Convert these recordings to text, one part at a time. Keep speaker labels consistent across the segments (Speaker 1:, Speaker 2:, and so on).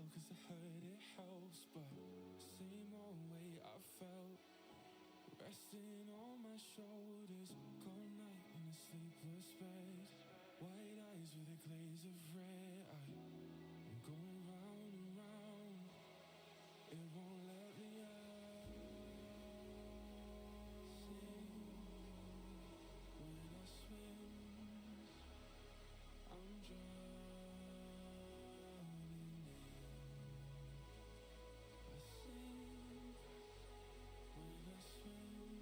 Speaker 1: 'cause I heard it helps, but same old way I felt, resting on my shoulders, cold night in a sleepless bed, white eyes with a glaze of red. I'm going round and round, it won't let me out. Sing when I swim, I'm drowning in. I sing when I swim from the pressure in my.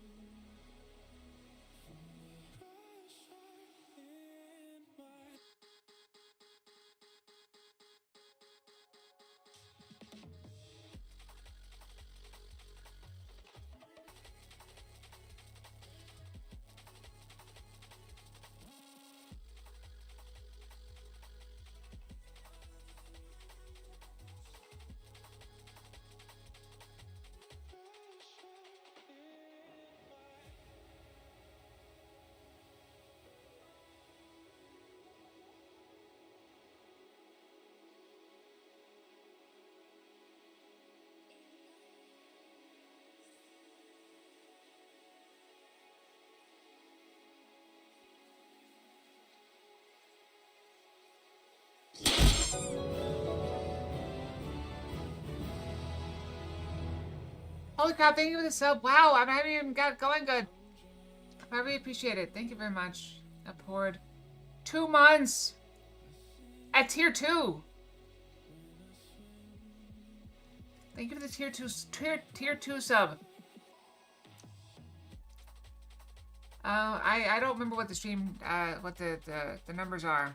Speaker 2: Holy crap, thank you for the sub. Wow, I haven't even got it going good. I really appreciate it. Thank you very much. Abhorred. 2 months! At tier 2! Thank you for the tier 2 sub. I don't remember what the stream, what the numbers are.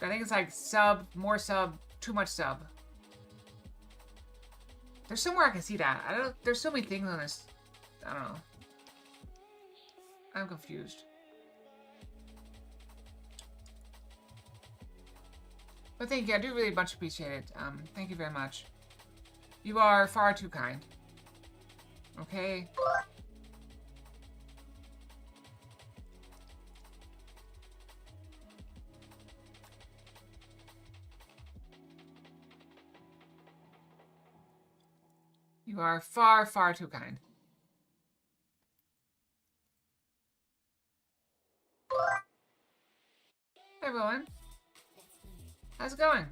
Speaker 2: I think it's like sub, more sub, too much sub. There's somewhere I can see that. There's so many things on this. I don't know. I'm confused. But thank you. I do really much appreciate it. Thank you very much. You are far too kind. Okay. You are far, far too kind. Hey everyone. How's it going?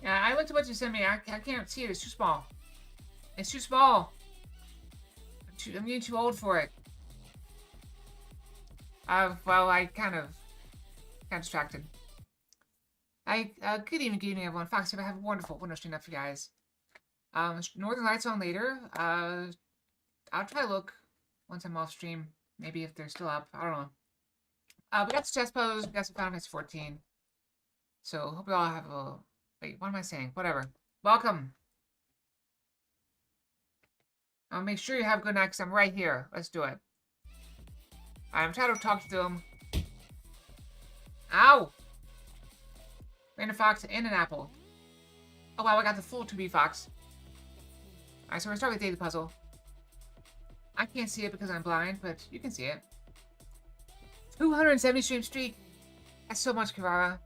Speaker 2: Yeah, I looked at what you sent me. I can't see it. It's too small. It's too small. I'm getting too old for it. Well, I kind of got distracted. Good evening, everyone. Fox, I have a wonderful stream up for you guys. Northern Lights on later. I'll try to look once I'm off stream. Maybe if they're still up. I don't know. We got the chess pose. We got some Final Fantasy 14. So hope you all have a. Wait, what am I saying? Whatever. Welcome. I'll make sure you have a good night because I'm right here. Let's do it. I'm trying to talk to them. Ow! Random fox and an apple. Oh wow, I got the full 2B fox. Alright, so we're gonna start with daily puzzle. I can't see it because I'm blind, but you can see it. 270 stream streak. That's so much, Kivara.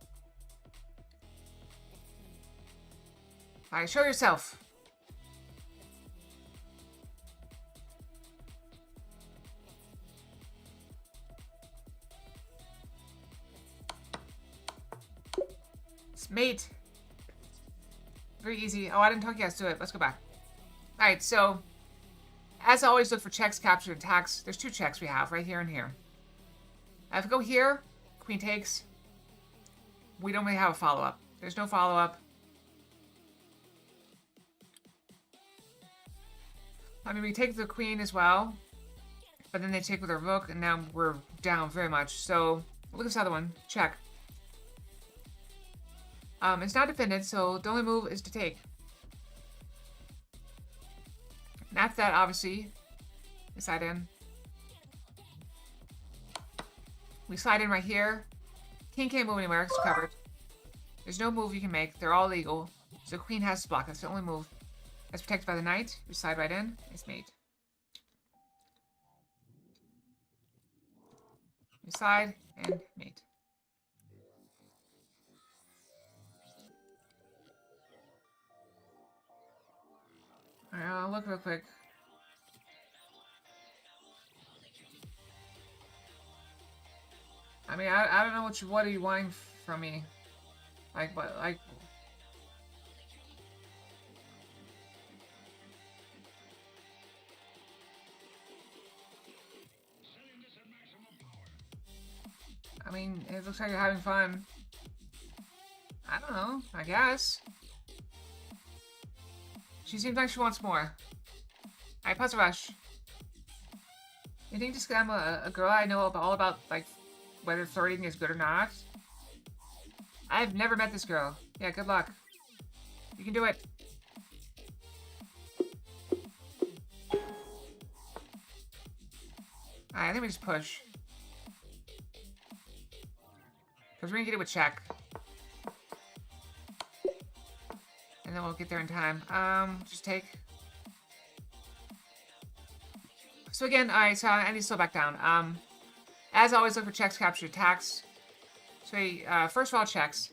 Speaker 2: Alright, show yourself. It's mate. Very easy. Oh, I didn't talk yet. Let's do it. Let's go back. Alright, so as always, look for checks, captured, attacks. There's 2 checks we have right here and here. If I go here, queen takes. we don't really have a follow-up. There's no follow-up. I mean, we take the queen as well, but then they take with our rook, and now we're down very much. So, look at this other one. Check. It's not defended, so the only move is to take. And after that, obviously, we slide in. We slide in right here. King can't move anywhere, it's covered. There's no move you can make, they're all legal. So queen has to block, that's the only move. That's protected by the knight. We slide right in, it's mate. We slide, and mate. Alright, I'll look real quick. I mean, I don't know what are you wanting from me? Like, what, like... I mean, it looks like you're having fun. I don't know, I guess. She seems like she wants more. Alright, pause the rush. You think just 'cause I'm a girl I know all about, like, whether flirting is good or not? I've never met this girl. Yeah, good luck. You can do it. Alright, I think we just push. Because we're gonna get it with check. And then we'll get there in time. Just take. So again, alright, so I need to slow back down. As always, look for checks, capture, attacks. So, first of all, checks.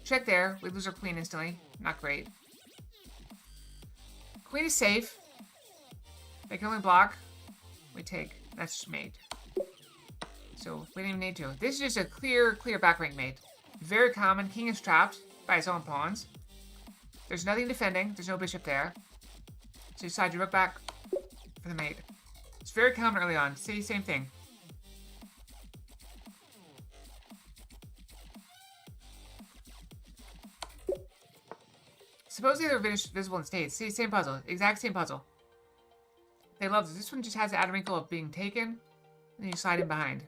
Speaker 2: Check there. We lose our queen instantly. Not great. Queen is safe. They can only block. We take. That's just mate. So, we didn't even need to. This is just a clear back rank mate. Very common. King is trapped by his own pawns. There's nothing defending. There's no bishop there. So, you slide your rook back for the mate. It's very common early on. See, same thing. Supposedly they're visible in states. See, same puzzle. Exact same puzzle. They love this. This one just has the added wrinkle of being taken. And then you slide in behind.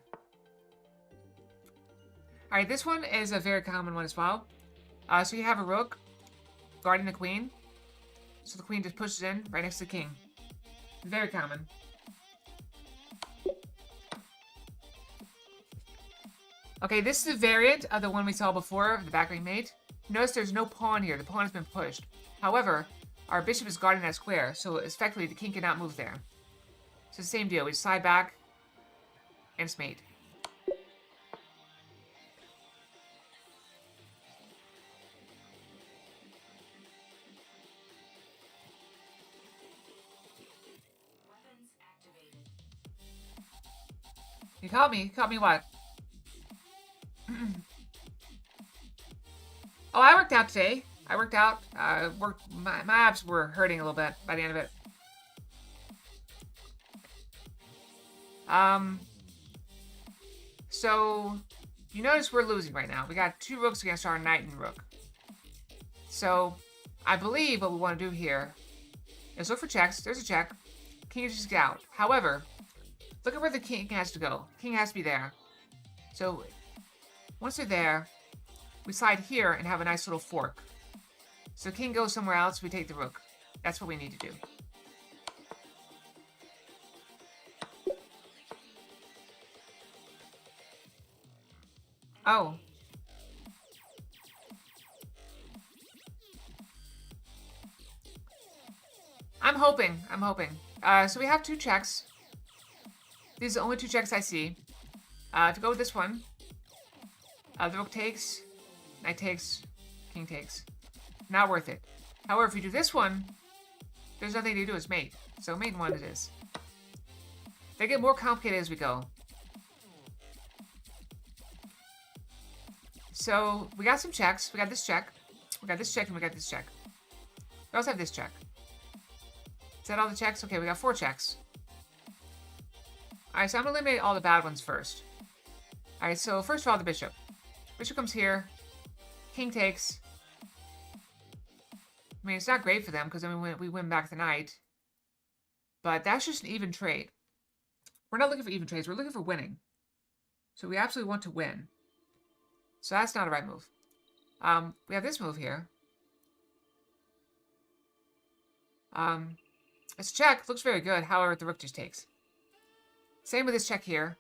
Speaker 2: Alright, this one is a very common one as well. So you have a rook guarding the queen. So the queen just pushes in right next to the king. Very common. Okay, this is a variant of the one we saw before, the back rank mate. Notice there's no pawn here. The pawn has been pushed. However, our bishop is guarding that square, so effectively the king cannot move there. So same deal. We slide back, and it's mate. You caught me. You caught me what? Oh, I worked out today. I worked out. My abs were hurting a little bit by the end of it. So you notice we're losing right now. We got 2 rooks against our knight and rook. So I believe what we want to do here is look for checks. There's a check. King is just out. However, look at where the king has to go. King has to be there. So once they're there, we slide here and have a nice little fork. So king goes somewhere else, we take the rook. That's what we need to do. Oh. I'm hoping. So we have 2 checks. These are the only 2 checks I see. If you go with this one, the rook takes, knight takes, king takes. Not worth it. However, if you do this one, there's nothing to do, it's mate. So mate 1 it is. They get more complicated as we go. So, we got some checks. We got this check. We got this check and we got this check. We also have this check. Is that all the checks? Okay, we got 4 checks. Alright, so I'm going to eliminate all the bad ones first. Alright, so first of all, the bishop. Bishop comes here. King takes. I mean, it's not great for them because then we win back the knight. But that's just an even trade. We're not looking for even trades. We're looking for winning. So we absolutely want to win. So that's not a right move. We have this move here. It's a check. Looks very good. However, the rook just takes. Same with this check here.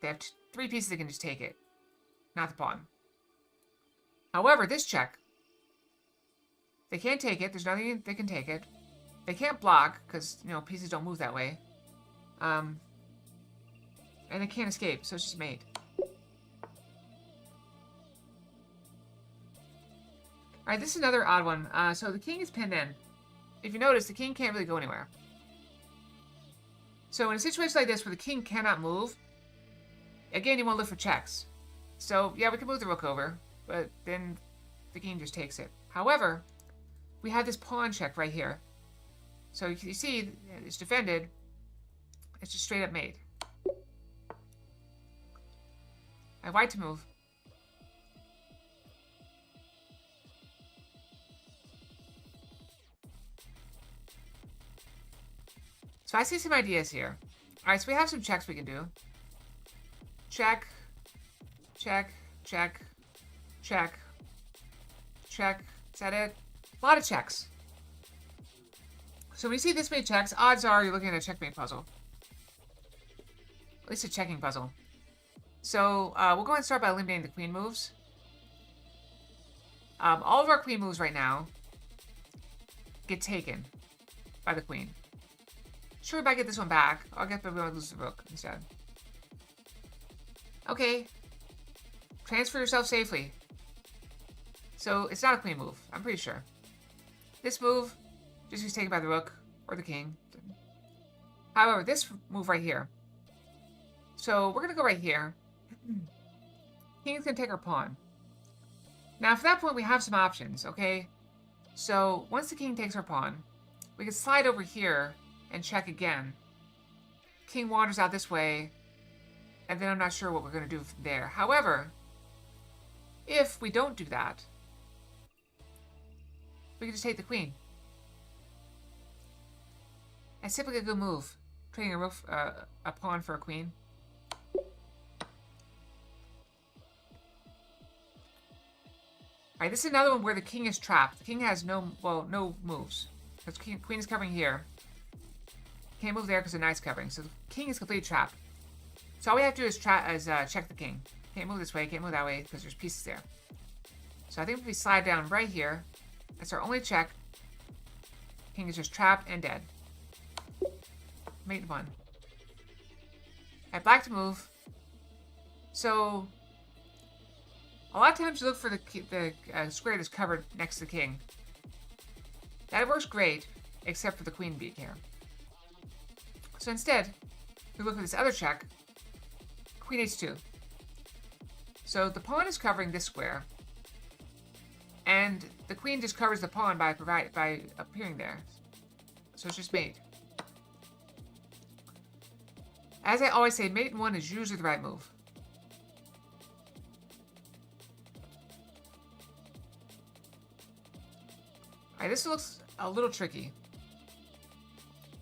Speaker 2: They have 3 pieces. They can just take it. Not the pawn. However, this check. They can't take it. There's nothing they can take it. They can't block because, you know, pieces don't move that way. And they can't escape, so it's just mate. Alright, this is another odd one. So the king is pinned in. If you notice, the king can't really go anywhere. So in a situation like this where the king cannot move, again, you want to look for checks. So, yeah, we can move the rook over, but then the king just takes it. However, we have this pawn check right here. So you see, it's defended. It's just straight up mate. I have white to move. So I see some ideas here. Alright, so we have some checks we can do. Check. Check. Check. Check. Check. Is that it? A lot of checks. So when you see this many checks, odds are you're looking at a checkmate puzzle. At least a checking puzzle. So we'll go ahead and start by eliminating the queen moves. All of our queen moves right now get taken by the queen. Sure, if I get this one back, I'll get the lose the rook instead. Okay. Transfer yourself safely. So it's not a queen move, I'm pretty sure. This move just gets taken by the rook or the king. However, this move right here. So we're gonna go right here. King's gonna take our pawn. Now, for that point, we have some options, okay? So once the king takes our pawn, we can slide over here and check again. King wanders out this way, and then I'm not sure what we're going to do from there. However, if we don't do that, we can just take the queen. That's typically a good move, trading a pawn for a queen. Alright, this is another one where the king is trapped. The king has no moves. Because queen is covering here. Can't move there because the knight's covering. So the king is completely trapped. So all we have to do is check the king. Can't move this way, can't move that way because there's pieces there. So I think if we slide down right here, that's our only check. King is just trapped and dead. Mate one. I have black to move. So a lot of times you look for the square that's covered next to the king. That works great, except for the queen beat here. So instead, we look for this other check, queen h2. So the pawn is covering this square, and the queen just covers the pawn by appearing there. So it's just mate. As I always say, mate 1 is usually the right move. Alright, this looks a little tricky.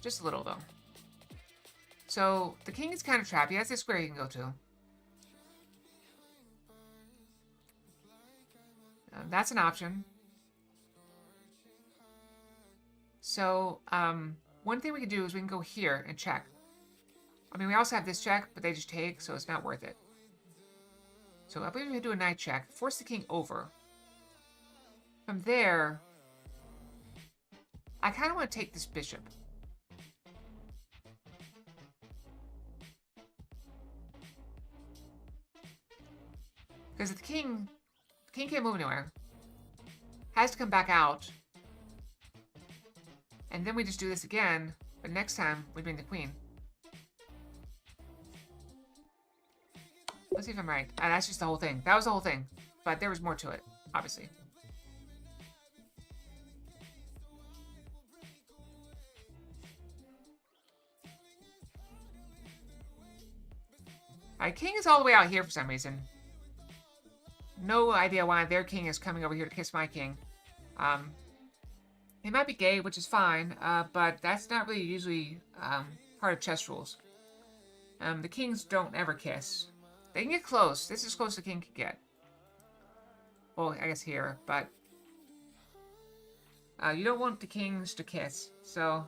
Speaker 2: Just a little, though. So, the king is kind of trapped. He has this square he can go to. That's an option. So, one thing we can do is we can go here and check. I mean, we also have this check, but they just take, so it's not worth it. So, I believe we can do a knight check. Force the king over. From there, I kind of want to take this bishop. Because the king can't move anywhere. Has to come back out. And then we just do this again, but next time we bring the queen. Let's see if I'm right. That's just the whole thing. That was the whole thing. But there was more to it, obviously. Alright, king is all the way out here for some reason. no idea why their king is coming over here to kiss my king. They might be gay, which is fine, but that's not really usually part of chess rules. The kings don't ever kiss. They can get close. This is as close as the king can get. Well, I guess here, but you don't want the kings to kiss. So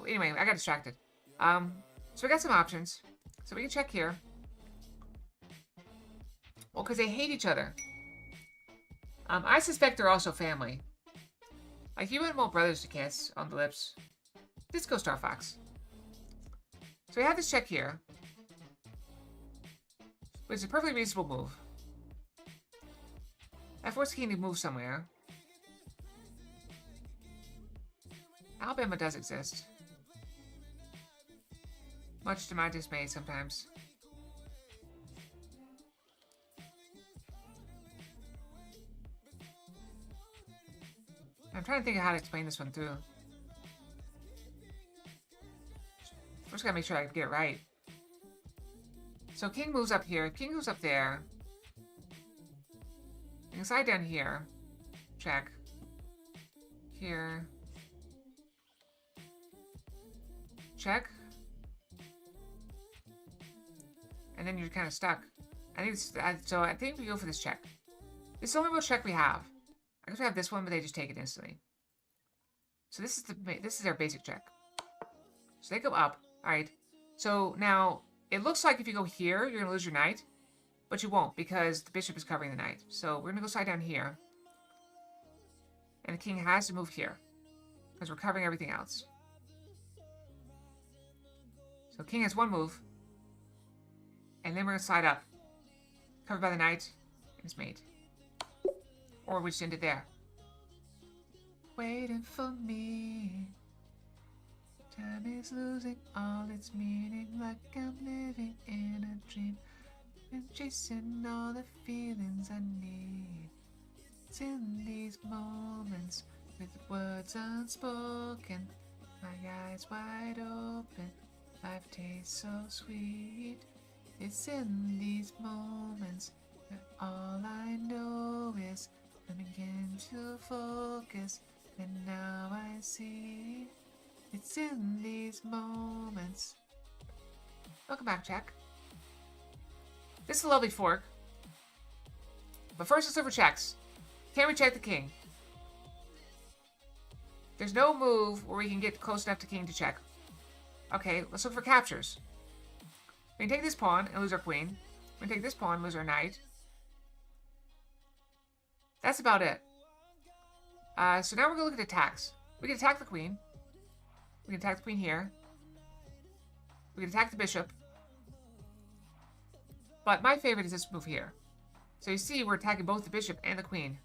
Speaker 2: anyway, I got distracted. So we got some options. So we can check here. Well, because they hate each other. I suspect they're also family. Like, you wouldn't want brothers to kiss on the lips. Let's go Star Fox. So we have this check here. Which is a perfectly reasonable move. I force the king to move somewhere. Alabama does exist. Much to my dismay sometimes. I'm trying to think of how to explain this one through. First gotta make sure I get it right. So king moves up here, king moves up there. King slide down here. Check. Here. Check. And then you're kind of stuck. I think so I think we go for this check. This is the only real check we have. I guess we have this one, but they just take it instantly. So this is their basic check. So they go up. Alright. So now, it looks like if you go here, you're going to lose your knight. But you won't, because the bishop is covering the knight. So we're going to go slide down here. And the king has to move here. Because we're covering everything else. So king has one move. And then we're going to slide up. Covered by the knight. And it's mate. Or we just end it there. Waiting for me. Time is losing all its meaning, like I'm living in a dream. Been chasing all the feelings I need. It's in these moments, with words unspoken, my eyes wide open, life tastes so sweet. It's in these moments that all I know is I begin to focus, and now I see. It's in these moments. Welcome back, Jack. This is a lovely fork. But first, let's look for checks. Can we check the king? There's no move where we can get close enough to king to check. Okay, let's look for captures. We can take this pawn and lose our queen. We can take this pawn and lose our knight. That's about it. So now we're going to look at attacks. We can attack the queen. We can attack the queen here. We can attack the bishop. But my favorite is this move here. So you see, we're attacking both the bishop and the queen.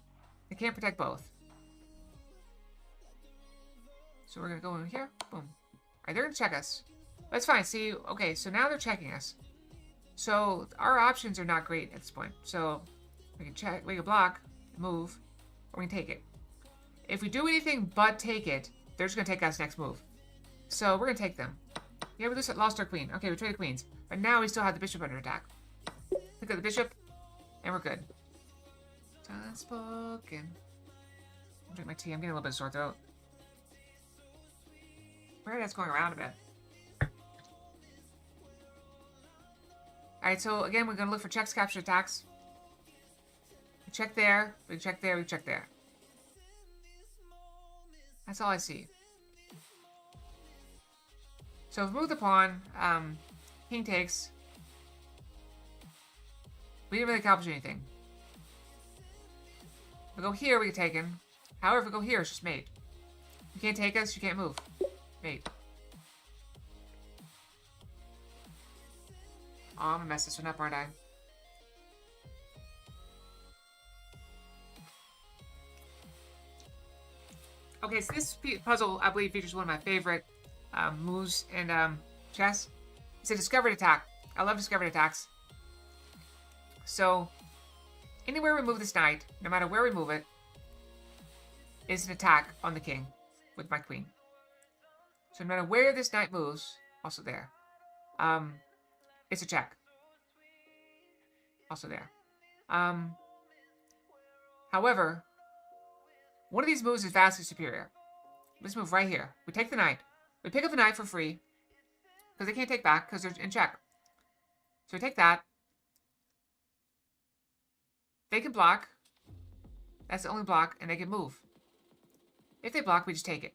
Speaker 2: They can't protect both. So we're going to go in here. Boom. Alright, they're going to check us. That's fine. See, okay, so now they're checking us. So our options are not great at this point. So we can check, we can block, move, or we can take it. If we do anything but take it, they're just going to take us next move. So we're going to take them. Yeah, we lost our queen. Okay, we traded queens. But now we still have the bishop under attack. Look at the bishop, and we're good. Unspoken. I'll drink my tea. I'm getting a little bit of sore throat. Weird that's going around a bit. Alright, so again, we're going to look for checks, capture, attacks. We check there, we check there, we check there. That's all I see. So if we move the pawn, king takes. We didn't really accomplish anything. If we go here, we get taken. However, if we go here, it's just mate. You can't take us, you can't move. Mate. Oh, I'm gonna mess this one up, aren't I? Okay, so this puzzle, I believe, features one of my favorite moves in chess. It's a discovered attack. I love discovered attacks. So, anywhere we move this knight, no matter where we move it, is an attack on the king with my queen. So no matter where this knight moves, also there, it's a check. Also there. However, one of these moves is vastly superior. This move right here. We take the knight. We pick up the knight for free. Because they can't take back because they're in check. So we take that. They can block. That's the only block. And they can move. If they block, we just take it.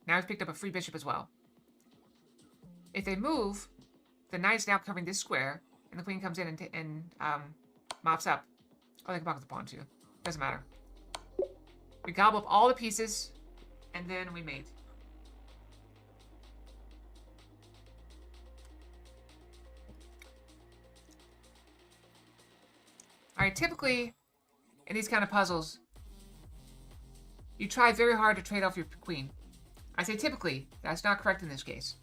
Speaker 2: Now we've picked up a free bishop as well. If they move, the knight's now covering this square. And the queen comes in and mops up. Oh, they can block with the pawn too. Doesn't matter. We gobble up all the pieces. And then we mate. Alright, typically, in these kind of puzzles, you try very hard to trade off your queen. I say typically, that's not correct in this case.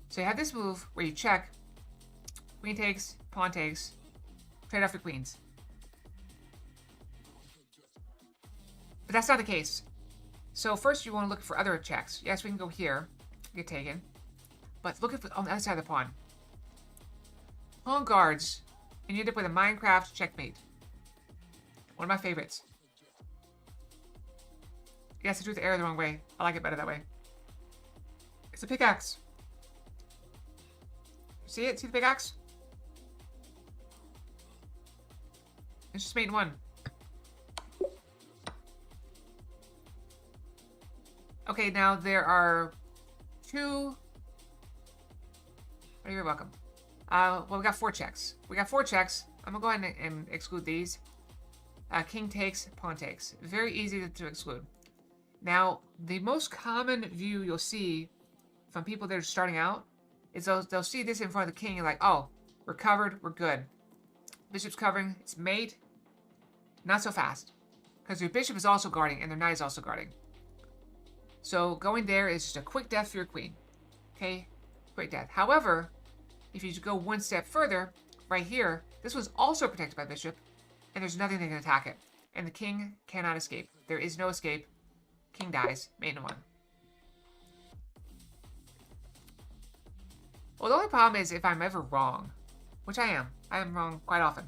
Speaker 2: So you have this move where you check, queen takes, pawn takes, trade off your queens. But that's not the case. So first you want to look for other checks. Yes, we can go here, get taken. But look at on the other side of the pawn. Pawn guards. And you end up with a Minecraft checkmate. One of my favorites. Yes, I drew the arrow the wrong way. I like it better that way. It's a pickaxe. See it? See the pickaxe? It's just mate in one. Okay, now there are two... Oh, you're welcome. Well, we got 4 checks. We got 4 checks. I'm going to go ahead and exclude these. King takes, pawn takes. Very easy to exclude. Now, the most common view you'll see from people that are starting out is they'll see this in front of the king and like, oh, we're covered, we're good. Bishop's covering, it's mate. Not so fast. Because your bishop is also guarding and their knight is also guarding. So going there is just a quick death for your queen. Okay? Quick death. However, if you just go one step further, right here, this one's also protected by bishop, and there's nothing that can attack it. And the king cannot escape. There is no escape. King dies. Mate in one. Well, the only problem is if I'm ever wrong, which I am. I am wrong quite often.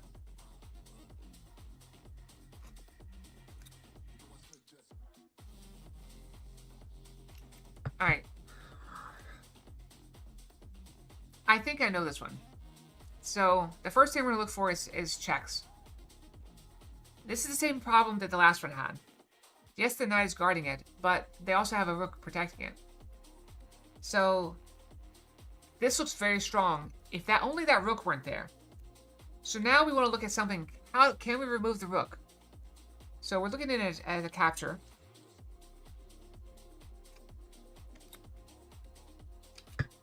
Speaker 2: Alright. I think I know this one. So, the first thing we're going to look for is checks. This is the same problem that the last one had. Yes, the knight is guarding it, but they also have a rook protecting it. So, this looks very strong if that only that rook weren't there. So now we want to look at something. How can we remove the rook? So we're looking at it as a capture.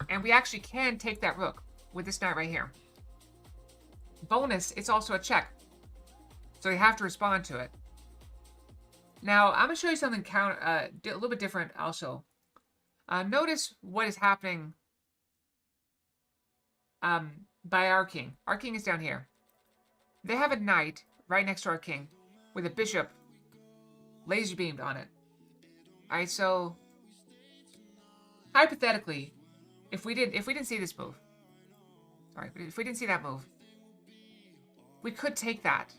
Speaker 2: And we actually can take that rook with this knight right here. Bonus, it's also a check. So you have to respond to it. Now, I'm going to show you something a little bit different also. Notice what is happening by our king. Our king is down here. They have a knight right next to our king with a bishop laser beamed on it. Alright, so hypothetically, if we didn't see this move, sorry, if we didn't see that move, we could take that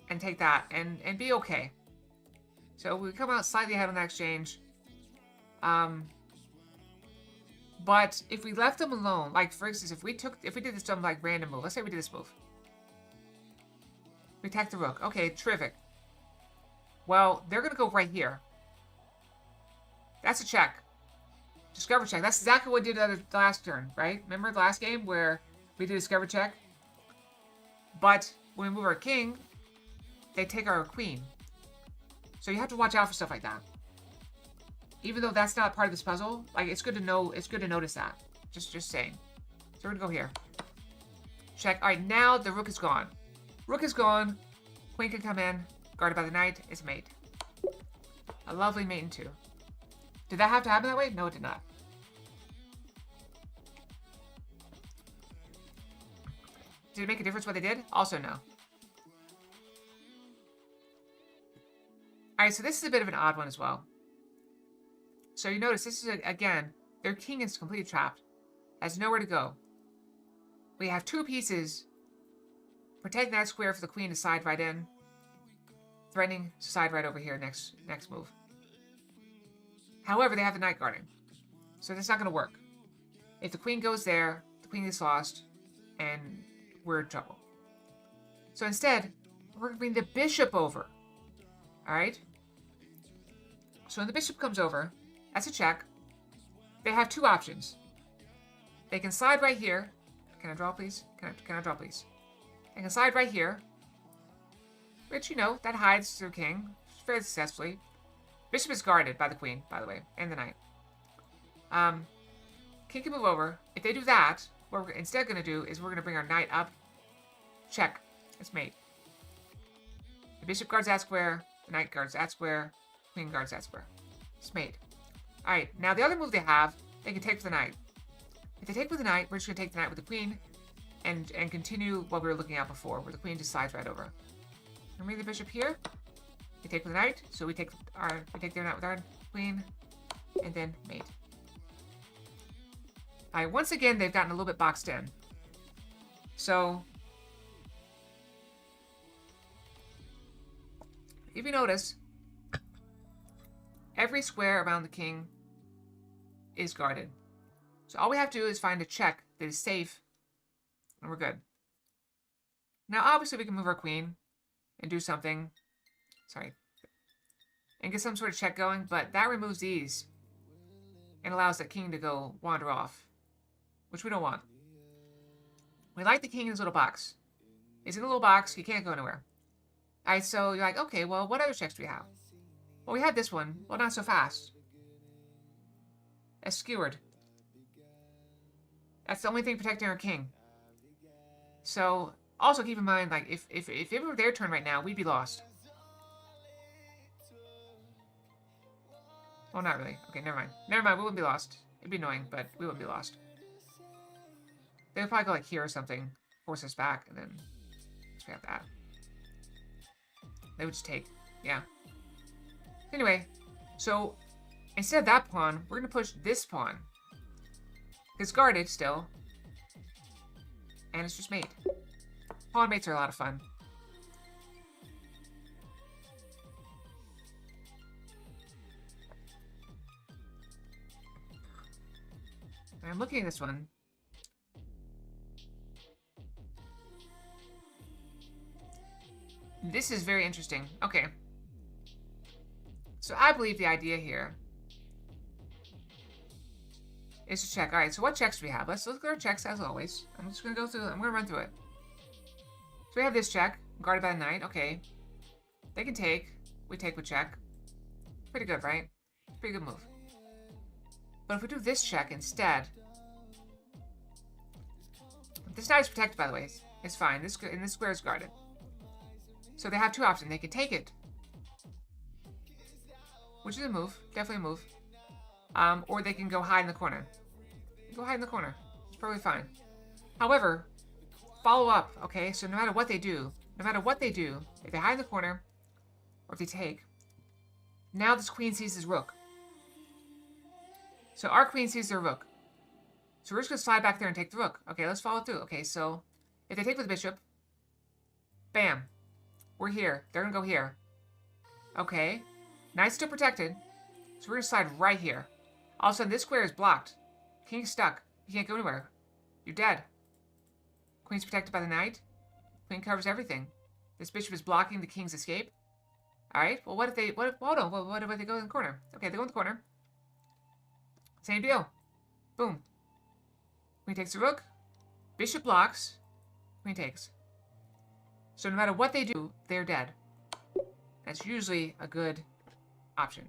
Speaker 2: and take that and be okay. So we come out slightly ahead on that exchange. But if we left them alone, like for instance, if we did this some like random move, let's say we did this move. We attack the rook. Okay, terrific. Well, they're gonna go right here. That's a check. Discover check. That's exactly what we did the last turn, right? Remember the last game where we did discover check? But when we move our king, they take our queen. So you have to watch out for stuff like that. Even though that's not part of this puzzle, like it's good to know. It's good to notice that. Just saying. So we're gonna go here. Check. All right, now the rook is gone. Rook is gone. Queen can come in. Guarded by the knight. It's mate. A lovely mate in 2. Did that have to happen that way? No, it did not. Did it make a difference what they did? Also no. Alright, so this is a bit of an odd one as well. So you notice this is, again, their king is completely trapped. Has nowhere to go. We have 2 pieces protecting that square for the queen to side right in. Threatening to side right over here next move. However, they have the knight guarding. So that's not going to work. If the queen goes there, the queen gets lost, and we're in trouble. So instead, we're going to bring the bishop over. Alright? So when the bishop comes over, that's a check. They have two options. They can slide right here. Can I draw, please? Can I draw, please? They can slide right here. Which, you know, that hides their king very successfully. Bishop is guarded by the queen, by the way, and the knight. King can move over. If they do that, what we're instead going to do is we're going to bring our knight up. Check. It's mate. The bishop guards that square. The knight guards that square. Queen guards that square. It's mate. Alright, now the other move they have, they can take with the knight. If they take with the knight, we're just going to take the knight with the queen and continue what we were looking at before, where the queen just slides right over. And bring the bishop here. We take with the knight, so we take their knight with our queen, and then mate. Alright, once again, they've gotten a little bit boxed in. So, if you notice, every square around the king is guarded. So all we have to do is find a check that is safe, and we're good. Now, obviously, we can move our queen and do something. Sorry. And get some sort of check going, but that removes these and allows that king to go wander off, which we don't want. We like the king in his little box. He's in a little box. He can't go anywhere. All right, so you're like, okay, well, what other checks do we have? Well, we have this one. Well, not so fast. That's skewered. That's the only thing protecting our king. So, also keep in mind, like, if it were their turn right now, we'd be lost. Well, not really. Okay, never mind. Never mind, we wouldn't be lost. It'd be annoying, but we wouldn't be lost. They would probably go, like, here or something. Force us back, and then we have that. They would just take. Yeah. Anyway, so instead of that pawn, we're going to push this pawn. It's guarded still. And it's just mate. Pawn mates are a lot of fun. I'm looking at this one. This is very interesting. Okay. So I believe the idea here is to check. All right, so what checks do we have? Let's look at our checks as always. I'm just going to go through I'm going to run through it. So we have this check, guarded by the knight. Okay. They can take. We take with check. Pretty good, right? Pretty good move. But if we do this check instead, this knight is protected, by the way. It's fine. This square is guarded. So they have two options. They can take it, which is a move. Definitely a move. Or they can go hide in the corner. Go hide in the corner. It's probably fine. However, follow up, okay? So no matter what they do, if they hide in the corner, or if they take, now this queen sees his rook. So our queen sees their rook. So we're just going to slide back there and take the rook. Okay, let's follow through. Okay, so if they take with the bishop, bam. We're here. They're going to go here. Okay. Knight's still protected. So we're going to slide right here. All of a sudden, this square is blocked. King's stuck. You can't go anywhere. You're dead. Queen's protected by the knight. Queen covers everything. This bishop is blocking the king's escape. Alright, well, what if they... hold on. What if they go in the corner? Okay, they go in the corner. Same deal. Boom. Queen takes the rook. Bishop blocks. Queen takes. So no matter what they do, they're dead. That's usually a good option.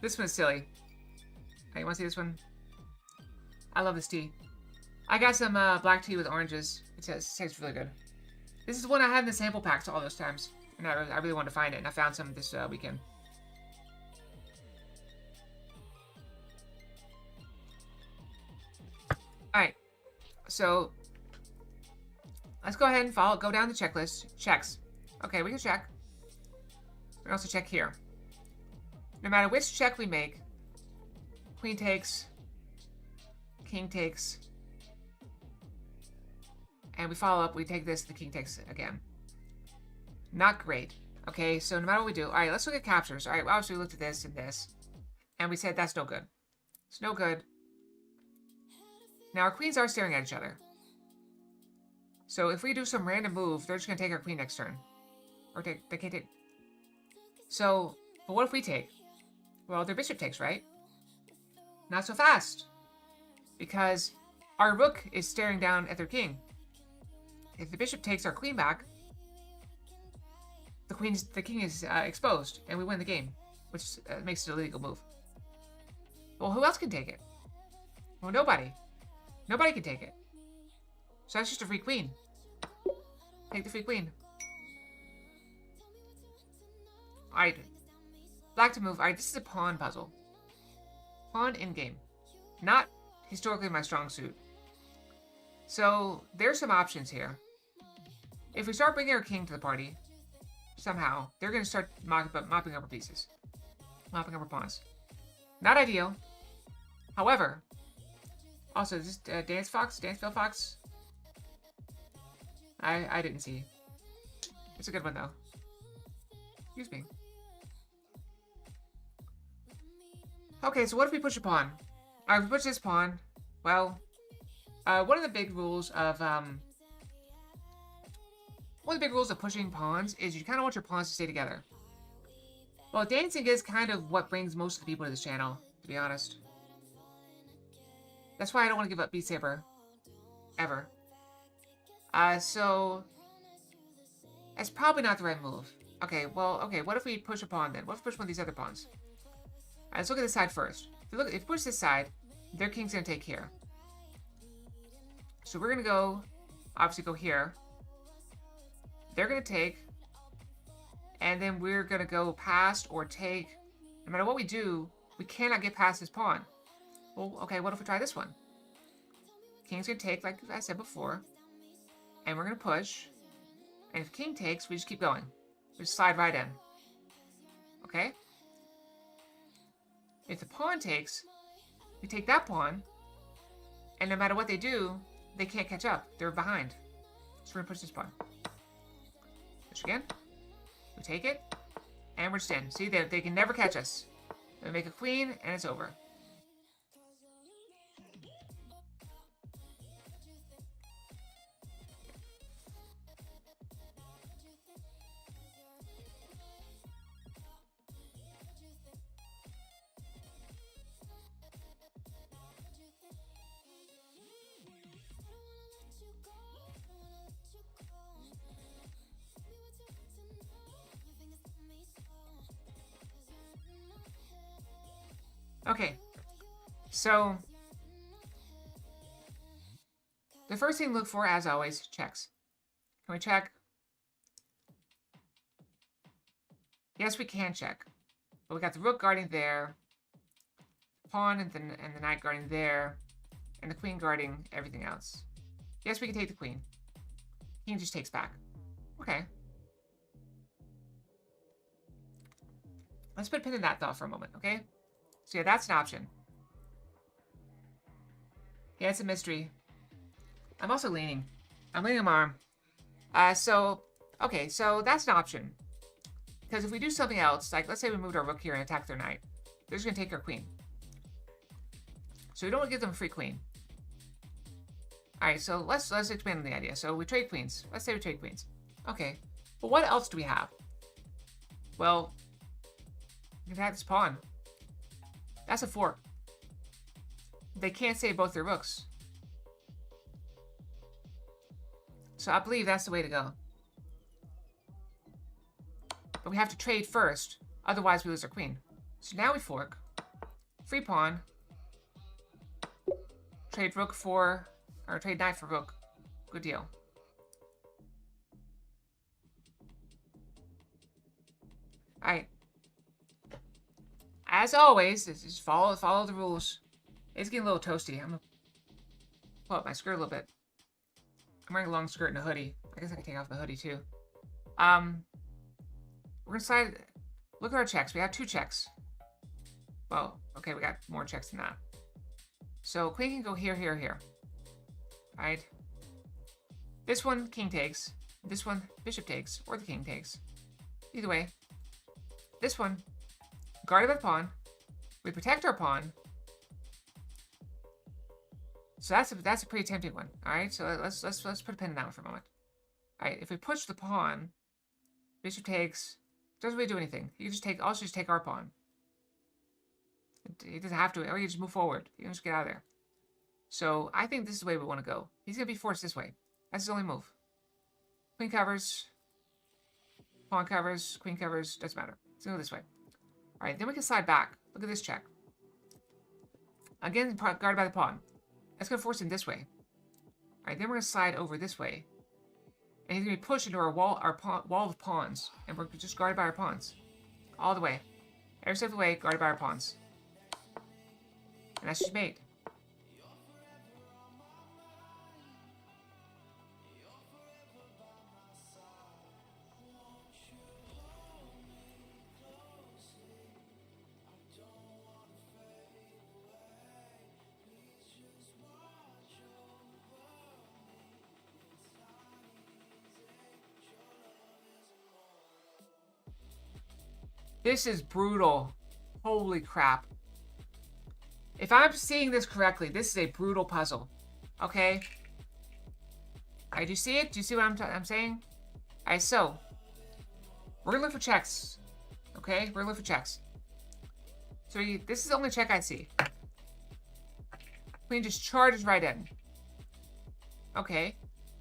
Speaker 2: This one's silly. Hey, you want to see this one? I love this tea. I got some black tea with oranges. It tastes really good. This is the one I had in the sample packs all those times. And I really wanted to find it, and I found some this weekend. Alright. So, let's go ahead and go down the checklist. Checks. Okay, we can check. We can also check here. no matter which check we make, queen takes, king takes, and we follow up, we take this, the king takes again. Not great. Okay, so no matter what we do, all right, let's look at captures. All right, well, obviously we looked at this and this, and we said that's no good. It's no good. Now our queens are staring at each other. So if we do some random move, they're just gonna take our queen next turn. Or they can't take. So, but what if we take? Well, their bishop takes, right? Not so fast. Because our rook is staring down at their king. If the bishop takes our queen back, the king is exposed, and we win the game, which makes it a legal move. Well, who else can take it? Well, nobody. Nobody can take it. So that's just a free queen. Take the free queen. Alright. Black to move. Alright, this is a pawn puzzle. Pawn in-game. Not historically my strong suit. So, there's some options here. If we start bringing our king to the party, somehow, they're going to start mopping up our pieces. Mopping up our pawns. Not ideal. However, also, is this Danceville Fox? I didn't see. It's a good one, though. Excuse me. Okay, so what if we push a pawn? Alright, if we push this pawn, well, one of the big rules of, pushing pawns is you kind of want your pawns to stay together. Well, dancing is kind of what brings most of the people to this channel, to be honest. That's why I don't want to give up Beat Saber. Ever. So, that's probably not the right move. Okay, well, okay, what if we push a pawn then? What if we push one of these other pawns? Alright, let's look at this side first. If you push this side, their king's gonna take here. So we're gonna go, obviously go here. They're gonna take, and then we're gonna go past or take. No matter what we do, we cannot get past this pawn. Well, okay, what if we try this one? King's gonna take, like I said before. And we're gonna push. And if king takes, we just keep going. We just slide right in. Okay? If the pawn takes, we take that pawn. And no matter what they do, they can't catch up. They're behind. So we're gonna push this pawn. Push again. We take it. And we're just in. See, they can never catch us. They make a queen, and it's over. Okay, so the first thing to look for, as always, checks. Can we check? Yes, we can check. But we got the rook guarding there, pawn and the knight guarding there, and the queen guarding everything else. Yes, we can take the queen. King just takes back. Okay. Let's put a pin in that thought for a moment, okay? So yeah, that's an option. Yeah, it's a mystery. I'm also leaning. I'm leaning my arm. Okay, so that's an option. Because if we do something else, like let's say we moved our rook here and attacked their knight, they're just going to take our queen. So we don't want to give them a free queen. Alright, so let's expand on the idea. So we trade queens. Let's say we trade queens. Okay, but what else do we have? Well, we can attack this pawn. That's a fork. They can't save both their rooks. So I believe that's the way to go. But we have to trade first. Otherwise we lose our queen. So now we fork. Free pawn. Trade rook for... Or trade knight for rook. Good deal. Alright. As always, just follow the rules. It's getting a little toasty. I'm gonna pull up my skirt a little bit. I'm wearing a long skirt and a hoodie. I guess I can take off the hoodie too. We're gonna slide. Look at our checks. We have 2 checks. Well, okay, we got more checks than that. So queen can go here, here, here. Alright. This one, king takes. This one, bishop takes, or the king takes. Either way. This one, guarded by the pawn. We protect our pawn. So that's a pretty tempting one. Alright, so let's put a pin in that one for a moment. Alright, if we push the pawn, bishop takes, doesn't really do anything. You can just take also just take our pawn. He doesn't have to, or you just move forward. You can just get out of there. So I think this is the way we want to go. He's gonna be forced this way. That's his only move. Queen covers, pawn covers, queen covers, doesn't matter. Let's go this way. Alright, then we can slide back. Look at this check. Again, guarded by the pawn. That's gonna force him this way. Alright, then we're gonna slide over this way. And he's gonna be pushed into our wall of pawns. And we're just guarded by our pawns. All the way. Every step of the way, guarded by our pawns. And that's just mate. This is brutal. Holy crap. If I'm seeing this correctly, this is a brutal puzzle. Okay? Alright, do you see it? Do you see what I'm saying? Alright, so. We're gonna look for checks. Okay? We're gonna look for checks. So this is the only check I see. Queen just charges right in. Okay.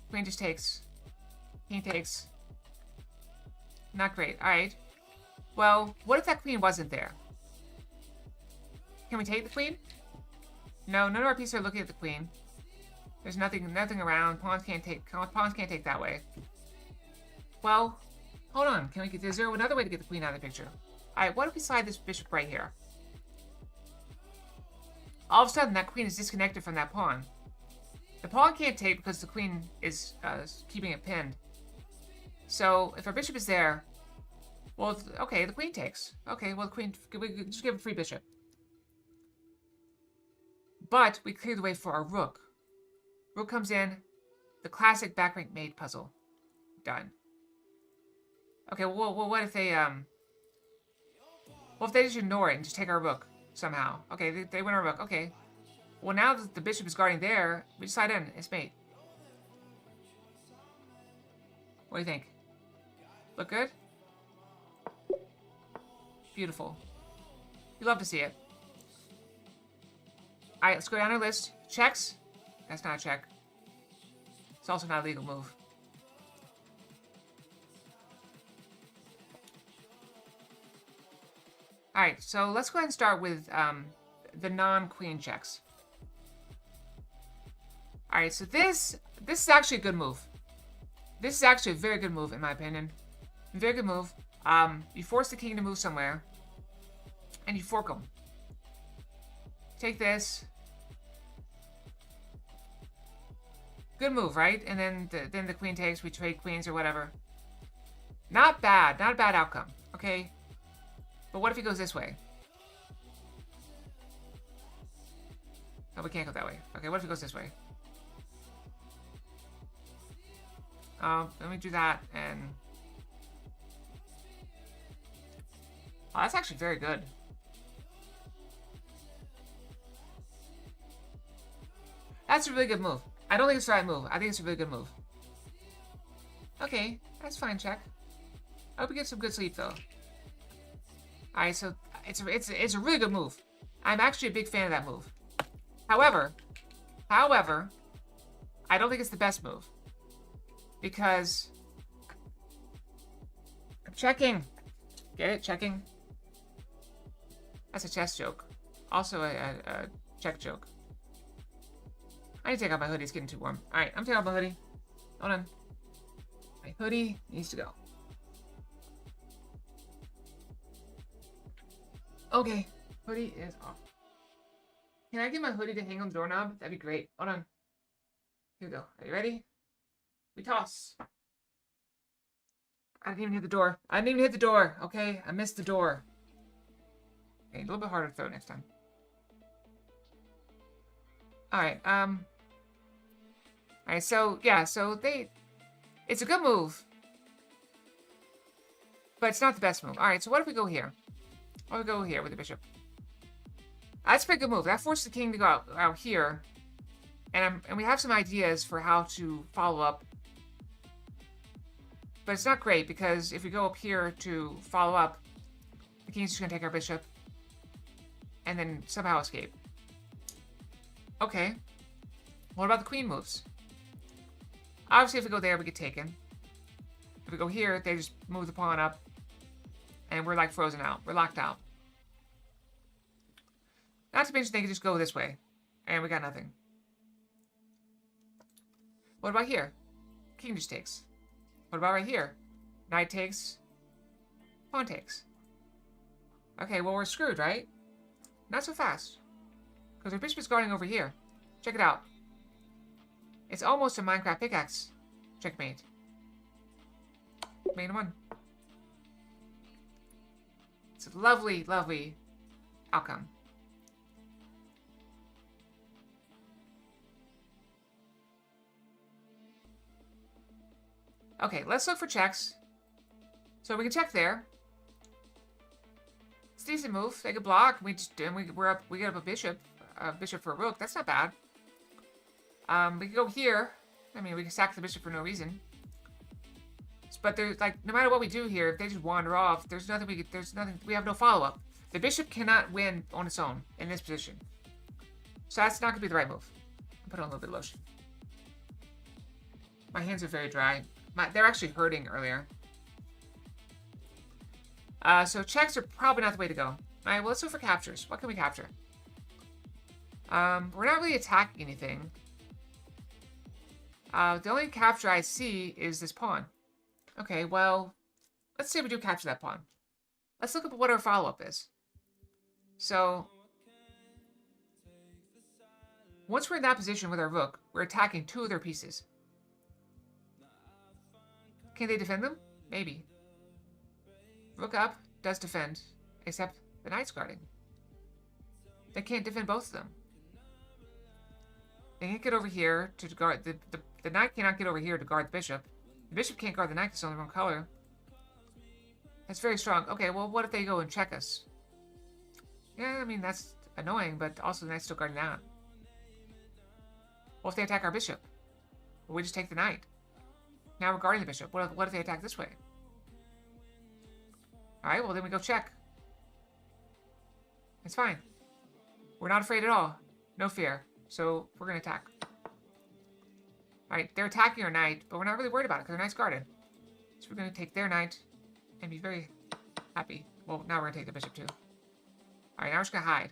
Speaker 2: Queen just takes. King takes. Not great. Alright. Well, what if that queen wasn't there? Can we take the queen? No, none of our pieces are looking at the queen. There's nothing around. Pawns can't take that way. Well, hold on. Is there another way to get the queen out of the picture? Alright, what if we slide this bishop right here? All of a sudden, that queen is disconnected from that pawn. The pawn can't take because the queen is keeping it pinned. So, if our bishop is there, well, okay, the queen takes. Okay, well, the queen, we just give a free bishop. But we clear the way for our rook. Rook comes in, the classic back rank mate puzzle. Done. Okay, well, what if they, well, if they just ignore it and just take our rook somehow? Okay, they win our rook. Okay. Well, now that the bishop is guarding there, we just slide in. It's mate. What do you think? Look good? Beautiful. You love to see it. Alright, let's go down our list. Checks? That's not a check. It's also not a legal move. Alright, so let's go ahead and start with the non-queen checks. Alright, so this is actually a good move. This is actually a very good move, in my opinion. Very good move. You force the king to move somewhere. And you fork him. Take this. Good move, right? And then the queen takes, we trade queens or whatever. Not bad. Not a bad outcome. Okay? But what if he goes this way? Oh, we can't go that way. Okay, what if he goes this way? Let me do that, and... Oh, that's actually very good. That's a really good move. I don't think it's the right move. I think it's a really good move. Okay, that's fine, check. I hope you get some good sleep, though. Alright, so it's a really good move. I'm actually a big fan of that move. However, I don't think it's the best move. Because I'm checking. Get it? Checking. That's a chess joke. Also a check joke. I need to take off my hoodie. It's getting too warm. Alright, I'm taking off my hoodie. Hold on. My hoodie needs to go. Okay. Hoodie is off. Can I get my hoodie to hang on the doorknob? That'd be great. Hold on. Here we go. Are you ready? We toss. I didn't even hit the door. I didn't even hit the door. Okay? I missed the door. Okay, a little bit harder to throw next time. Alright, Alright, so, yeah, so it's a good move. But it's not the best move. Alright, so what if we go here? What if we go here with the bishop? That's a pretty good move. That forces the king to go out here. And we have some ideas for how to follow up. But it's not great, because if we go up here to follow up, the king's just going to take our bishop. And then somehow escape. Okay. What about the queen moves? Obviously, if we go there, we get taken. If we go here, they just move the pawn up. And we're like frozen out. We're locked out. Not to mention they can just go this way. And we got nothing. What about here? King just takes. What about right here? Knight takes. Pawn takes. Okay, well we're screwed, right? Not so fast. Because our bishop is guarding over here. Check it out. It's almost a Minecraft pickaxe. Checkmate. Main one. It's a lovely, lovely outcome. Okay, let's look for checks. So we can check there. It's a decent move. They could block. We get up a bishop for a rook. That's not bad. We can go here. I mean, we can sack the bishop for no reason. But there's like, no matter what we do here, if they just wander off, there's nothing. We have no follow up. The bishop cannot win on its own in this position. So that's not gonna be the right move. I'll put on a little bit of lotion. My hands are very dry. They're actually hurting earlier. So checks are probably not the way to go. Alright, well, let's look for captures. What can we capture? We're not really attacking anything. The only capture I see is this pawn. Okay, well, let's say we do capture that pawn. Let's look at what our follow-up is. So, once we're in that position with our rook, we're attacking two of their pieces. Can they defend them? Maybe. Rook up does defend, except the knight's guarding. They can't defend both of them. They can't get over here to guard... The knight cannot get over here to guard the bishop. The bishop can't guard the knight because it's on the wrong color. That's very strong. Okay, well, what if they go and check us? Yeah, I mean, that's annoying, but also the knight's still guarding that. What if they attack our bishop? Well, we just take the knight. Now we're guarding the bishop. What if they attack this way? Alright, well then we go check. It's fine. We're not afraid at all. No fear. So we're going to attack. Alright, they're attacking our knight, but we're not really worried about it because our knight's guarded. So we're going to take their knight and be very happy. Well, now we're going to take the bishop too. Alright, now we're just going to hide.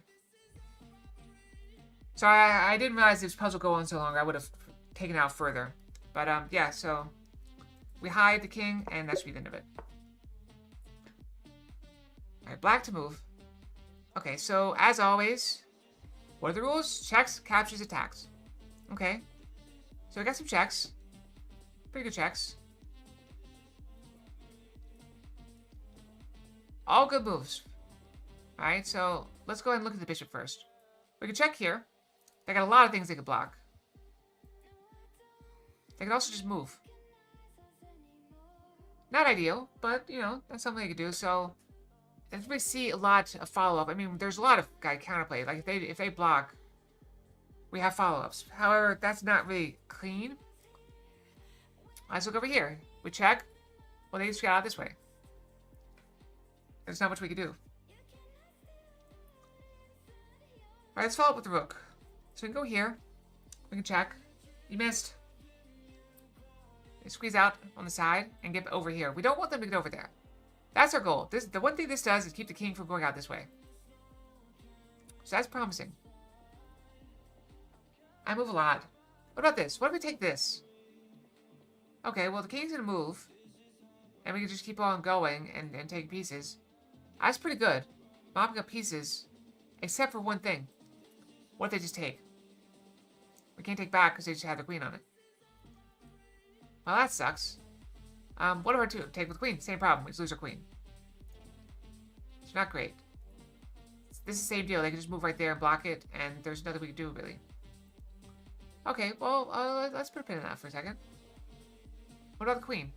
Speaker 2: So I didn't realize this puzzle go on so long. I would have taken it out further. But yeah, so we hide the king, and that should be the end of it. Alright, black to move. Okay, so as always, what are the rules? Checks, captures, attacks. Okay. So we got some checks. Pretty good checks. All good moves. Alright, so let's go ahead and look at the bishop first. We can check here. They got a lot of things they could block. They could also just move. Not ideal, but, you know, that's something they could do. So, if we see a lot of follow-up, I mean, there's a lot of counterplay. Like, if they block, we have follow-ups. However, that's not really clean. Let's look over here. We check. Well, they just got out this way. There's not much we can do. Alright, let's follow up with the rook. So we can go here. We can check. You missed. They squeeze out on the side and get over here. We don't want them to get over there. That's our goal. The one thing this does is keep the king from going out this way. So that's promising. I move a lot. What about this? What if we take this? Okay, well the king's gonna move. And we can just keep on going and take pieces. That's pretty good. Mopping up pieces. Except for one thing. What if they just take? We can't take back because they just have the queen on it. Well, that sucks. What if our two? Take with queen. Same problem. We just lose our queen. It's not great. this is the same deal. They can just move right there and block it, and there's nothing we can do, really. Okay, well, let's put a pin in that for a second. What about the queen?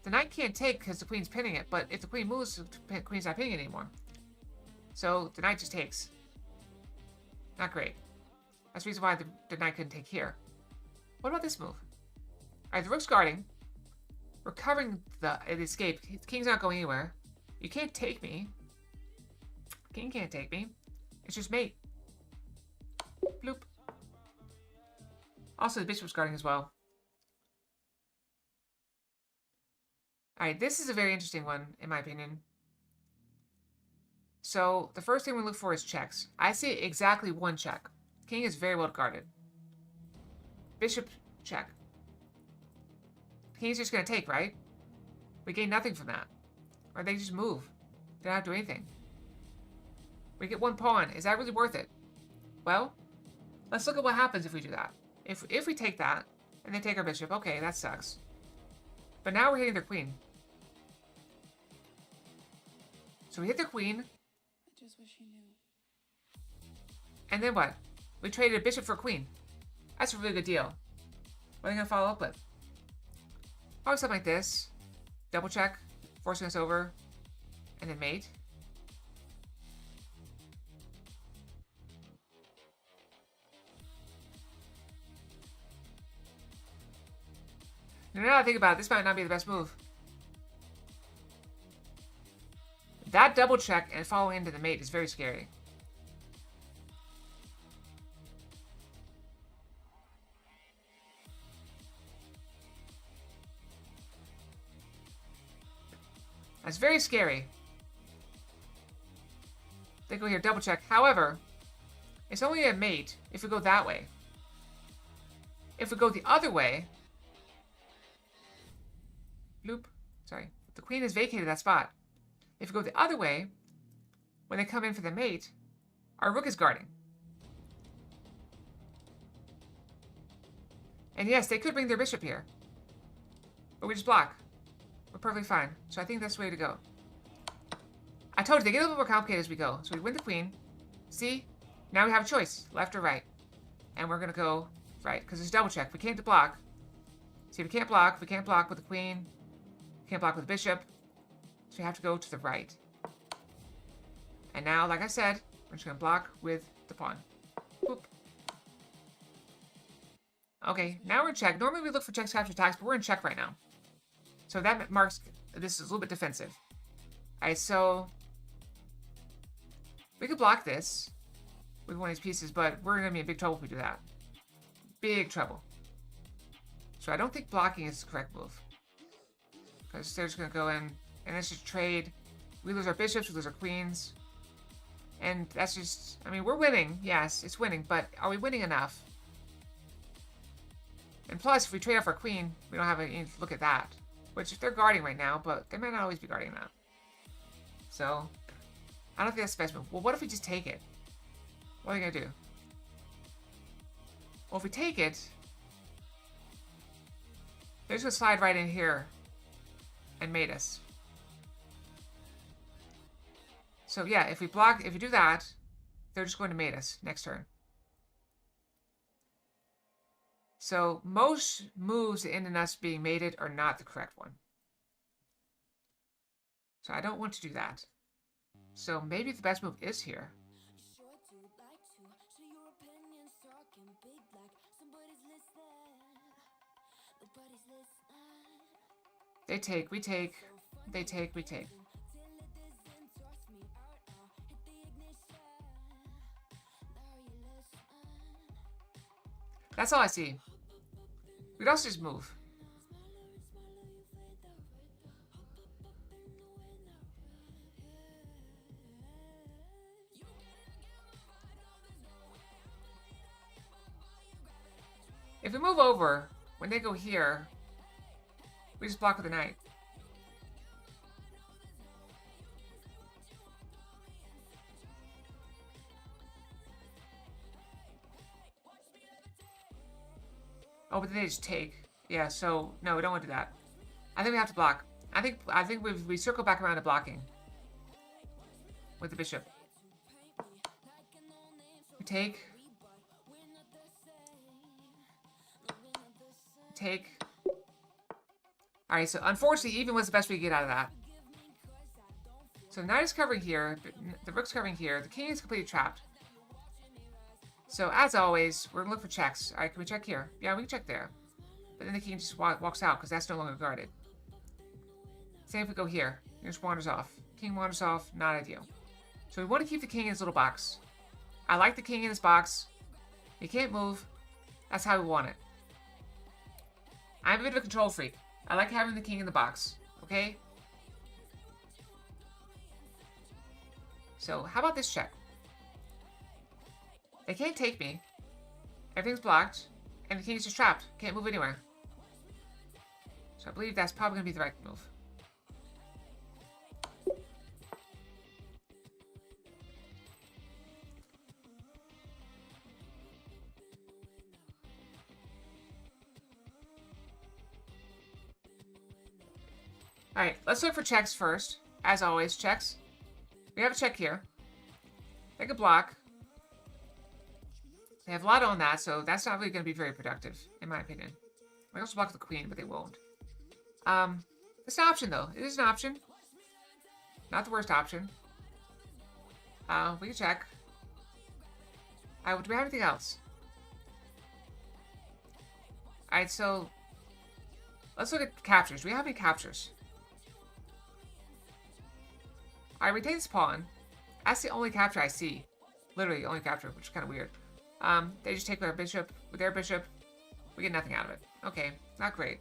Speaker 2: The knight can't take because the queen's pinning it, but if the queen moves, the queen's not pinning it anymore. So the knight just takes. Not great. That's the reason why the knight couldn't take here. What about this move? Alright, the rook's guarding. We're covering the escape. The king's not going anywhere. You can't take me. King can't take me. It's just mate. Bloop. Also, the bishop's guarding as well. Alright, this is a very interesting one, in my opinion. So, the first thing we look for is checks. I see exactly one check. King is very well guarded. Bishop, check. King's just going to take, right? We gain nothing from that. Or they just move. They don't have to do anything. We get one pawn. Is that really worth it? Well, let's look at what happens if we do that. If we take that, and they take our bishop, okay, that sucks. But now we're hitting their queen. So we hit their queen.
Speaker 1: I just wish you knew.
Speaker 2: And then what? We traded a bishop for a queen. That's a really good deal. What are they going to follow up with? Probably something like this. Double check, forcing us over, and then mate. Now that I think about it, this might not be the best move. That double check and following into the mate is very scary. That's very scary. They go here, double check. However, it's only a mate if we go that way. If we go the other way, bloop, sorry, the queen has vacated that spot. If we go the other way, when they come in for the mate, our rook is guarding. And yes, they could bring their bishop here, but we just block. We're perfectly fine. So I think that's the way to go. I told you, they get a little bit more complicated as we go. So we win the queen. See? Now we have a choice, left or right. And we're going to go right, because there's double check. We can't block. See, we can't block. We can't block with the queen. We can't block with the bishop. So we have to go to the right. And now, like I said, we're just going to block with the pawn. Boop. Okay, now we're in check. Normally we look for checks, capture, attacks, but we're in check right now. So that marks this is a little bit defensive. Alright, so we could block this with one of these pieces, but we're going to be in big trouble if we do that. Big trouble. So I don't think blocking is the correct move. Because they're just going to go in, and it's just trade. We lose our bishops, we lose our queens. And that's just, I mean, we're winning. Yes, it's winning, but are we winning enough? And plus, if we trade off our queen, we don't have any look at that. Which, they're guarding right now, but they might not always be guarding that. So, I don't think that's the best move. Well, what if we just take it? What are we going to do? Well, if we take it, they're just going to slide right in here and mate us. So, yeah, if we block, if we do that, they're just going to mate us next turn. So, most moves that end in us being mated are not the correct one. So, I don't want to do that. So, maybe the best move is here. They take, we take, they take, we take. That's all I see. We could also just move. If we move over, when they go here, we just block with the knight. Oh, but then they just take. Yeah, so no, we don't want to do that. I think we have to block. I think we circle back around to blocking. with the bishop. We take. Take. Alright, so unfortunately, even was the best we could get out of that. So the knight is covering here, the rook's covering here, the king is completely trapped. So as always, we're gonna look for checks. Alright, can we check here? Yeah, we can check there. But then the king just walks out because that's no longer guarded. Same if we go here. He just wanders off. King wanders off, not ideal. So we want to keep the king in his little box. I like the king in his box. He can't move. That's how we want it. I'm a bit of a control freak. I like having the king in the box. Okay? So, how about this check? They can't take me. Everything's blocked. And the king's just trapped. Can't move anywhere. So I believe that's probably going to be the right move. Alright, let's look for checks first. As always, checks. We have a check here. They can block. They have a lot on that, so that's not really going to be very productive, in my opinion. We also block the queen, but they won't. It's an option, though. It is an option. Not the worst option. We can check. Do we have anything else? Alright, so let's look at captures. Do we have any captures? Alright, we take this pawn. That's the only capture I see. Literally the only capture, which is kind of weird. They just take our bishop with their bishop. We get nothing out of it. Okay, not great.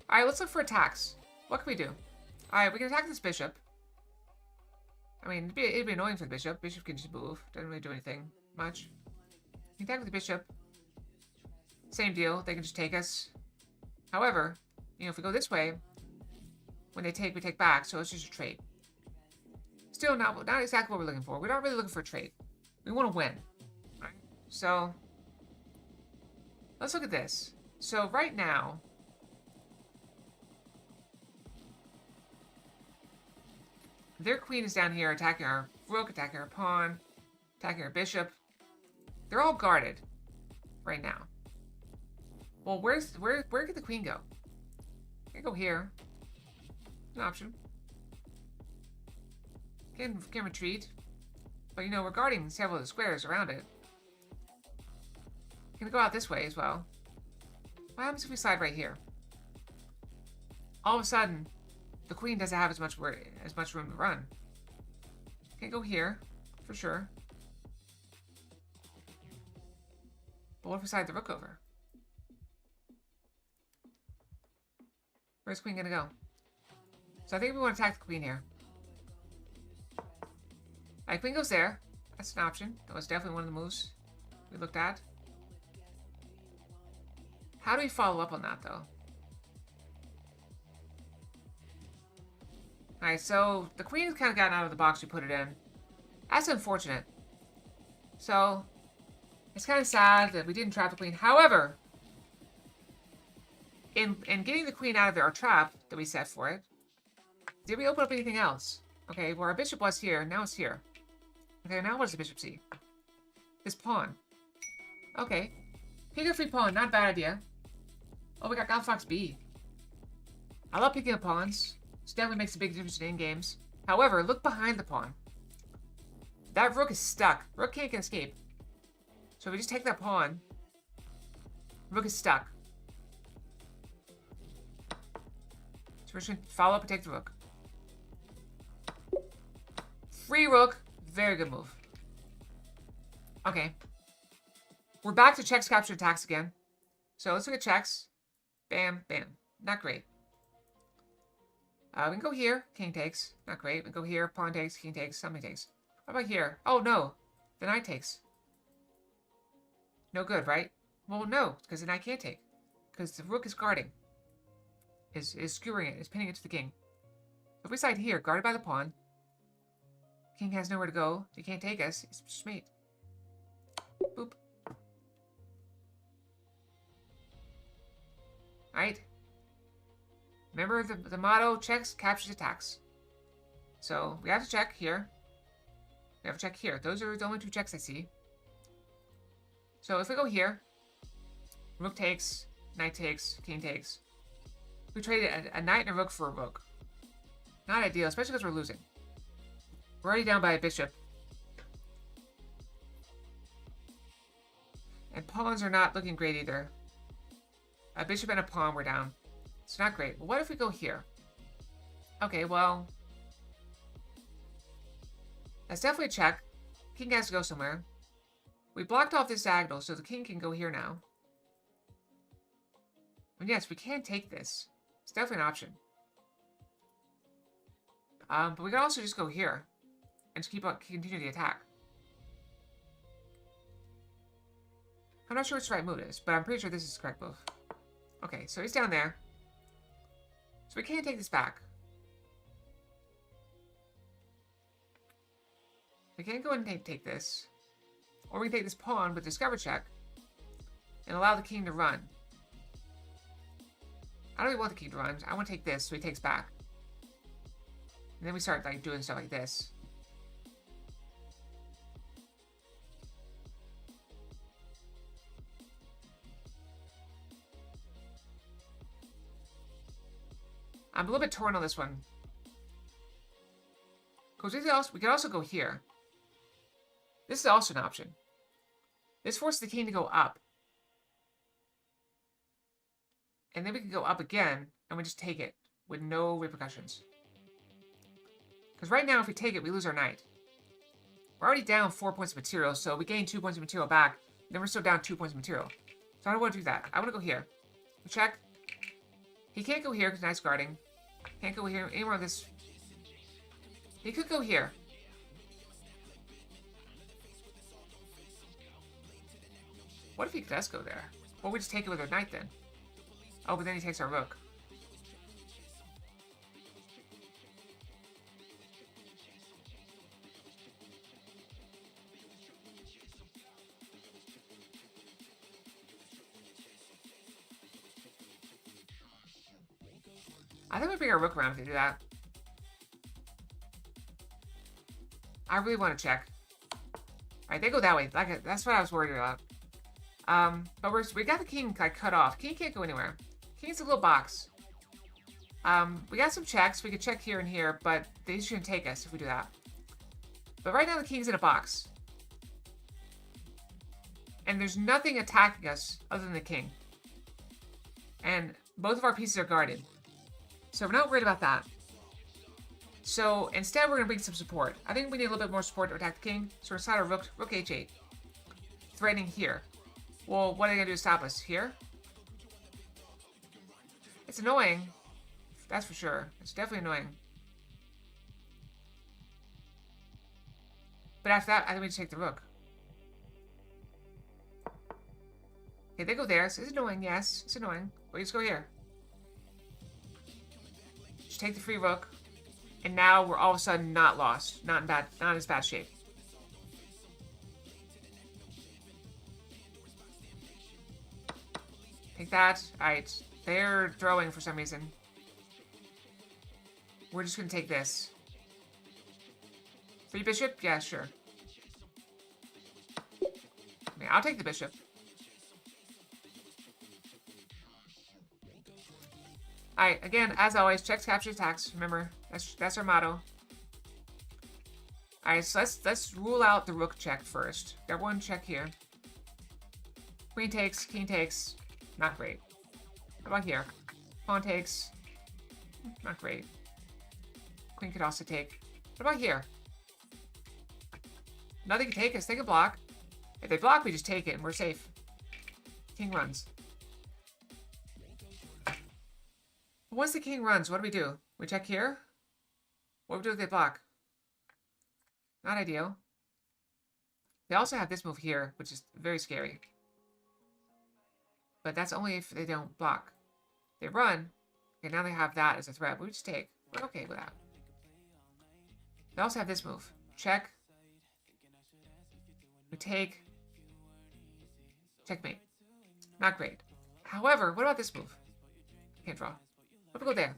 Speaker 2: Alright, let's look for attacks. What can we do? Alright, we can attack this bishop. I mean, it'd be annoying for the bishop. Bishop can just move. Doesn't really do anything much. We can attack with the bishop. Same deal. They can just take us. However, you know, if we go this way, when they take, we take back. So it's just a trade. Still not exactly what we're looking for. We're not really looking for a trade. We want to win. Right? So let's look at this. So right now, their queen is down here attacking our rook, attacking our pawn, attacking our bishop. They're all guarded right now. Well, where could the queen go? Can go here. An option. Can retreat. But, you know, we're guarding several of the squares around it. Can go out this way as well. What happens if we slide right here? All of a sudden, the queen doesn't have as much room to run. Can go here, for sure. But what if we slide the rook over? Where's the queen gonna go? So I think we want to attack the queen here. Alright, queen goes there. That's an option. That was definitely one of the moves we looked at. How do we follow up on that, though? Alright, so the queen has kind of gotten out of the box we put it in. That's unfortunate. So, it's kind of sad that we didn't trap the queen. However, in getting the queen out of our trap that we set for it, did we open up anything else? Okay, well, our bishop was here. Now it's here. Okay, now what does the bishop see? This pawn. Okay. Pick a free pawn. Not a bad idea. Oh, we got God Fox B. I love picking up pawns. This definitely makes a big difference in games. However, look behind the pawn. That rook is stuck. Rook can't escape. So if we just take that pawn, rook is stuck. So we're just going to follow up and take the rook. Free rook. Very good move. Okay. We're back to checks, capture, attacks again. So let's look at checks. Bam, bam. Not great. We can go here. King takes. Not great. We can go here. Pawn takes. King takes. Somebody takes. What about here? Oh, no. The knight takes. No good, right? Well, no. Because the knight can't take. Because the rook is guarding. Is skewering it. Is pinning it to the king. If we side here, guarded by the pawn. King has nowhere to go. He can't take us. It's just mate. Boop. Alright. Remember the motto, checks, captures, attacks. So, we have to check here. We have a check here. Those are the only 2 checks I see. So if we go here, rook takes, knight takes, king takes. We traded a knight and a rook for a rook. Not ideal, especially because we're losing. We're already down by a bishop. And pawns are not looking great either. A bishop and a pawn were down. It's not great. Well, what if we go here? Okay, well... That's definitely a check. King has to go somewhere. We blocked off this diagonal, so the king can go here now. And yes, we can take this. It's definitely an option. But we can also just go here. And just continue the attack. I'm not sure which the right move is, but I'm pretty sure this is the correct move. Okay, so he's down there. So we can't take this back. We can't go and take this. Or we can take this pawn with discover check. And allow the king to run. I don't really want the king to run. I want to take this, so he takes back. And then we start like doing stuff like this. I'm a little bit torn on this one. Because we could also go here. This is also an option. This forces the king to go up. And then we can go up again, and we just take it with no repercussions. Because right now, if we take it, we lose our knight. We're already down 4 points of material, so we gain 2 points of material back. Then we're still down 2 points of material. So I don't want to do that. I want to go here. We check. He can't go here because knight's guarding. Can't go here anywhere on this. He could go here. What if he does go there? Or we just take it with our knight then? Oh, but then he takes our rook. I think we bring our rook around if they do that. I really want to check. Alright, they go that way. That's what I was worried about. But we got the king like cut off. King can't go anywhere. King's a little box. We got some checks. We could check here and here, but they shouldn't take us if we do that. But right now the king's in a box. And there's nothing attacking us other than the king. And both of our pieces are guarded. So we're not worried about that. So instead we're going to bring some support. I think we need a little bit more support to attack the king. So we're going to start a rook h8. Threatening here. Well, what are they going to do to stop us? Here? It's annoying. That's for sure. It's definitely annoying. But after that, I think we just take the rook. Okay, they go there. So it's annoying, yes. It's annoying. But we just go here. Just take the free rook. And now we're all of a sudden not lost. Not in as bad shape. Take that. Alright. They're throwing for some reason. We're just gonna take this. Free bishop? Yeah, sure. I mean, I'll take the bishop. Alright, again, as always, checks, captures, attacks. Remember, that's our motto. Alright, so let's rule out the rook check first. Got one check here. Queen takes, king takes. Not great. How about here? Pawn takes. Not great. Queen could also take. What about here? Nothing can take us. They can block. If they block, we just take it and we're safe. King runs. Once the king runs, what do we do? We check here? What do we do if they block? Not ideal. They also have this move here, which is very scary. But that's only if they don't block. They run. Okay, now they have that as a threat. We just take. We're okay with that. They also have this move. Check. We take. Checkmate. Not great. However, what about this move? Can't draw. What if we go there?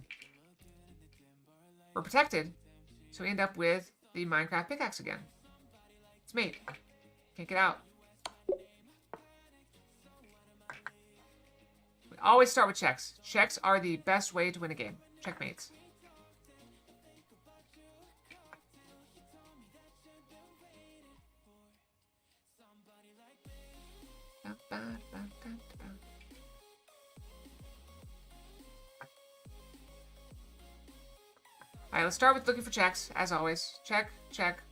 Speaker 2: We're protected. So we end up with the Minecraft pickaxe again. It's mate. Can't get out. We always start with checks. Checks are the best way to win a game. Checkmates. Alright, let's start with looking for checks, as always. Check, check.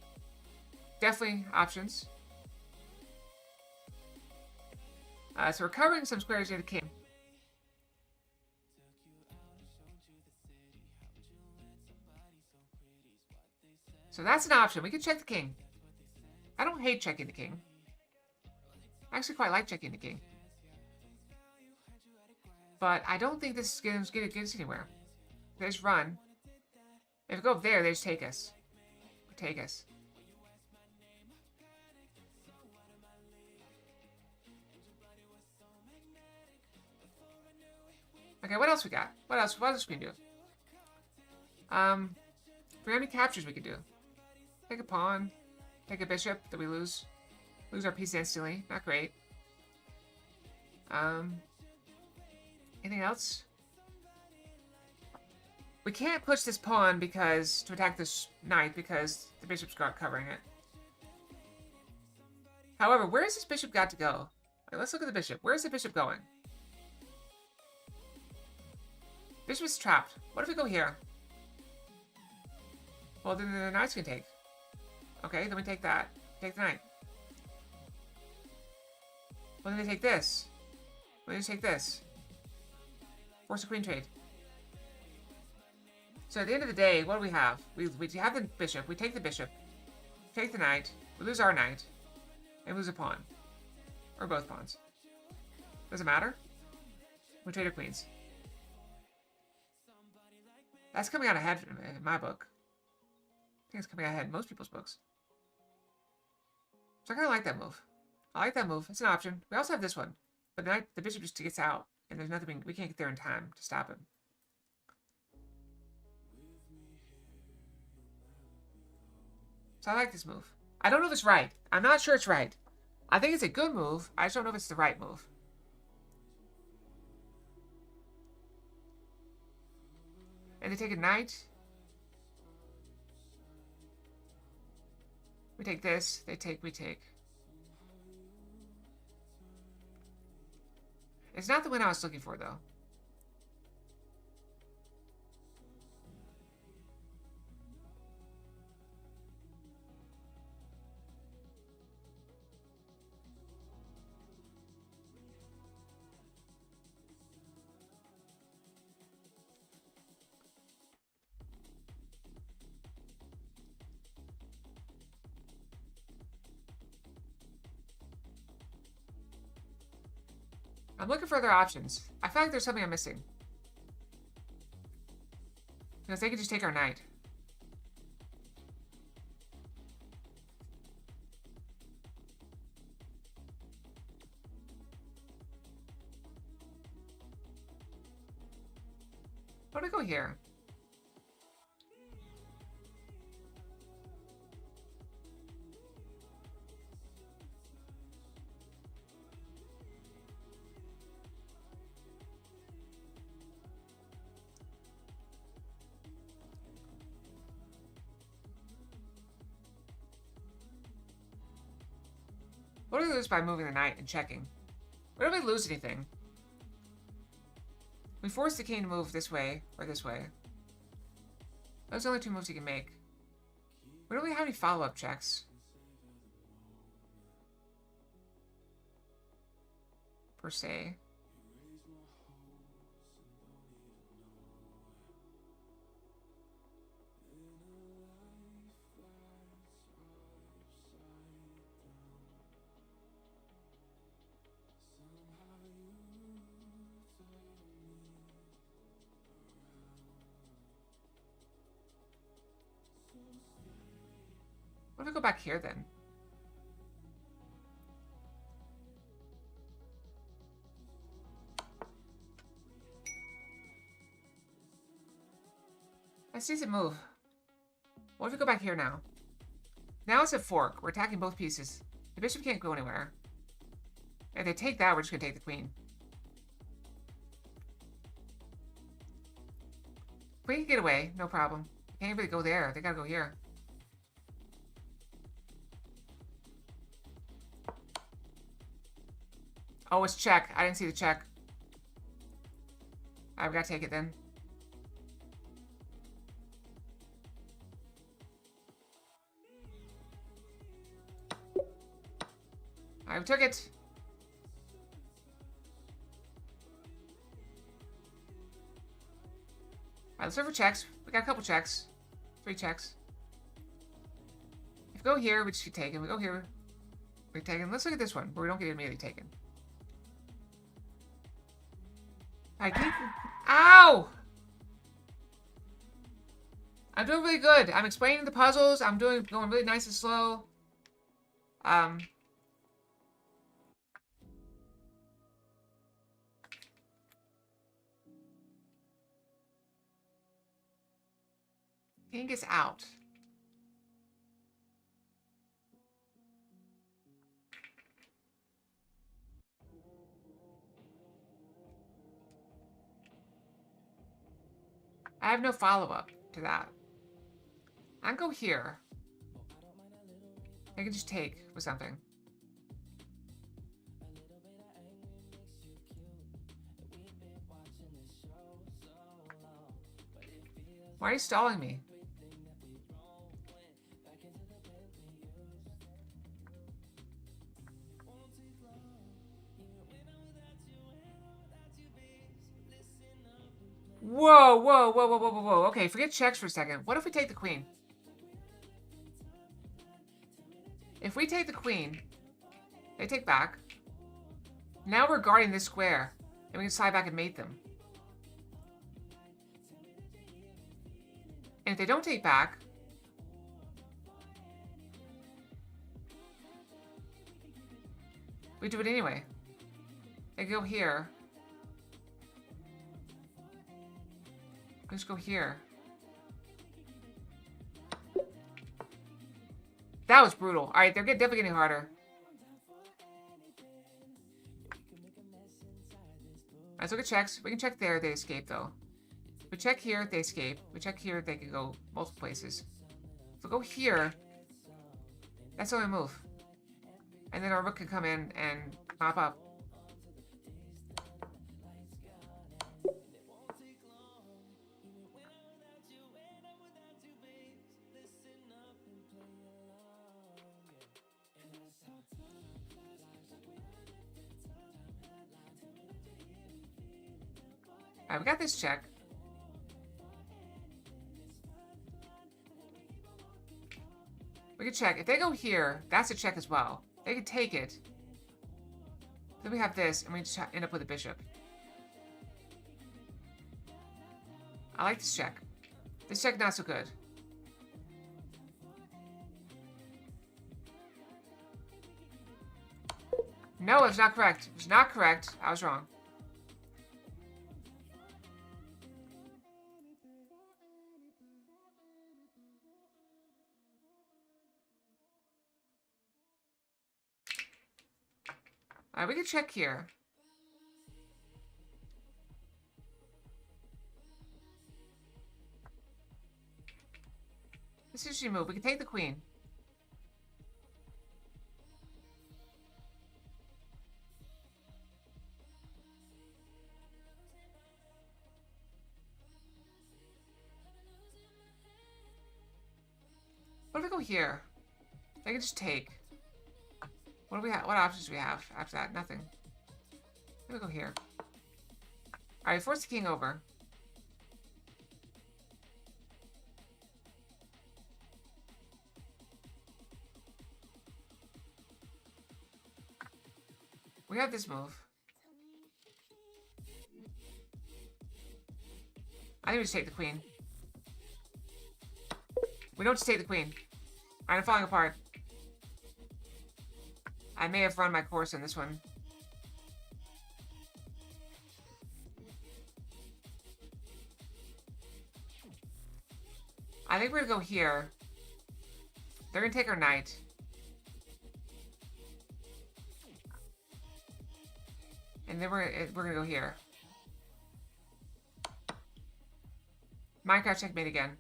Speaker 2: Definitely options. So recovering some squares near the king. So that's an option. We can check the king. I don't hate checking the king. I actually quite like checking the king. But I don't think this is going to get us anywhere. There's run. If we go up there, they just take us. Take us. Okay, what else we got? What else we can do? For any captures we could do. Take a pawn. Take a bishop that we lose. Lose our piece instantly. Not great. Anything else? We can't push this pawn because to attack this knight because the bishop's got covering it. However, where has this bishop got to go? Right, let's look at the bishop. Where's the bishop going? Bishop is trapped. What if we go here? Well, then the knight's gonna take. Okay, then we take that. Take the knight. Well, then they take this. Well, they just take this. Force a queen trade. So at the end of the day, what do we have? We have the bishop. We take the bishop. Take the knight. We lose our knight. And lose a pawn. Or both pawns. Does it matter? We trade our queens. That's coming out ahead in my book. I think it's coming out ahead in most people's books. So I kind of like that move. I like that move. It's an option. We also have this one. But the bishop just gets out. And there's nothing, we can't get there in time to stop him. So I like this move. I don't know if it's right. I'm not sure it's right. I think it's a good move. I just don't know if it's the right move. And they take a knight. We take this. They take, we take. It's not the win I was looking for, though. I'm looking for other options. I feel like there's something I'm missing. Because they could just take our knight. Why don't we go here? What do we lose by moving the knight and checking? What do we lose anything? We force the king to move this way or this way. Those are the only two moves he can make. We don't really have any follow-up checks. Per se. What if we go back here then? That's a decent move. What if we go back here now? Now it's a fork. We're attacking both pieces. The bishop can't go anywhere. If they take that, we're just going to take the queen. Queen can get away. No problem. Can't really go there. They got to go here. Oh, it's check. I didn't see the check. I've got to take it then. I took it. Alright, let's look for checks. We got a couple checks. 3 checks. If we go here, we just get taken. We go here, we get taken. Let's look at this one, where we don't get immediately taken. I keep... Ow! I'm doing really good. I'm explaining the puzzles. I'm going really nice and slow. King gets out. I have no follow-up to that. I can go here. I can just take with something. Why are you stalling me? Whoa, whoa, whoa, whoa, whoa, whoa, whoa. Okay, forget checks for a second. What if we take the queen? If we take the queen, they take back. Now we're guarding this square, and we can slide back and mate them. And if they don't take back, we do it anyway. They go here. Let's go here. That was brutal. All right, they're definitely getting harder. Let's look at checks. We can check there. They escape, though. We check here. They escape. We check here. They can go multiple places. If we go here, that's the only move. And then our rook can come in and mop up. Alright, we got this check. We can check. If they go here, that's a check as well. They can take it. Then we have this, and we just end up with a bishop. I like this check. This check not so good. No, it's not correct. It's not correct. I was wrong. Alright, we can check here. This is your move. We can take the queen. What if we go here? They can just take. What do we have? What options do we have after that? Nothing. Let me go here. Alright, force the king over. We have this move. I think we just take the queen. We don't just take the queen. Alright, I'm falling apart. I may have run my course in this one. I think we're gonna go here. They're gonna take our knight. And then we're gonna go here. Minecraft checkmate again.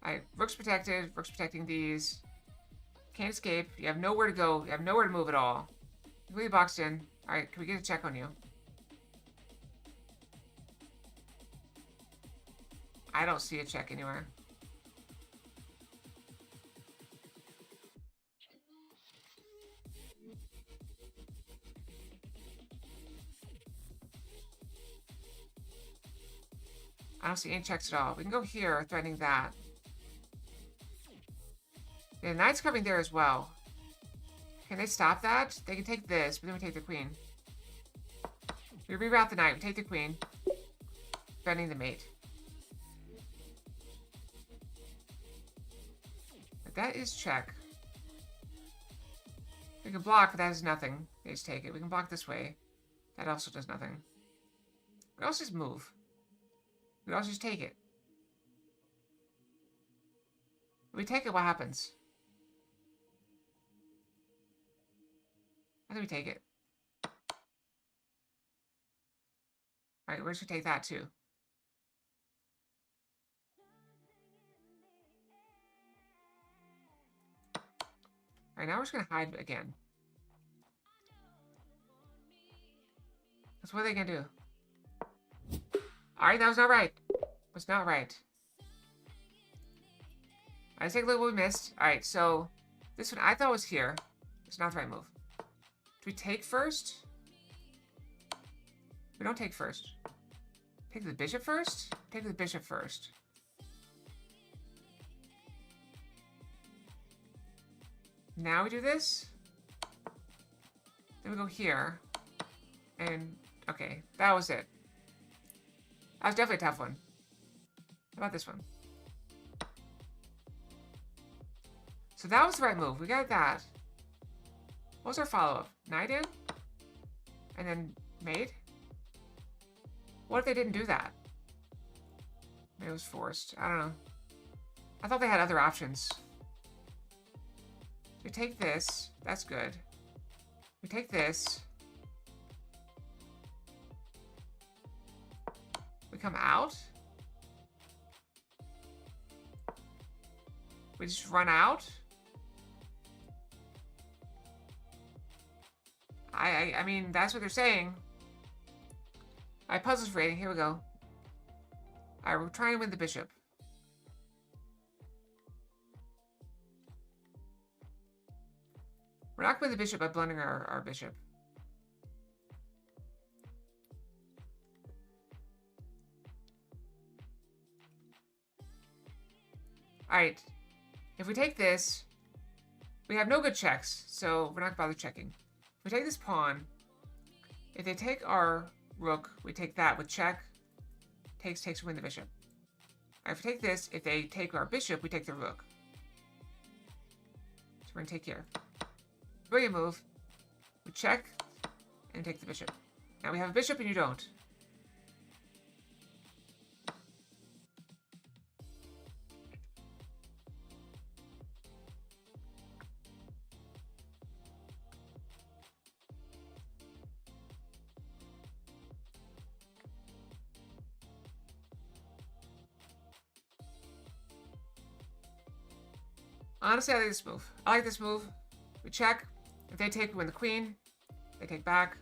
Speaker 2: Alright, rook's protected. Rook's protecting these. Can't escape. You have nowhere to go. You have nowhere to move at all. Completely boxed in. Alright, can we get a check on you? I don't see a check anywhere. I don't see any checks at all. We can go here, threatening that. Yeah, the knight's coming there as well. Can they stop that? They can take this, but then we take the queen. We reroute the knight, we take the queen. Threatening the mate. But that is check. We can block, but that is nothing. They just take it. We can block this way. That also does nothing. We also just move. We also just take it. If we take it, what happens? I think we take it. Alright, we're just gonna take that too. Alright, now we're just gonna hide again. That's what are they gonna do? Alright, that was not right. Was not right. Alright, let's take a look at what we missed. Alright, so this one I thought was here. It's not the right move. Do we take first? We don't take first. Take the bishop first? Take the bishop first. Now we do this. Then we go here. And, okay, that was it. That was definitely a tough one. How about this one? So that was the right move. We got that. What was our follow-up? Knight in? And then mate? What if they didn't do that? Maybe it was forced. I don't know. I thought they had other options. We take this. That's good. We take this. We come out. We just run out. I mean, that's what they're saying. Alright, puzzles rating. Here we go. Alright, we're trying to win the bishop. We're not going to win the bishop by blundering our bishop. Alright. If we take this, we have no good checks, so we're not going to bother checking. If we take this pawn, if they take our rook, we take that with check. Takes, we win the bishop. Alright, if we take this, if they take our bishop, we take the rook. So we're going to take here. Brilliant move. We check and take the bishop. Now we have a bishop and you don't. Honestly, I like this move. I like this move. We check. If they take, we win the queen. They take back.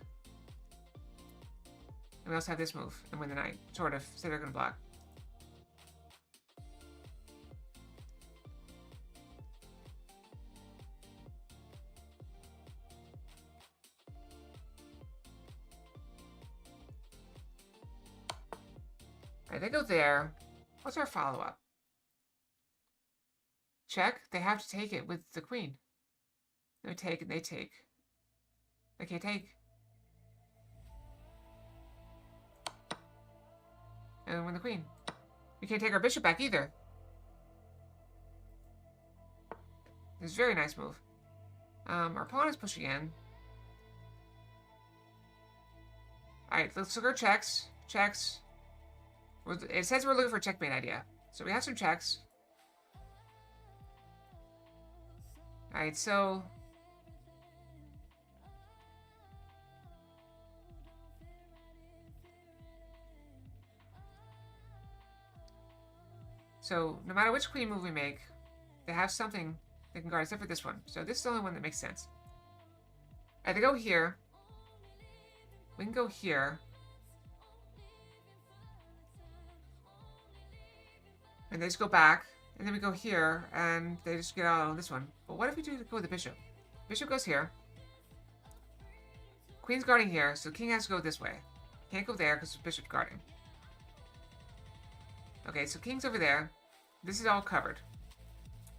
Speaker 2: And we also have this move and win the knight. Sort of. So they're going to block. Alright, they go there. What's our follow-up? Check. They have to take it with the queen. They take and they take. They can't take. And then win the queen. We can't take our bishop back either. It's a very nice move. Our pawn is pushing in. Alright, let's look at our checks. Checks. It says we're looking for a checkmate idea. So we have some checks. Alright, so... So, no matter which queen move we make, they have something they can guard, except for this one. So this is the only one that makes sense. Alright, they go here. We can go here. And they just go back. And then we go here, and they just get out on this one. But what if we do go with the bishop? Bishop goes here. Queen's guarding here, so king has to go this way. Can't go there because bishop's guarding. Okay, so king's over there. This is all covered.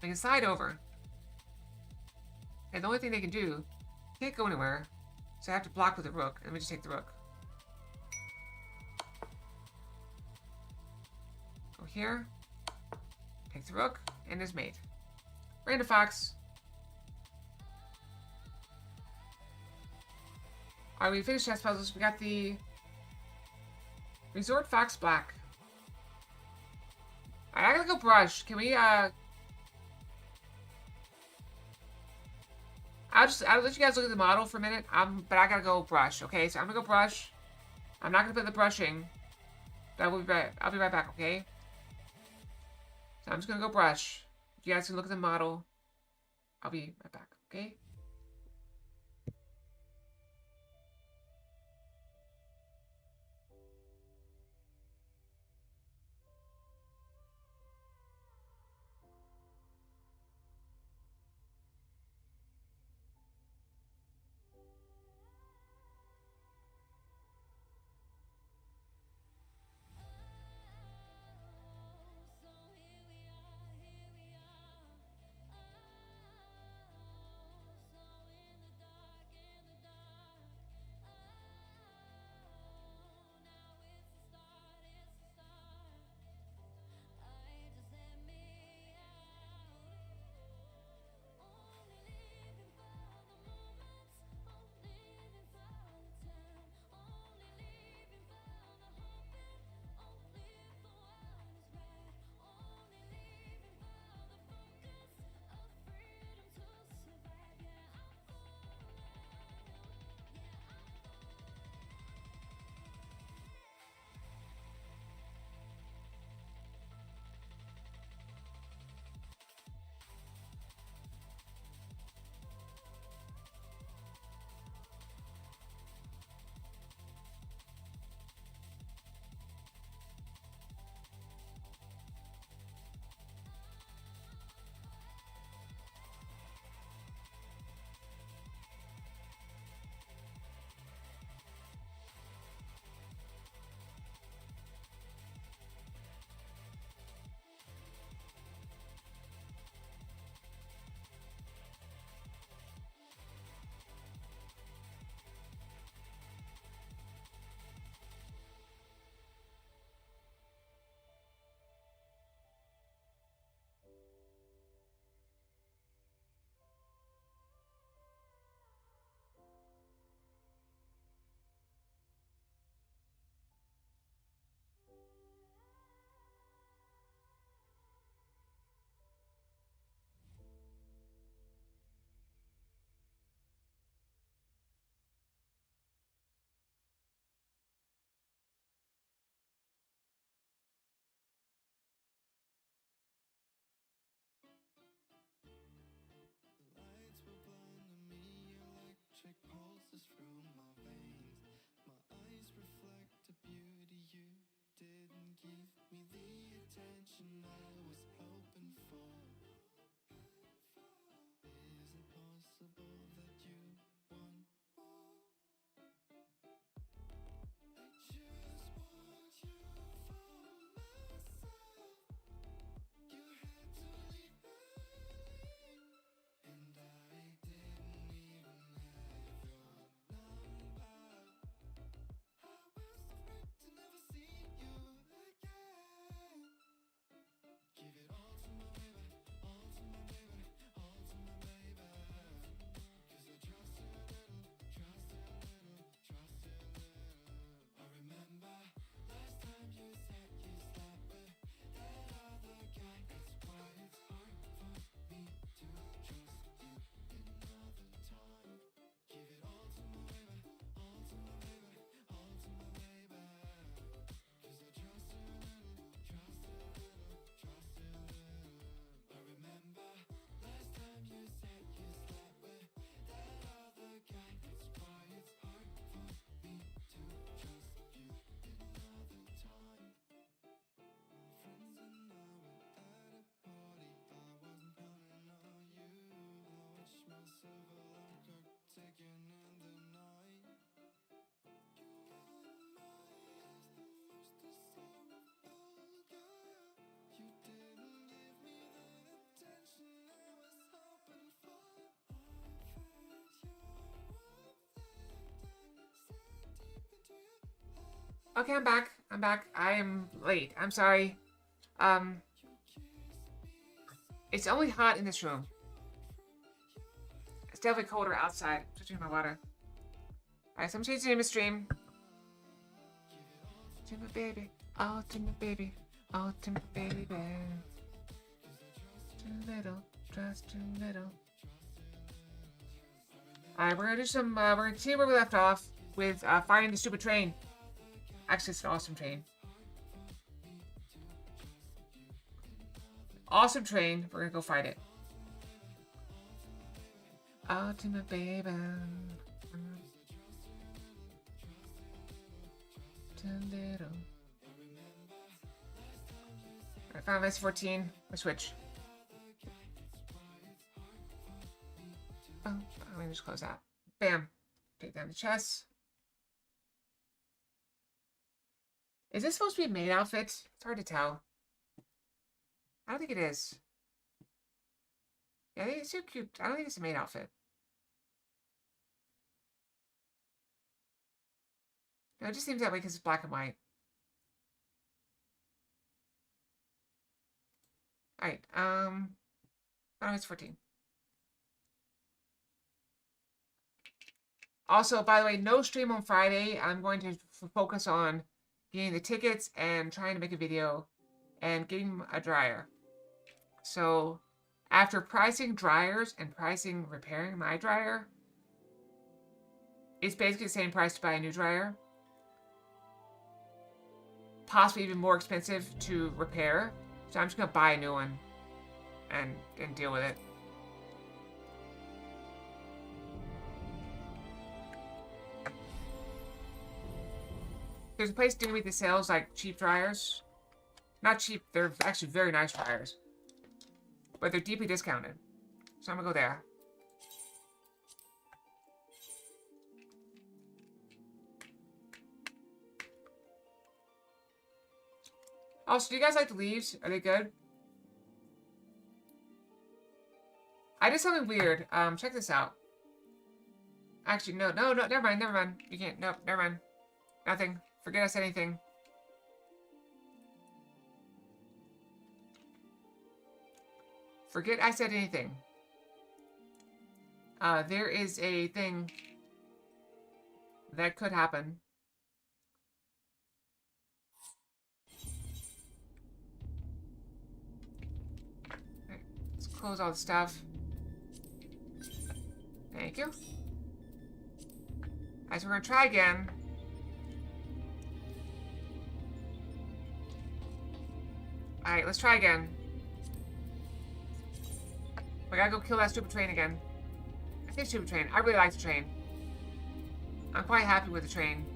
Speaker 2: They can slide over. And the only thing they can do, can't go anywhere. So I have to block with the rook, and we just take the rook. Go here. Take the rook, and his mate. Random fox. Alright, we finished chess puzzles. We got the Resort Fox Black. Alright, I gotta go brush. Can we, I'll let you guys look at the model for a minute. But I gotta go brush, okay? So I'm gonna go brush. I'm not gonna put the brushing. But I'll be right back, okay? So I'm just gonna go brush. You guys can look at the model. I'll be right back, okay?
Speaker 1: Electric pulses through my veins. My eyes reflect the beauty you didn't give me the attention I was hoping for. Is it possible that you want more? I just want you for myself. You had to leave me, and I didn't even have your number. I was afraid to never see you again. Give it all to my baby, all to my baby, all to my baby. 'Cause I trust her a little,
Speaker 2: Okay, I'm back. I'm back. I am late. I'm sorry. It's only hot in this room. It's definitely colder outside. Switching my water. Alright, so I'm changing the name of stream. Ultimate baby. Ultimate baby. Ultimate baby. Too little. Just too little. Alright, we're gonna do some, we're gonna continue where we left off with, fighting the stupid train. Actually, it's an awesome train. Awesome train. We're gonna go fight it. Ultimate baby. Too little. Alright, Final Fantasy 14. We switch. Oh, let me just close that. Bam. Take down the chest. Is this supposed to be a maid outfit? It's hard to tell. I don't think it is. Yeah, I think it's too cute. I don't think it's a maid outfit. No, it just seems that way because it's black and white. Alright, oh, it's 14. Also, by the way, no stream on Friday. I'm going to focus on getting the tickets and trying to make a video and getting a dryer. So, after pricing dryers and pricing repairing my dryer, it's basically the same price to buy a new dryer. Possibly even more expensive to repair. So I'm just going to buy a new one and deal with it. There's a place doing that sells like cheap dryers. Not cheap, they're actually very nice dryers. But they're deeply discounted. So I'm gonna go there. Also, do you guys like the leaves? Are they good? I did something weird. Check this out. Actually, no, never mind. You can't, nope, never mind. Nothing. Forget I said anything. Forget I said anything. There is a thing that could happen. Okay, let's close all the stuff. Thank you. Alright, so we're gonna try again. Alright, let's try again. We gotta go kill that stupid train again. I think stupid train. I really like the train. I'm quite happy with the train.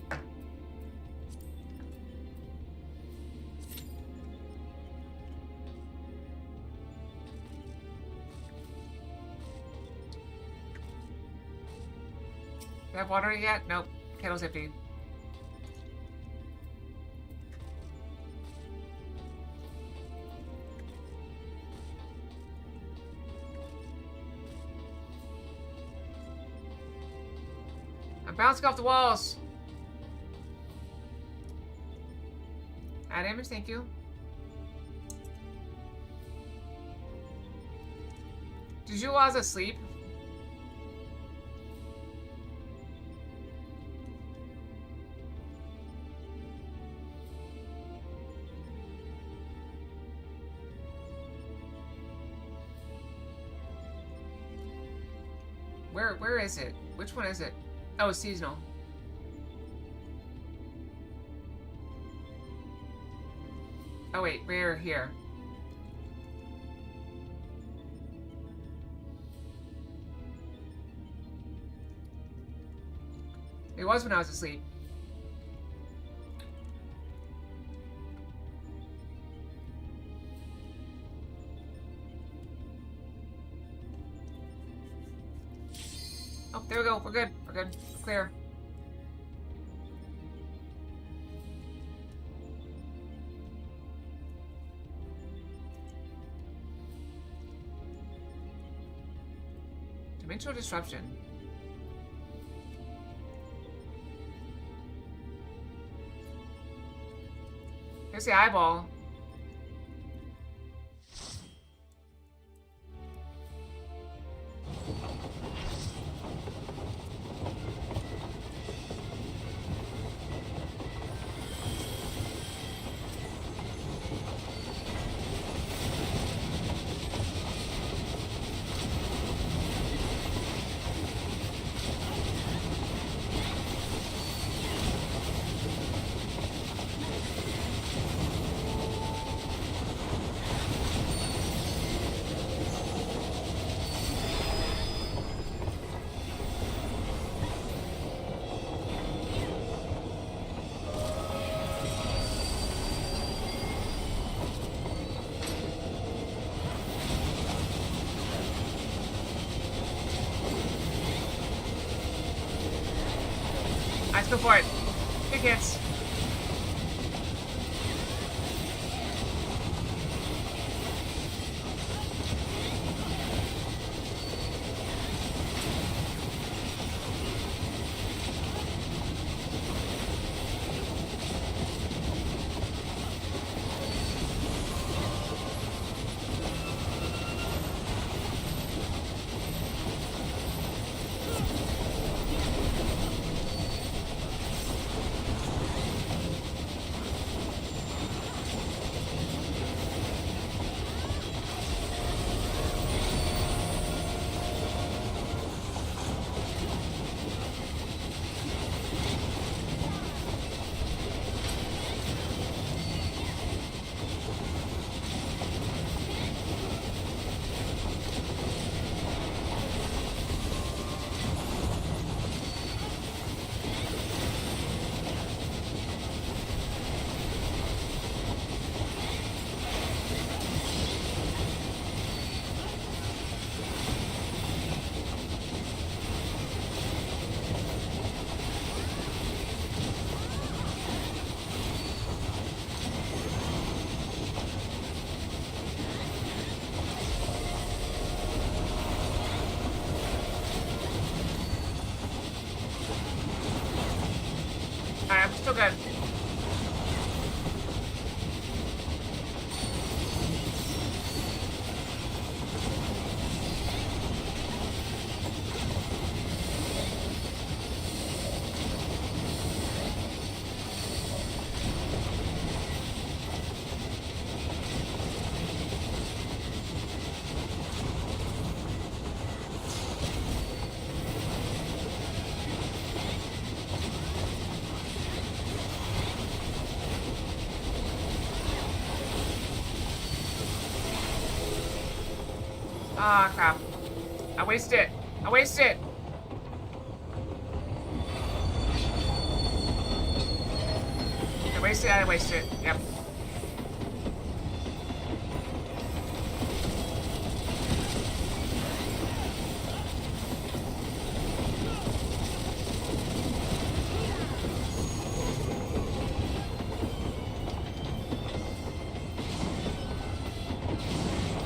Speaker 2: Do I have water yet? Nope. Kettle's empty. I'm bouncing off the walls. Add image, thank you. Did you was asleep? Where is it? Which one is it? Oh, it's seasonal. Oh wait, we're here. It was when I was asleep. Oh, there we go. We're good. We're good. We're clear. Dimensional disruption. Here's the eyeball. Let's go for it. Big hits. Alright, I'm still good. Ah, crap. I wasted it. I wasted it. I wasted it. I wasted it. Yep.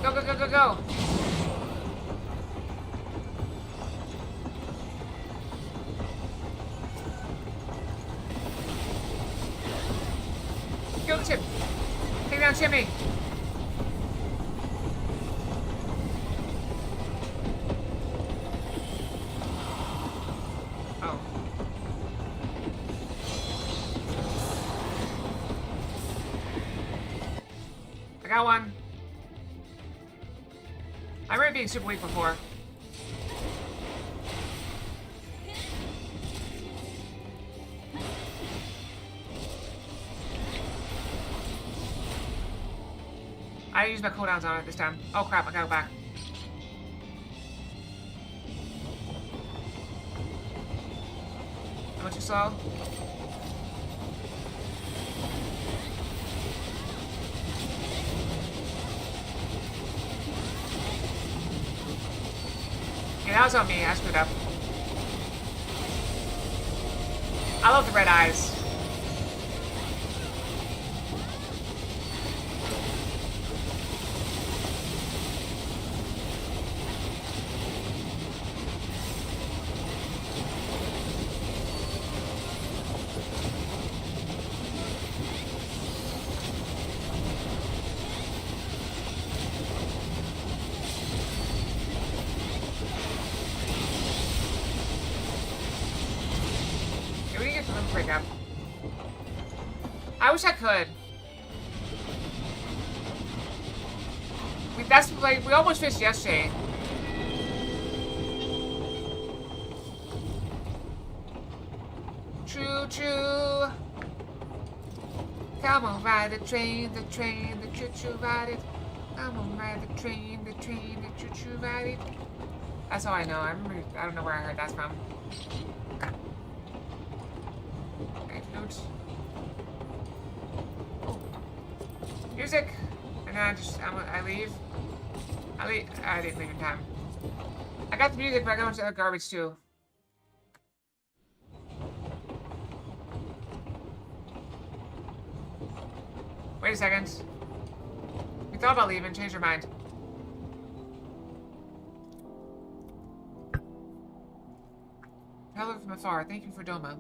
Speaker 2: Go, go, go, go, go. Kill the chip. Take down Chimney. Oh. I got one. I remember being super weak before. I used my cooldowns on it this time. Oh crap, I gotta go back. Am I too slow? Yeah, that was on me. I screwed up. I love the red eyes. wish I could. That's like, we almost fished yesterday. Choo choo. Come on, ride the train, the choo choo, ride it. Come on, ride the train, the choo choo, ride it. That's all I know. I don't know where I heard that from. Okay, notes. Oh. Music. And then I leave. I didn't leave in time. I got the music, but I got a bunch of other garbage too. Wait a second. We thought about leaving, changed our mind. Hello from afar. Thank you for Doma.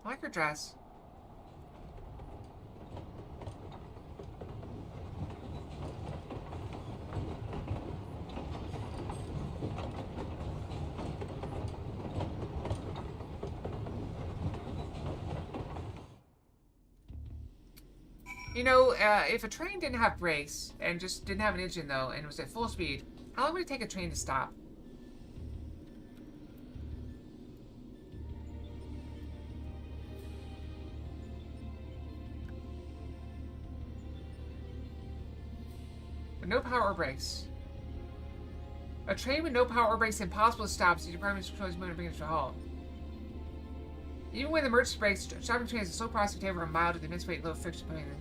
Speaker 2: I like her dress. You know, if a train didn't have brakes and just didn't have an engine though, and was at full speed, how long would it take a train to stop? With no power or brakes. A train with no power or brakes is impossible to stop, so your primary control is moving to bring it to a halt. Even when the emergency brakes, stopping trains is a slow process to take over a mile due to the immense weight and low friction between them.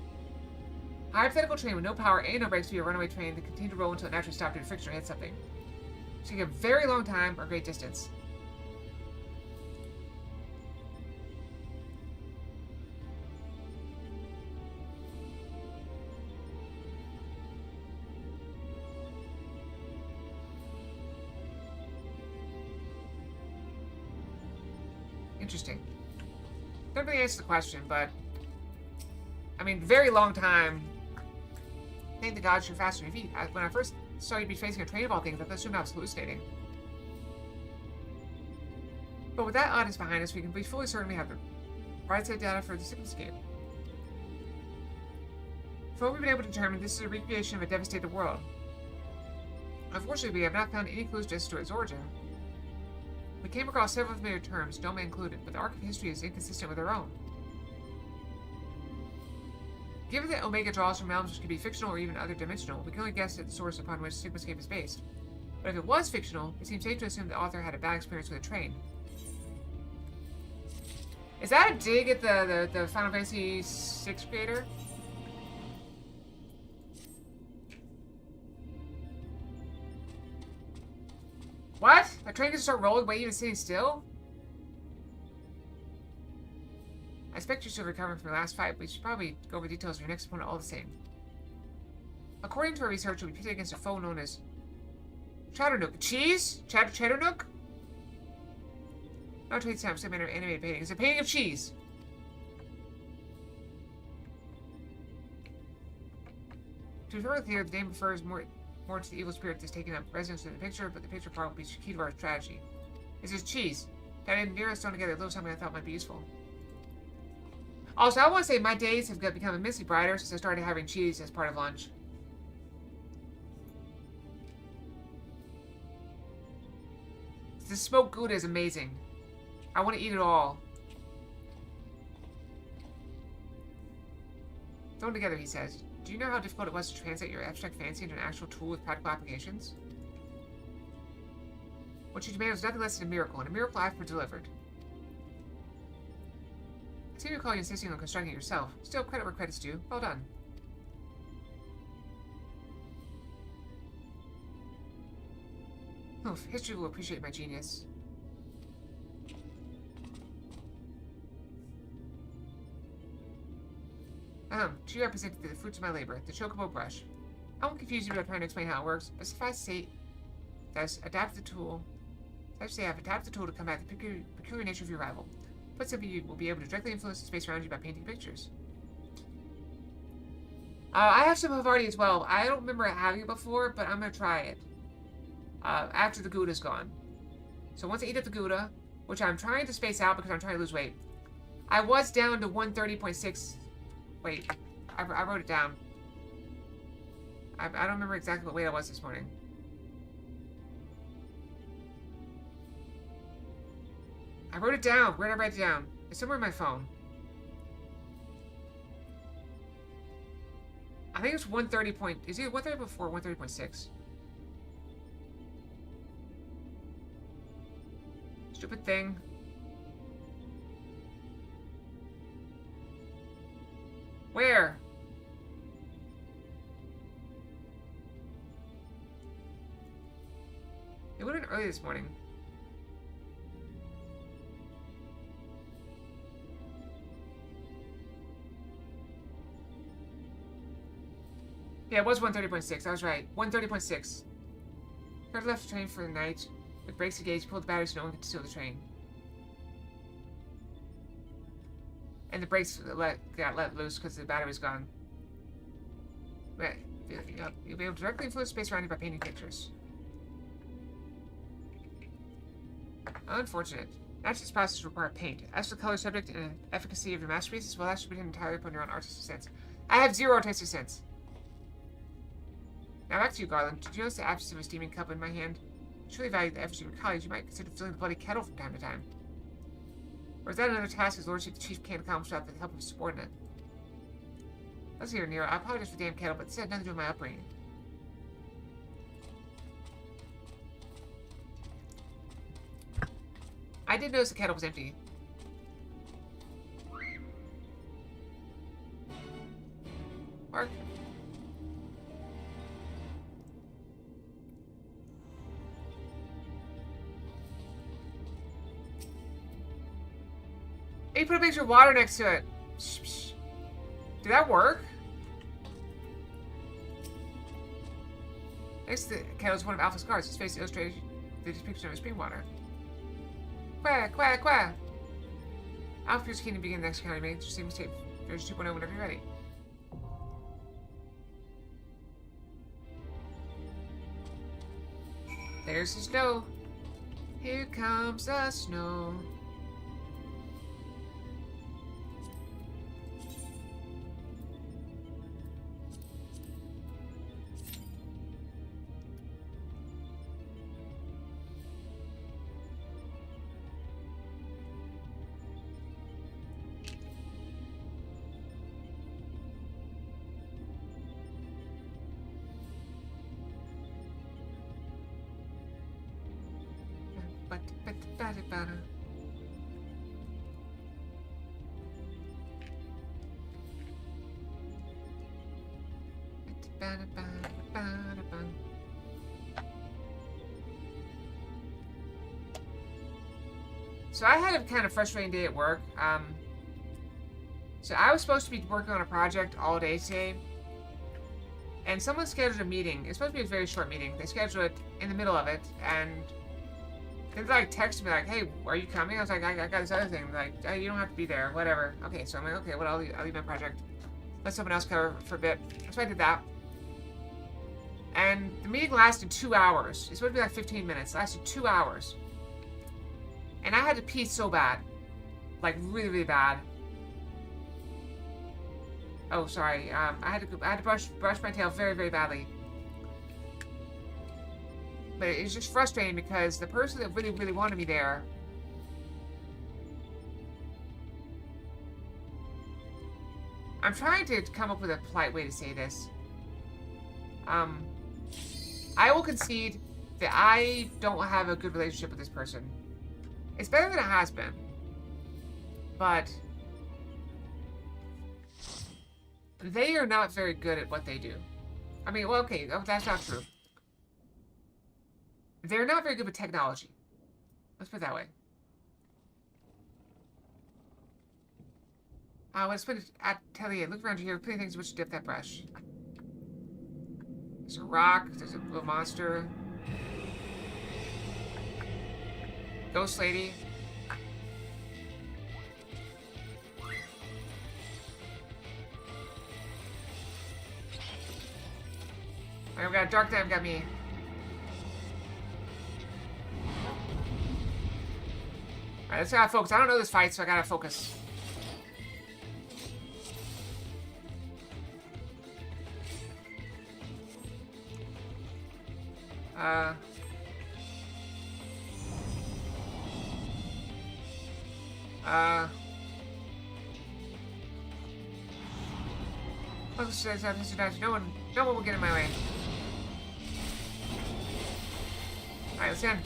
Speaker 2: A hypothetical train with no power and no brakes would be a runaway train that continued to roll until it naturally stopped due to friction or hit something. It should take a very long time or a great distance. Interesting. Don't really answer the question, but I mean, very long time. Thank the gods you're faster than your feet. When I first saw you be facing a train of all things, I assumed I was hallucinating. But with that audience behind us, we can be fully certain we have the right side data for the cityscape. From what we've been able to determine, this is a recreation of a devastated world. Unfortunately, we have not found any clues as to its origin. We came across several familiar terms, Doma included, but the arc of history is inconsistent with our own. Given that Omega draws from realms which could be fictional or even other dimensional, we can only guess at the source upon which Sigmascape is based. But if it was fictional, it seems safe to assume the author had a bad experience with a train. Is that a dig at the Final Fantasy VI creator? What? A train can start rolling while even sitting still? I expect you're still recovering from the last fight, but we should probably go over details of your next opponent all the same. According to our research, we pitted against a foe known as Chatternook. Cheese? Chatternook? No trade stamp, some animated painting. It's a painting of cheese. To be very clear, the name refers more to the evil spirit that's taking up residence in the picture, but the picture part will be key to our strategy. It says cheese. That and near us thrown together, a little something I thought might be useful. Also, I want to say my days have become immensely brighter since I started having cheese as part of lunch. The smoked Gouda is amazing. I want to eat it all. Thrown together, he says. Do you know how difficult it was to translate your abstract fancy into an actual tool with practical applications? What you demand was nothing less than a miracle, and a miracle I've delivered. I seem to recall you insisting on constructing it yourself. Still, credit where credit's due. Well done. Oof, history will appreciate my genius. To you I presented the fruits of my labor, the chocobo brush. I won't confuse you by trying to explain how it works, but suffice to say, I've adapted the tool to combat the peculiar nature of your rival. Put simply, you will be able to directly influence the space around you by painting pictures. I have some Havarti as well. I don't remember having it before, but I'm going to try it. After the Gouda's gone. So once I eat up the Gouda, which I'm trying to space out because I'm trying to lose weight, I was down to 130.6. Wait, I wrote it down. I don't remember exactly what weight I was this morning. I wrote it down. Where did I write it down? It's somewhere in my phone. I think it's 130 point... Is it 130.4 or 130.6? Stupid thing. Where? It would have been early this morning. Yeah, it was 130.6. I was right. 130.6. Fred left the train for the night. With brakes engaged, pulled the battery so no one could steal the train. And the brakes got let loose because the battery was gone. But you'll be able to directly influence space around you by painting pictures. Unfortunate. Naturalist process require paint. As for the color subject and efficacy of your masterpieces, well, that should be entirely upon your own artistic sense. I have zero artistic sense. Now back to you, Garland. Did you notice the absence of a steaming cup in my hand? Truly value the efforts of your colleagues, you might consider filling the bloody kettle from time to time. Or is that another task his lordship the chief can't accomplish without the help of his subordinate? Listen here, Nero. I apologize for the damn kettle, but this had nothing to do with my upbringing. I did notice the kettle was empty. Mark. Hey, put a picture of water next to it. Psh, psh. Did that work? Next to the kettle is one of Alpha's cards. His face illustrates the depiction of his spring water. Quack, quack, quack. Alpha is keen to begin the next county main. Just tape version 2.0 whenever you're ready. There's the snow. Here comes the snow. So I had a kind of frustrating day at work. So I was supposed to be working on a project all day today, and someone scheduled a meeting. It's supposed to be a very short meeting. They scheduled it in the middle of it, and they like texted me like, "Hey, are you coming?" I was like, "I got this other thing." Like, oh, "You don't have to be there, whatever." Okay, so I'm like, "Okay, well, I'll leave my project. Let someone else cover for a bit." So I did that, and the meeting lasted 2 hours. It's supposed to be like 15 minutes. It lasted 2 hours. And I had to pee so bad. Like, really, really bad. Oh, sorry. I had to brush my tail very, very badly. But it's just frustrating because the person that really, really wanted me there... I'm trying to come up with a polite way to say this. I will concede that I don't have a good relationship with this person. It's better than it has been. But they are not very good at what they do. I mean, well, okay, that's not true. They're not very good with technology. Let's put it that way. Let's put it at Atelier. Look around here. Plenty of things in which to dip that brush. There's a rock. There's a little monster. Ghost lady. Alright, we got Dark Knight, got me. I just gotta focus. I don't know this fight, so I gotta focus. No one will get in my way. Alright, let's end.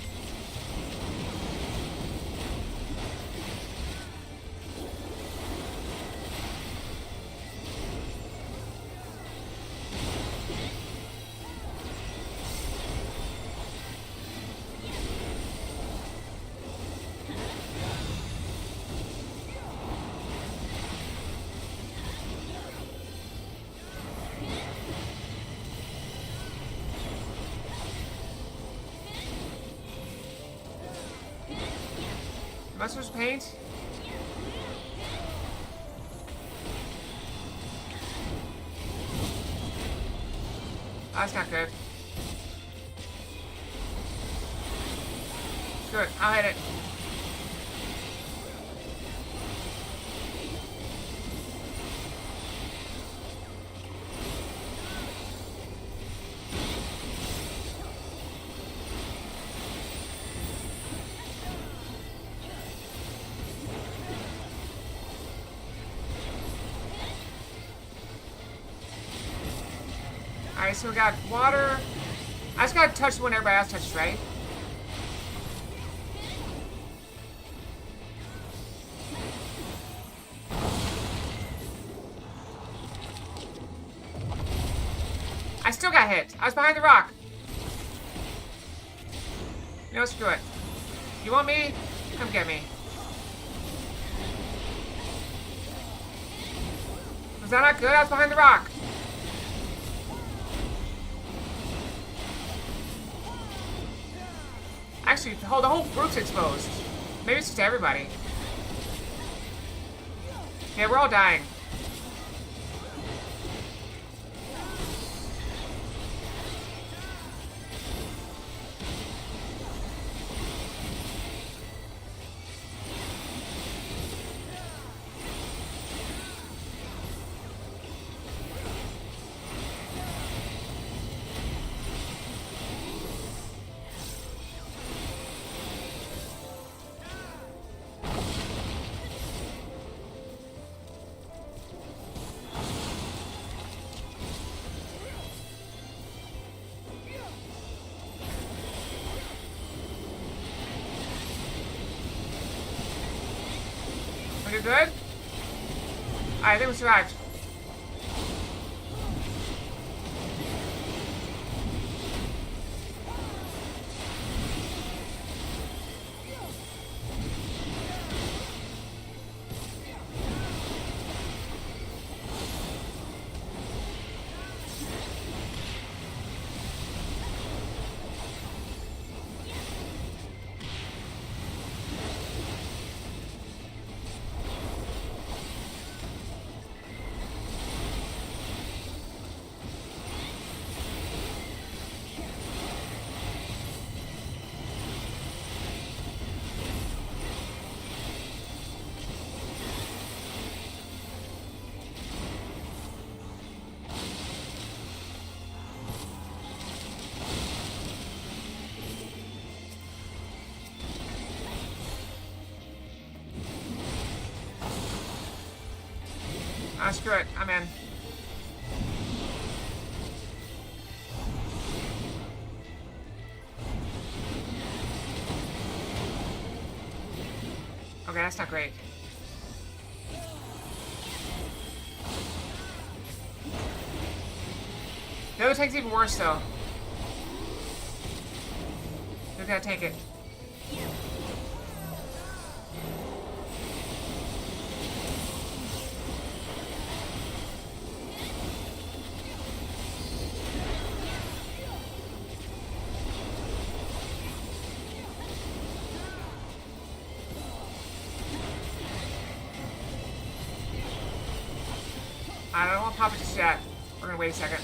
Speaker 2: Mustard's paint? Oh, that's not good. Good, I'll hit it. Alright, so we got water. I just gotta touch the one everybody else touches, right? I still got hit. I was behind the rock. You know, screw it. You want me? Come get me. Was that not good? I was behind the rock. Actually, the whole group's exposed. Maybe it's just everybody. Yeah, we're all dying. You good? Alright, I think we survived. Ah, screw it. I'm in. Okay, that's not great. The other tank's even worse, though. They're gonna take it. I don't want to pop it just yet. We're gonna wait a second.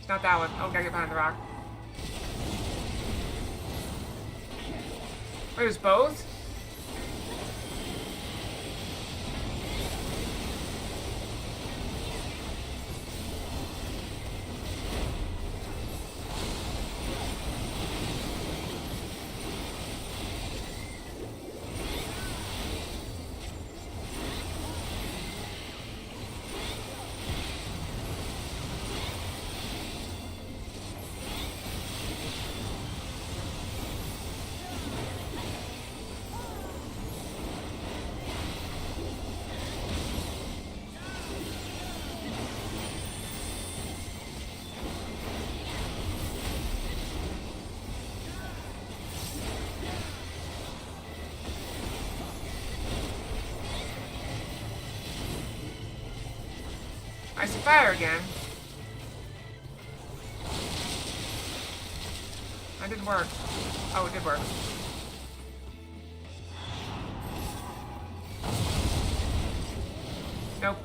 Speaker 2: It's Not that one. Oh, gotta get behind the rock. Wait, there's both? I see fire again. That didn't work. Oh, it did work. Nope.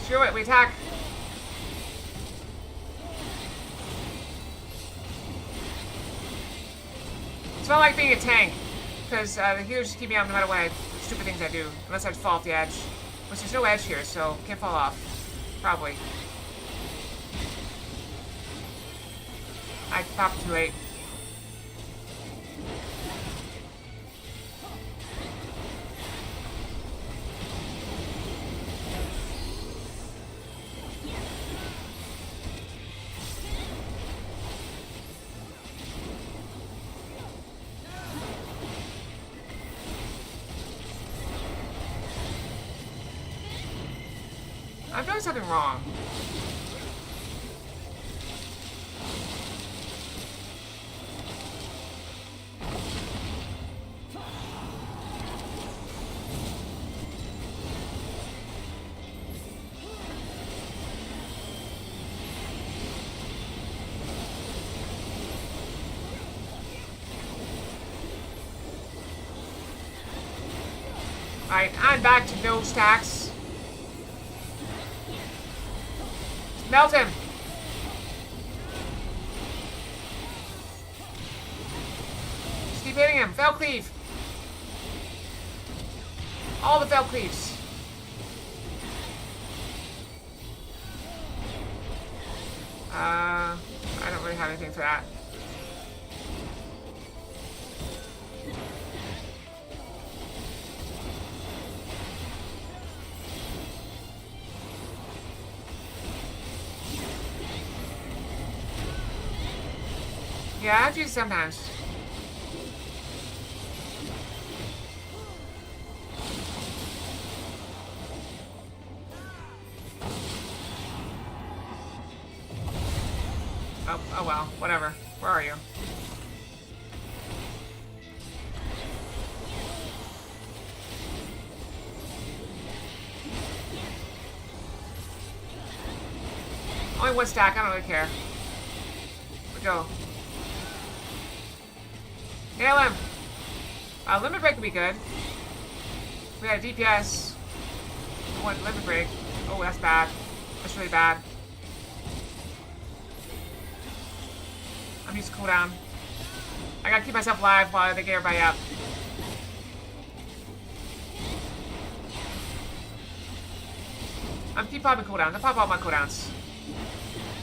Speaker 2: Screw it, we attack. It's not like being a tank, because the healers just keep me out no matter what stupid things I do, unless I just fall off the edge. Which there's no edge here, so can't fall off. Probably. I popped too late. I'm doing something wrong. Alright, I'm back to no stacks. Melt him! Just keep hitting him. Fell cleave! All the fell cleaves. I don't really have anything for that. Yeah, I do sometimes. Oh well, whatever. Where are you? Only one stack, I don't really care. We go. Nail him! Limit break would be good. We got a DPS. One limit break. Oh, that's bad. That's really bad. I'm using cooldown. I gotta keep myself alive while they get everybody up. I'm keep popping cooldowns. I pop all my cooldowns.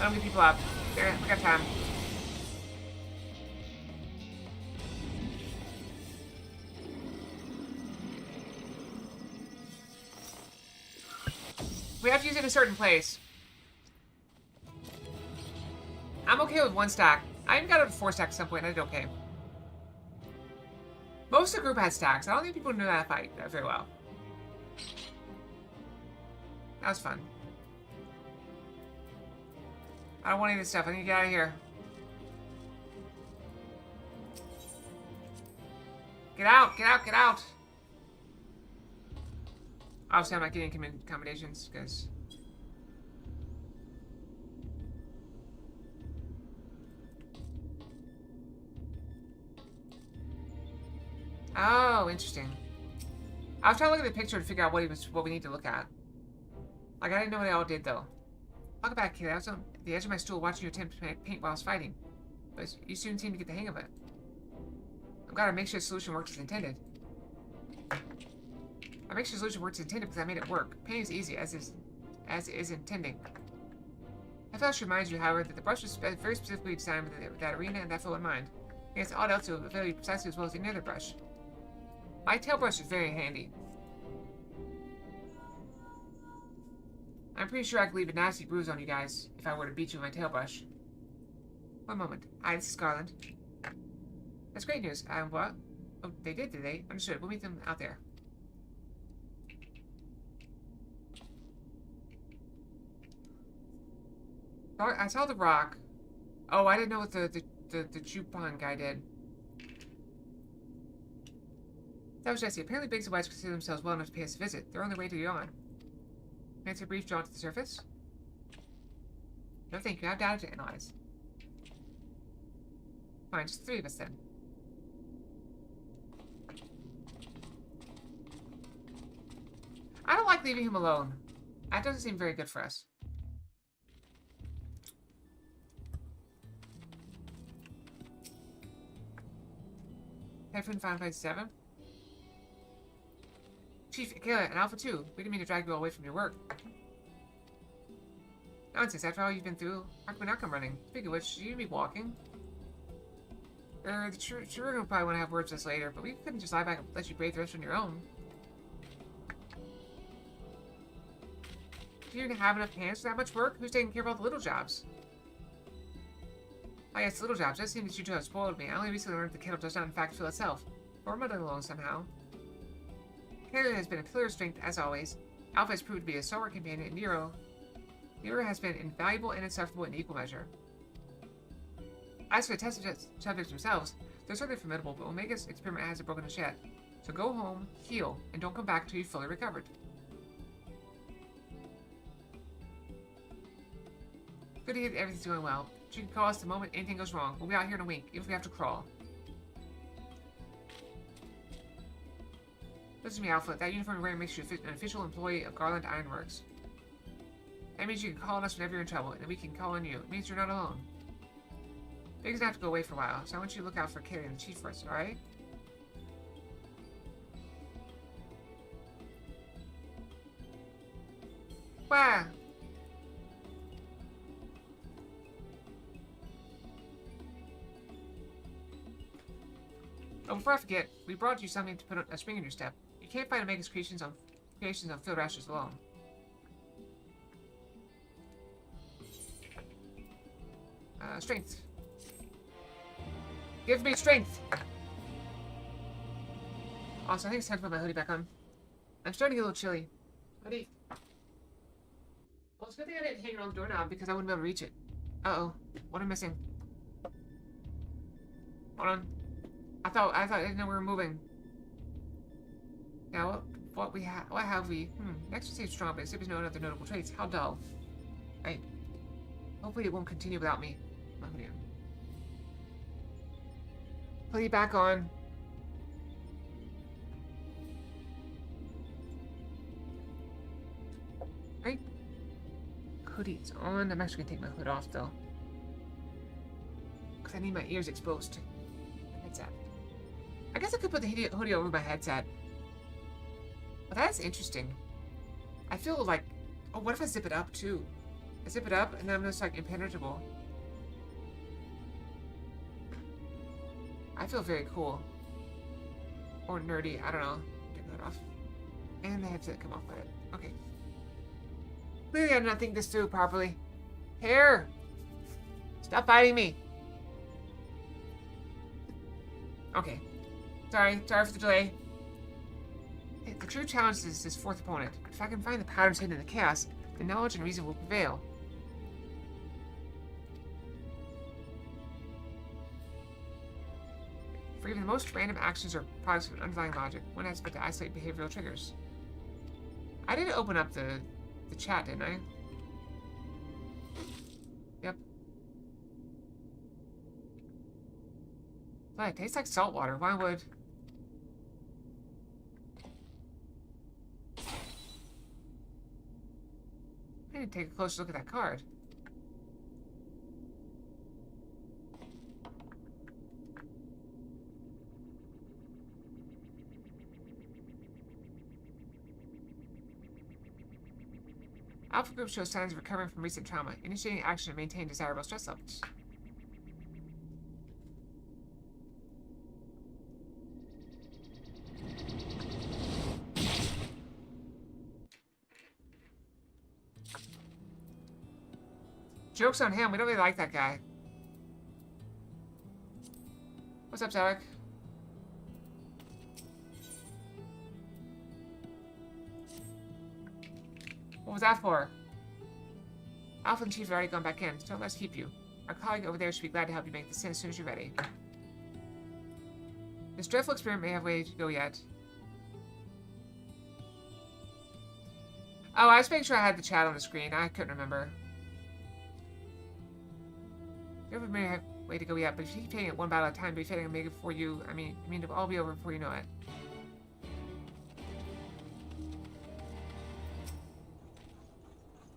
Speaker 2: I don't get people up. There, we got time. We have to use it in a certain place. I'm okay with one stack. I even got it to 4 stacks at some point, and I did okay. Most of the group had stacks. I don't think people knew that fight very well. That was fun. I don't want any of this stuff. I need to get out of here. Get out! Get out! Get out! Obviously, I'm not getting accommodations, because... Oh, interesting. I was trying to look at the picture to figure out what we need to look at. Like, I didn't know what they all did, though. Welcome back, kid. I was on the edge of my stool watching you attempt to paint while I was fighting. But you soon seemed to get the hang of it. I'm glad our makeshift solution worked as intended. Our makeshift solution worked as intended because I made it work. Painting is easy, as is intending. I felt I should remind you, however, that the brush was very specifically designed with that arena and that flow in mind. Against all else, it will avail you precisely as well as any other brush. My tail brush is very handy. I'm pretty sure I could leave a nasty bruise on you guys if I were to beat you with my tail brush. One moment. Hi, this is Garland. That's great news. What? Oh, they did they? Understood. We'll meet them out there. Oh, I saw the rock. Oh, I didn't know what the Chupon guy did. That was Jesse. Apparently Biggs and Whites consider themselves well enough to pay us a visit. They're on their way to Yon. Answer a brief jaunt to the surface? No, thank you. I have data to analyze. Fine, just 3 of us then. I don't like leaving him alone. That doesn't seem very good for us. Headphone 557. Chief, Kayla, and Alpha 2. We didn't mean to drag you all away from your work. Nonsense, after all you've been through, how can we not come running? Speaking of which, you'd be walking. The Chirurgeon will probably want to have words with us later, but we couldn't just lie back and let you brave the rest on your own. Do you even have enough hands for that much work? Who's taking care of all the little jobs? Oh yes, the little jobs. It does seem that you two have spoiled me. I only recently learned that the kettle does not in fact fill itself. But we're muddling along somehow. Carolyn has been a pillar of strength, as always. Alpha has proved to be a stalwart companion, and Nero has been invaluable and insufferable in equal measure. As for the test subjects themselves, they're certainly formidable, but Omega's experiment hasn't broken us yet. So go home, heal, and don't come back until you've fully recovered. Good to hear that everything's going well. But you can call us the moment anything goes wrong. We'll be out here in a wink, even if we have to crawl. Listen to me, Alpha. That uniform you're wearing makes you an official employee of Garland Ironworks. That means you can call on us whenever you're in trouble, and we can call on you. It means you're not alone. Big's gonna have to go away for a while, so I want you to look out for Carrie and the Chief first, alright? Wow! Oh, before I forget, we brought you something to put a spring in your step. You can't find Omega's creations on field rashers alone. Strength. Give me strength! Also, I think it's time to put my hoodie back on. I'm starting to get a little chilly. Hoodie. Well, it's a good thing I didn't hang it on the doorknob because I wouldn't be able to reach it. Uh-oh. What am I missing? Hold on. I didn't know we were moving. Now, what have we? Next we seems strong, but exhibits no other notable traits. How dull. Right. Hopefully it won't continue without me. Oh, dear. Put it back on. Right. Hoodie's on. I'm actually gonna take my hood off though. Because I need my ears exposed. Headset. I guess I could put the hoodie over my headset. But that's interesting. I feel like, oh, what if I zip it up too? I zip it up and then I'm just like impenetrable. I feel very cool. Or nerdy, I don't know. Take that off. And the headset come off with it. Okay. Clearly I did not think this through properly. Hair! Stop biting me! Okay. Sorry for the delay. The true challenge is this fourth opponent. If I can find the patterns hidden in the chaos, then knowledge and reason will prevail. For even the most random actions are products of an underlying logic, one has but to isolate behavioral triggers. I did open up the chat, didn't I? Yep. But it tastes like salt water. Why would... take a closer look at that card. Alpha group shows signs of recovering from recent trauma, initiating action to maintain desirable stress levels. Joke's on him, we don't really like that guy. What's up, Zarek? What was that for? Alpha and Chief have already gone back in, so don't let us keep you. Our colleague over there should be glad to help you make this in as soon as you're ready. This dreadful experiment may have a way to go yet. Oh, I was making sure I had the chat on the screen. I couldn't remember. Never may have a way to go yet, but if you keep taking it one battle at a time, be fitting and make it before you. I mean, it'll all be over before you know it.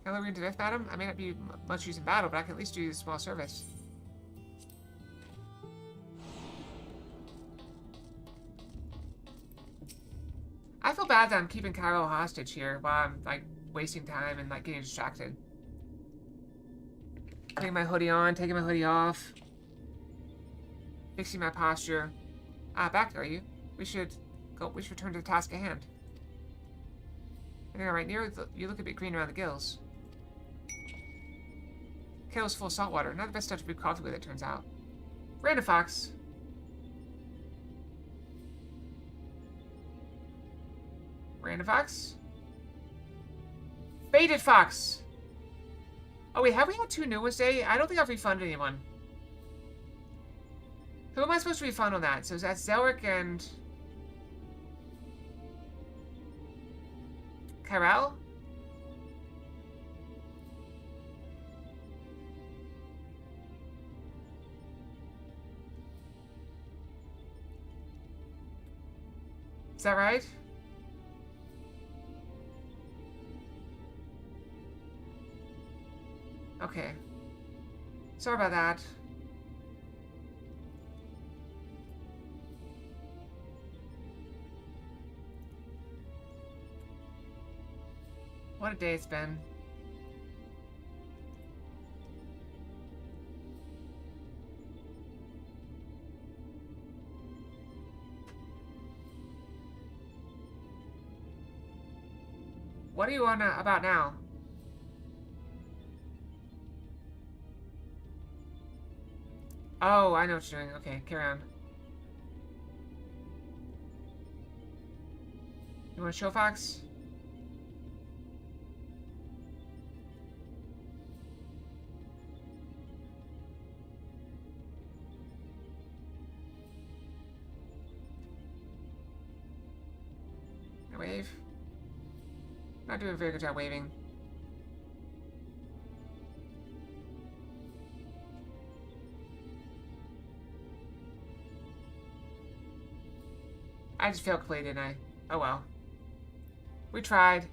Speaker 2: Hello, we're into death, madam. I may not be much use in battle, but I can at least do you a small service. I feel bad that I'm keeping Cairo hostage here while I'm, like, wasting time and, like, getting distracted. Putting my hoodie on, taking my hoodie off. Fixing my posture. Ah, back, are you? We should return to the task at hand. I think I'm right near you look a bit green around the gills. Kettle's full of salt water. Not the best stuff to brew coffee with, it turns out. Random Fox. Random Fox? Faded Fox! Oh wait, have we had 2 new ones today? I don't think I've refunded anyone. Who am I supposed to refund on that? So that's Zelric and... Kyrell? Is that right? Okay. Sorry about that. What a day it's been. What are you on about now? Oh, I know what you're doing. Okay, carry on. You want to show Fox? I wave. Not doing a very good job waving. I just failed completely, didn't I? Oh well. We tried.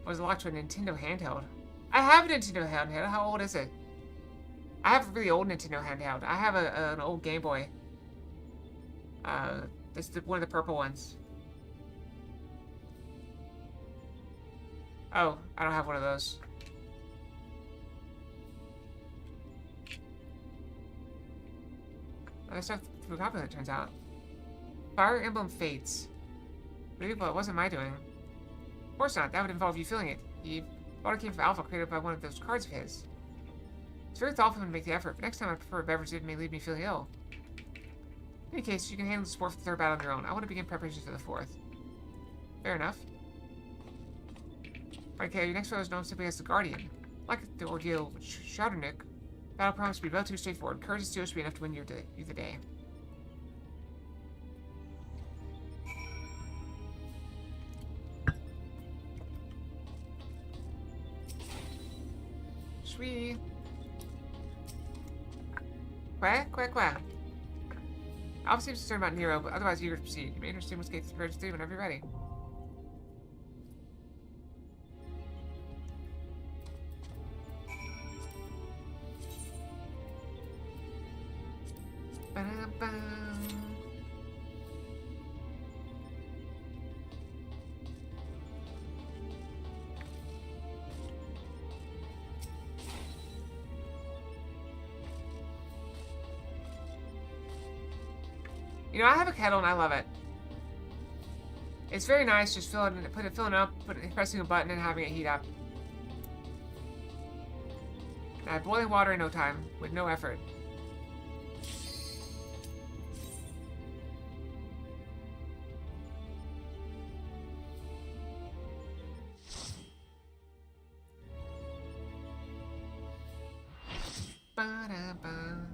Speaker 2: Was locked to a Nintendo handheld. I have a Nintendo handheld. How old is it? I have a really old Nintendo handheld. I have an old Game Boy. This is one of the purple ones. Oh, I don't have one of those. Other stuff through popular, it turns out. Fire Emblem Fates. Really? Well, it wasn't my doing. Of course not. That would involve you feeling it. The water came from Alpha, created by one of those cards of his. It's very thoughtful of him to make the effort, but next time I prefer a beverage that may leave me feeling ill. In any case, you can handle the sport for the 3rd battle on your own. I want to begin preparations for the 4th. Fair enough. Okay, your next fellow is known simply as the Guardian. Like the ordeal with Shadownick, battle promised to be relatively straightforward. Courage and steel should be enough to win you the day. Sweet. Quack, quack, quack. Alpha seems concerned about Nero, but otherwise eager to proceed. You may understand what's Gates prepared to do whenever you're ready. Ba-da-ba. You know, I have a kettle and I love it. It's very nice just filling up, pressing a button and having it heat up. And I have boiling water in no time, with no effort. Ba-da-ba.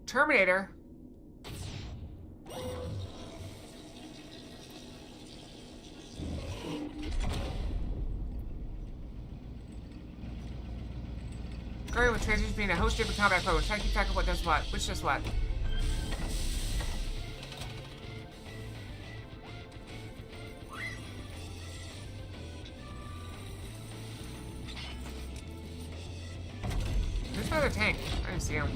Speaker 2: Terminator. Going with transitions being a host different combat approach. Try to keep track of what does what. Which does what. There's another tank. I didn't see him.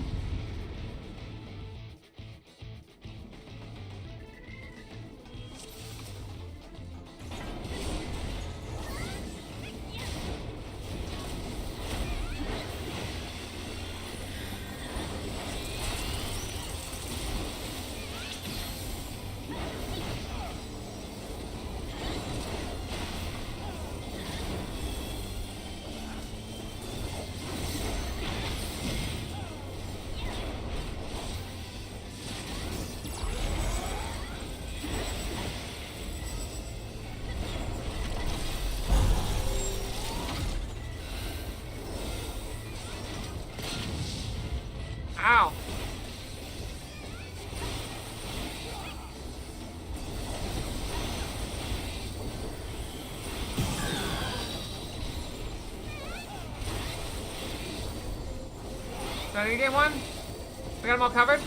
Speaker 2: Ow! So did you get one? We got them all covered?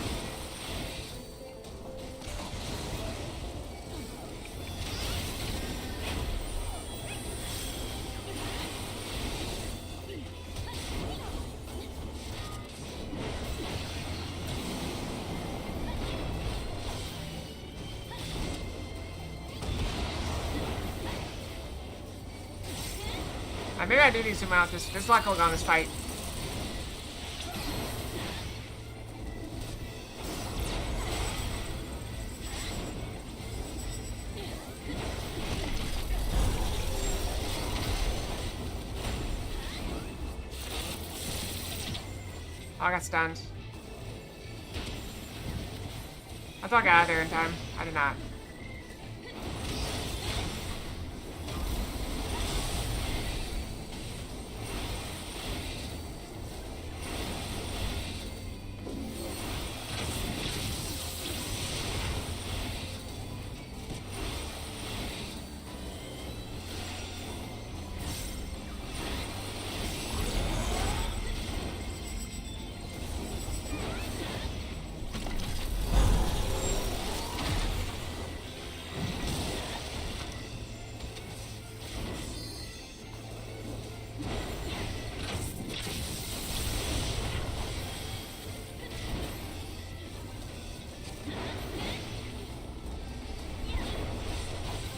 Speaker 2: Maybe I do need to zoom out. There's a lot going on in this fight. Oh, I got stunned. I thought I got out of there in time. I did not.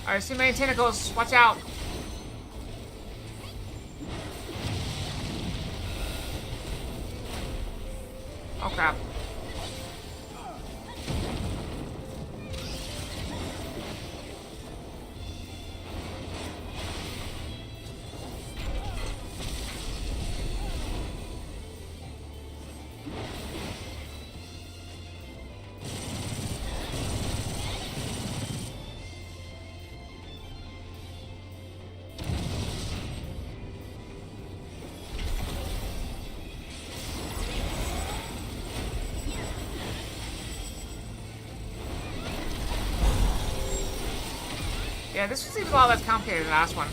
Speaker 2: Alright, too many tentacles. Watch out. Oh crap. Yeah, this seems a lot less complicated than the last one.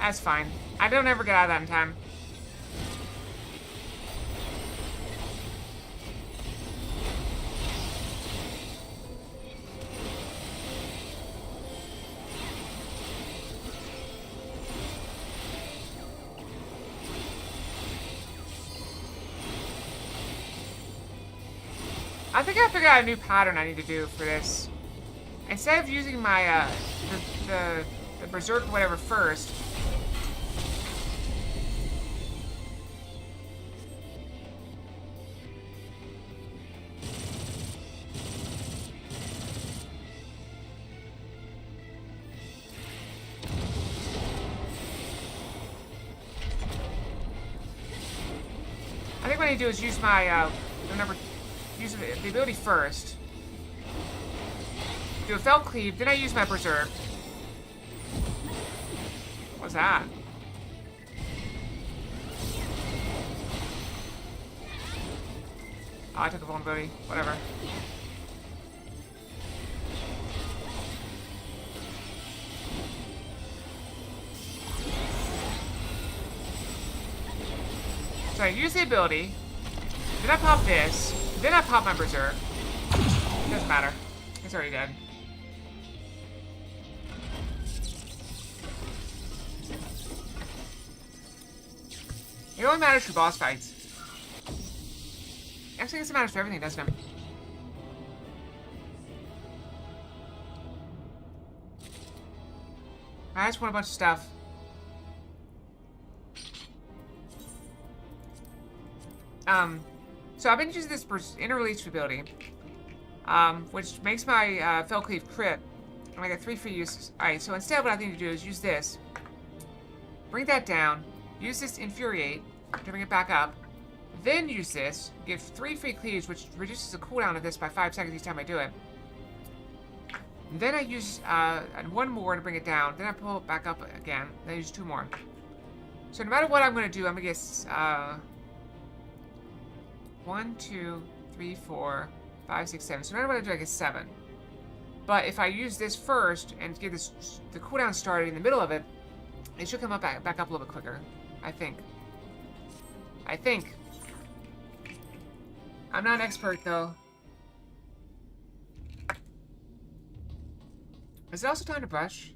Speaker 2: That's fine. I don't ever get out of that in time. I think I figured out a new pattern I need to do for this. Instead of using my, the Berserk or whatever first, I think what I need to do is use my, use the ability first. Do a Fell Cleave, then I use my Berserk. What's that? Oh, I took a vulnerability. Whatever. So I use the ability, then I pop this, then I pop my Berserk. It doesn't matter. It's already dead. It only matters for boss fights. Actually, I guess it matters for everything, doesn't it? I just want a bunch of stuff. So I've been using this inner-release ability, which makes my Fell Cleave crit, and I get 3 free uses. Alright, so instead what I need to do is use this, bring that down, use this Infuriate to bring it back up, then use this, give 3 free cleaves, which reduces the cooldown of this by 5 seconds each time I do it. Then I use 1 more to bring it down, then I pull it back up again, then I use 2 more. So no matter what I'm going to do, I'm going to get 1, 2, 3, 4, 5, 6, 7. So no matter what I do, I get 7. But if I use this first and get the cooldown started in the middle of it, it should come up back up a little bit quicker. I think. I'm not an expert, though. Is it also time to brush?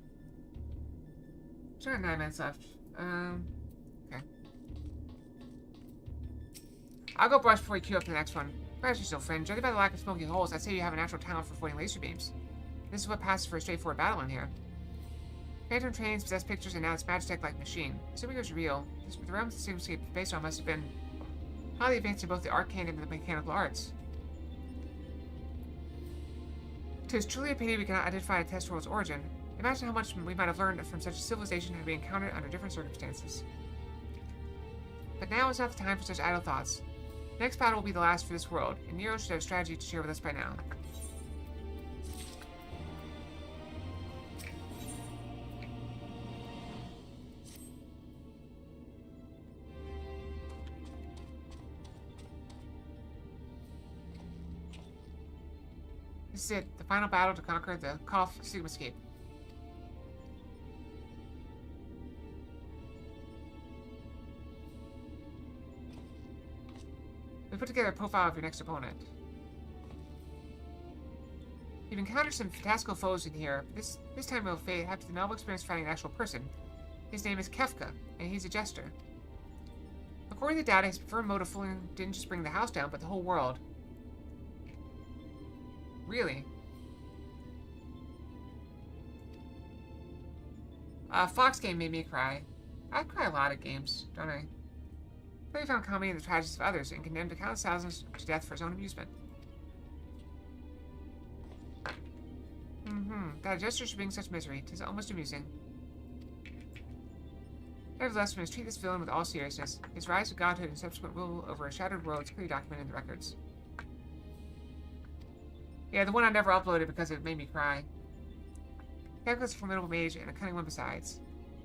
Speaker 2: I've got 9 minutes left. Okay. I'll go brush before we queue up to the next one. Perhaps still, friend. Judging by the lack of smoky holes, I'd say you have a natural talent for avoiding laser beams. This is what passes for a straightforward battle in here. Phantom trains possess pictures and now it's Magitech-like machine. Assuming it was real, the realm the Sigmascape is based on must have been highly advanced in both the arcane and the mechanical arts. Tis truly a pity we cannot identify a test world's origin. Imagine how much we might have learned from such a civilization had we encountered under different circumstances. But now is not the time for such idle thoughts. The next battle will be the last for this world, and Nero should have a strategy to share with us by now. This is it, the final battle to conquer the Sigmascape. We put together a profile of your next opponent. You've encountered some fantastical foes in here, but this time we'll have the novel experience fighting an actual person. His name is Kefka, and he's a jester. According to data, his preferred mode of fooling didn't just bring the house down, but the whole world. Really? Fox game made me cry. I cry a lot at games, don't I? He found comedy in the tragedies of others and condemned countless thousands to death for his own amusement. That a jester should bring such misery. 'Tis almost amusing. Nevertheless, we must treat this villain with all seriousness. His rise to godhood and subsequent rule over a shattered world is clearly documented in the records. Yeah, the one I never uploaded because it made me cry. Kefka is a formidable mage and a cunning one besides.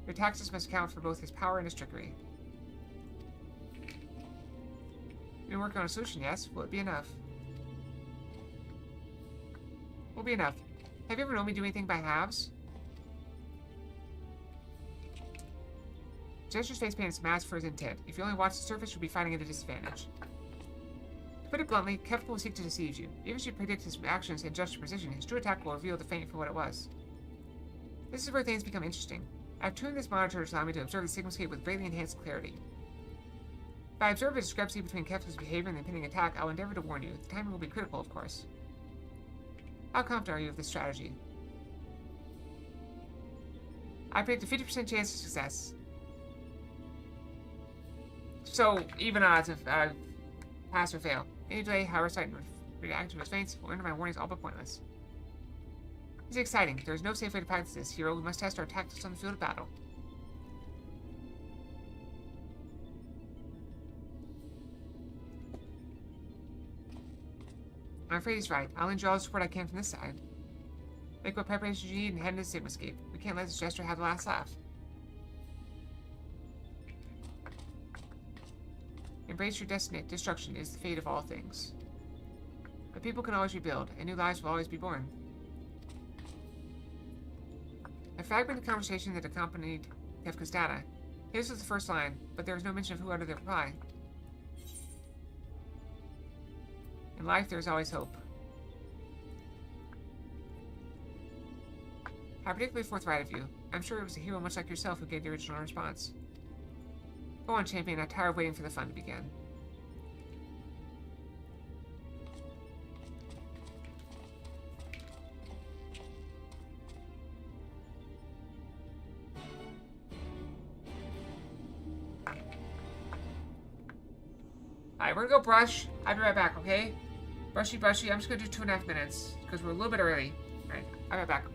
Speaker 2: Your taxes must account for both his power and his trickery. You've been working on a solution, yes? Will it be enough? Will be enough. Have you ever known me do anything by halves? Jester's face paint is masked for his intent. If you only watch the surface, you'll be fighting at a disadvantage. To put it bluntly, Kefka will seek to deceive you. Even if you predict his actions in Jester's precision, his true attack will reveal the feint for what it was. This is where things become interesting. I've tuned this monitor to allow me to observe the Sigmascape with greatly enhanced clarity. If I observe a discrepancy between Kefka's behavior and the impending attack, I will endeavor to warn you. The timing will be critical, of course. How confident are you of this strategy? I predict a 50% chance of success. So, even odds of pass or fail. Any delay, however slight, react to his feints will render my warnings all but pointless. This is exciting. There is no safe way to practice this, hero. We must test our tactics on the field of battle. I'm afraid he's right. I'll lend you all the support I can from this side. Make what preparations you need and head into Sigmascape. We can't let this Jester have the last laugh. Embrace your destiny. Destruction is the fate of all things. But people can always rebuild, and new lives will always be born. A fragmented conversation that accompanied Kefka's data. His was the first line, but there was no mention of who uttered the reply. In life, there is always hope. How particularly forthright of you. I'm sure it was a hero much like yourself who gave the original response. Go on, champion. I'm tired of waiting for the fun to begin. Alright, we're gonna go brush. I'll be right back, okay? Brushy, brushy. I'm just gonna do 2.5 minutes because we're a little bit early. Alright, I'll be right back.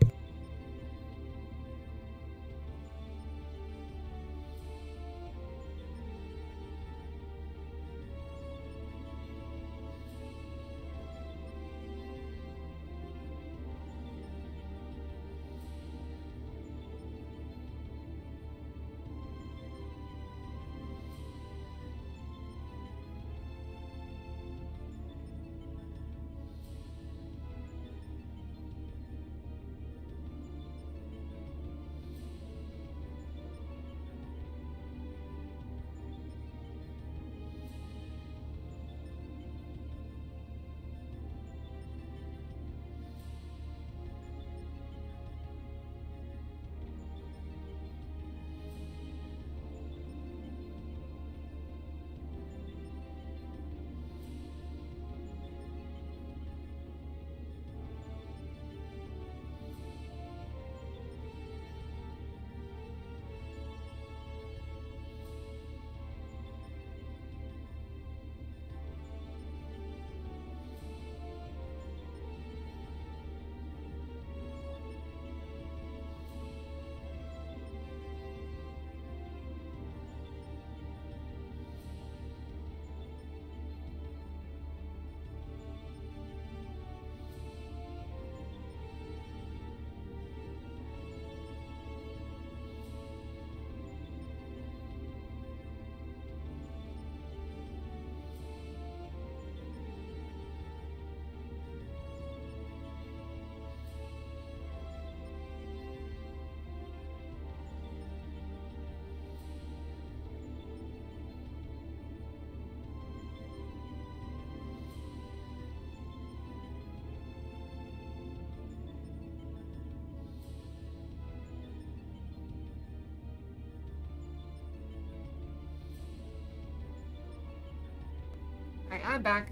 Speaker 2: Alright, I'm back.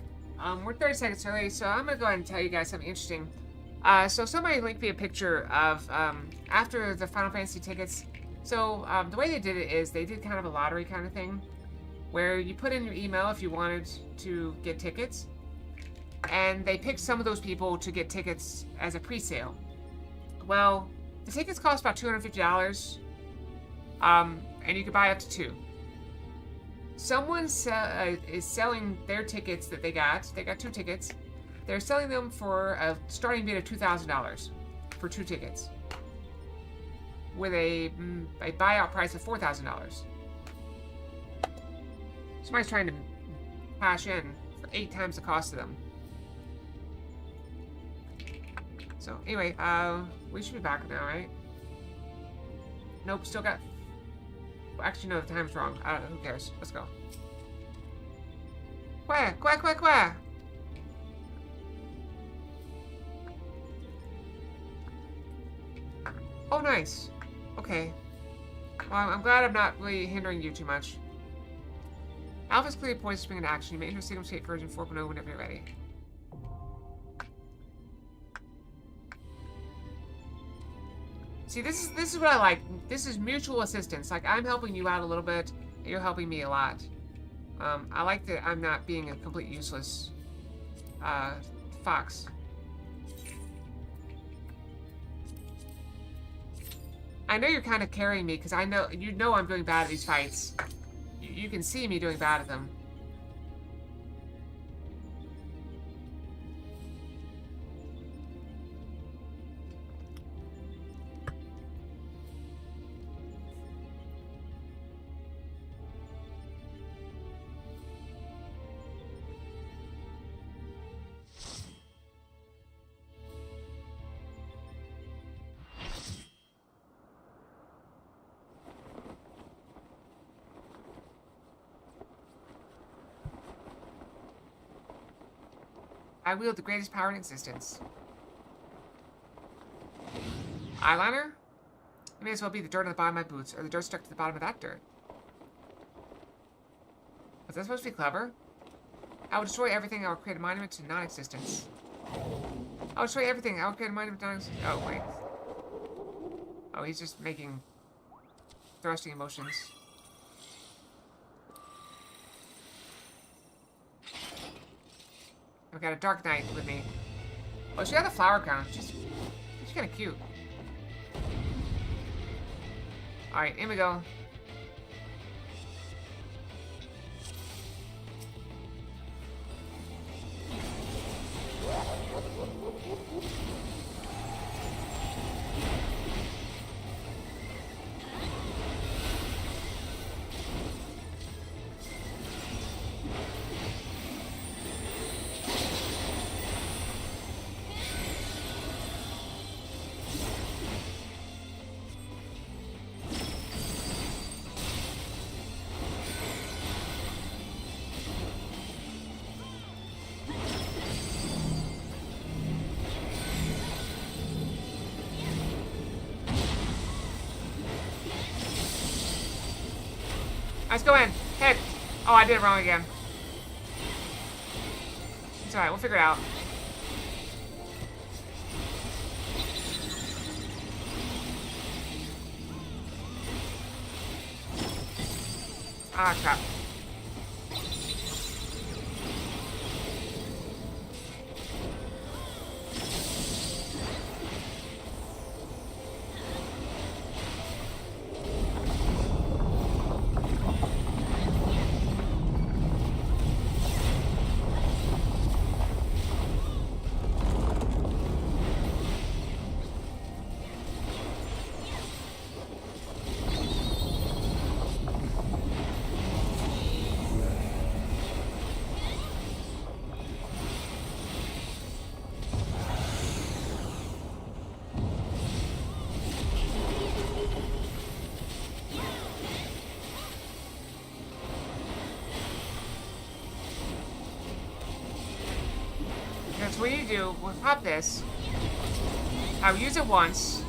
Speaker 2: We're 30 seconds early, so I'm gonna go ahead and tell you guys something interesting. So somebody linked me a picture of, after the Final Fantasy tickets. So, the way they did it is they did kind of a lottery kind of thing, where you put in your email if you wanted to get tickets, and they picked some of those people to get tickets as a pre-sale. Well, the tickets cost about $250, and you could buy up to 2. Someone is selling their tickets that they got. They got 2 tickets. They're selling them for a starting bid of $2,000 for 2 tickets, with a buyout price of $4,000. Somebody's trying to cash in for 8 times the cost of them. So anyway, we should be back now, right? Nope, still got Actually, no, the time's wrong. Who cares? Let's go. Quack, quack, quack, quack. Oh, nice. Okay. Well, I'm glad I'm not really hindering you too much. Alpha's clearly poised to spring into action. You may enter Signal State version 4.0 whenever you're ready. See, this is what I like. This is mutual assistance. Like, I'm helping you out a little bit, and you're helping me a lot. I like that I'm not being a complete useless fox. I know you're kind of carrying me because you know I'm doing bad at these fights. You can see me doing bad at them. I wield the greatest power in existence. Eyeliner? It may as well be the dirt on the bottom of my boots, or the dirt stuck to the bottom of that dirt. Was that supposed to be clever? I will destroy everything. I will create a monument to non-existence. I will destroy everything. I will create a monument to non-existence. Oh, wait. Oh, he's just making thrusting emotions. I've got a Dark Knight with me. Oh, she got the flower crown. She's kind of cute. Alright, in we go. Let's go in. Hit. Oh, I did it wrong again. It's alright, we'll figure it out. Ah, crap. That's what you do. We'll pop this. I'll use it once.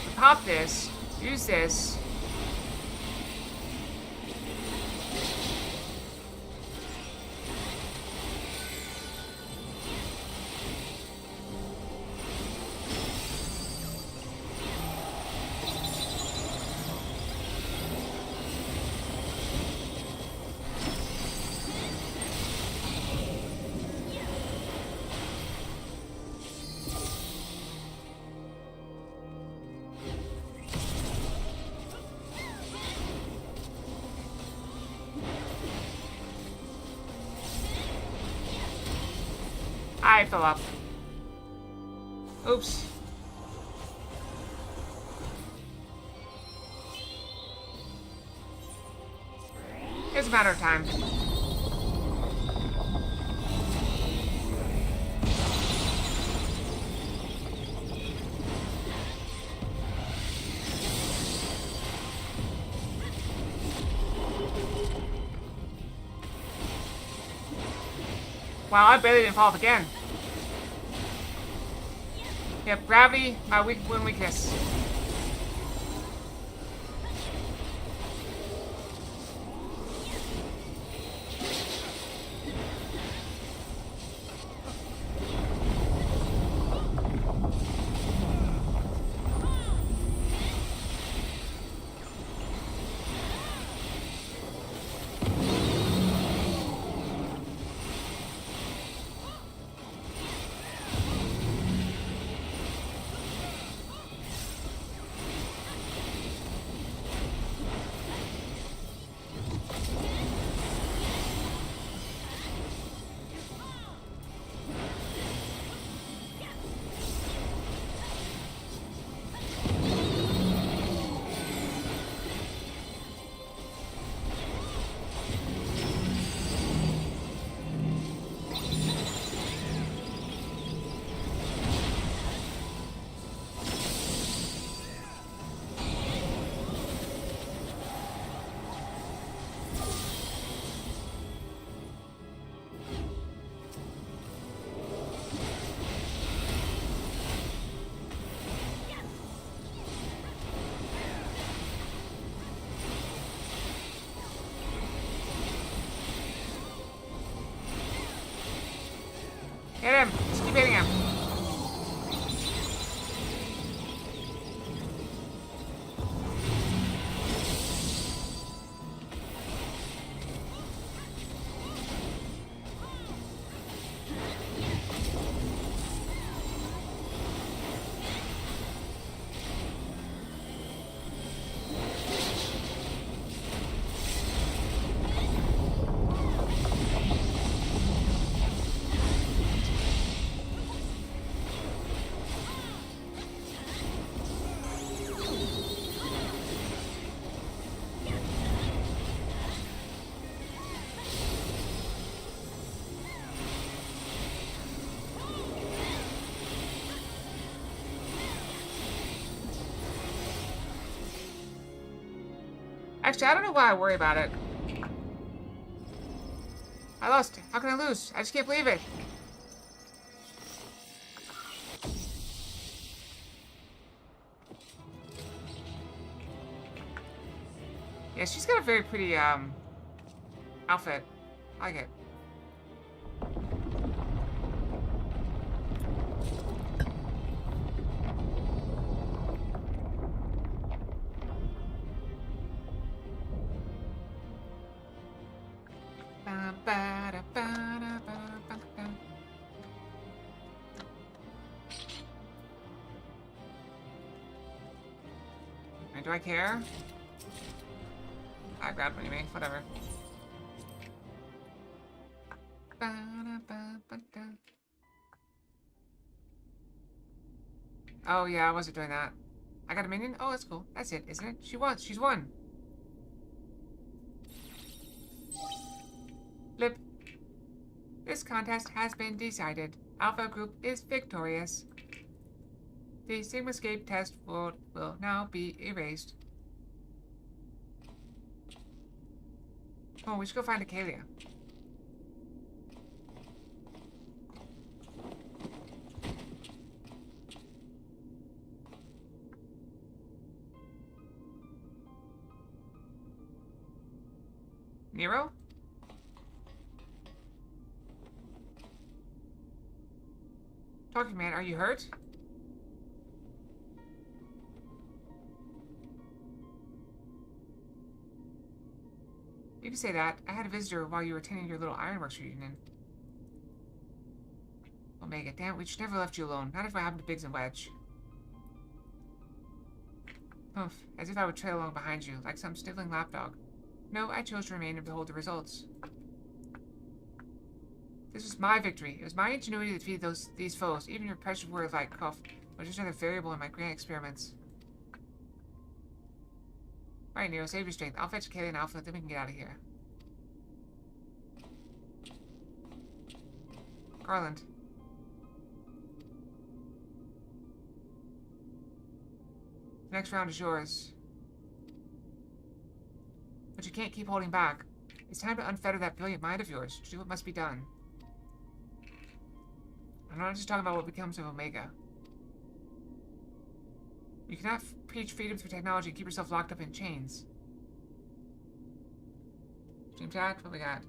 Speaker 2: We'll pop this. Use this. I fell off. Oops. It's a matter of time. Wow, I barely didn't fall off again. Yep, gravity, my one weakness. Hit him! Just keep hitting him. Actually, I don't know why I worry about it. I lost. How can I lose? I just can't believe it. Yeah, she's got a very pretty, outfit. I like it. Do I care? I grabbed anyway, whatever. Oh yeah, I wasn't doing that. I got a minion? Oh, that's cool. That's it, isn't it? She won. She's won. Flip. This contest has been decided. Alpha Group is victorious. The Sigmascape test board will now be erased. Oh, we should go find Acalia. Nero? Talking man, are you hurt? You can say that. I had a visitor while you were attending your little ironworks reunion. Omega, damn it, we should never left you alone. Not if what happened to Biggs and Wedge. Oof, as if I would trail along behind you, like some sniveling lapdog. No, I chose to remain and behold the results. This was my victory. It was my ingenuity that defeated these foes. Even your precious word like Cuff was just another variable in my grand experiments. Alright, Nero, save your strength. I'll fetch Kaylee and Alpha, then we can get out of here. Garland. Next round is yours. But you can't keep holding back. It's time to unfetter that brilliant mind of yours. Do what must be done. I'm not just talking about what becomes of Omega. You cannot preach freedom through technology and keep yourself locked up in chains. Stream chat, what we got?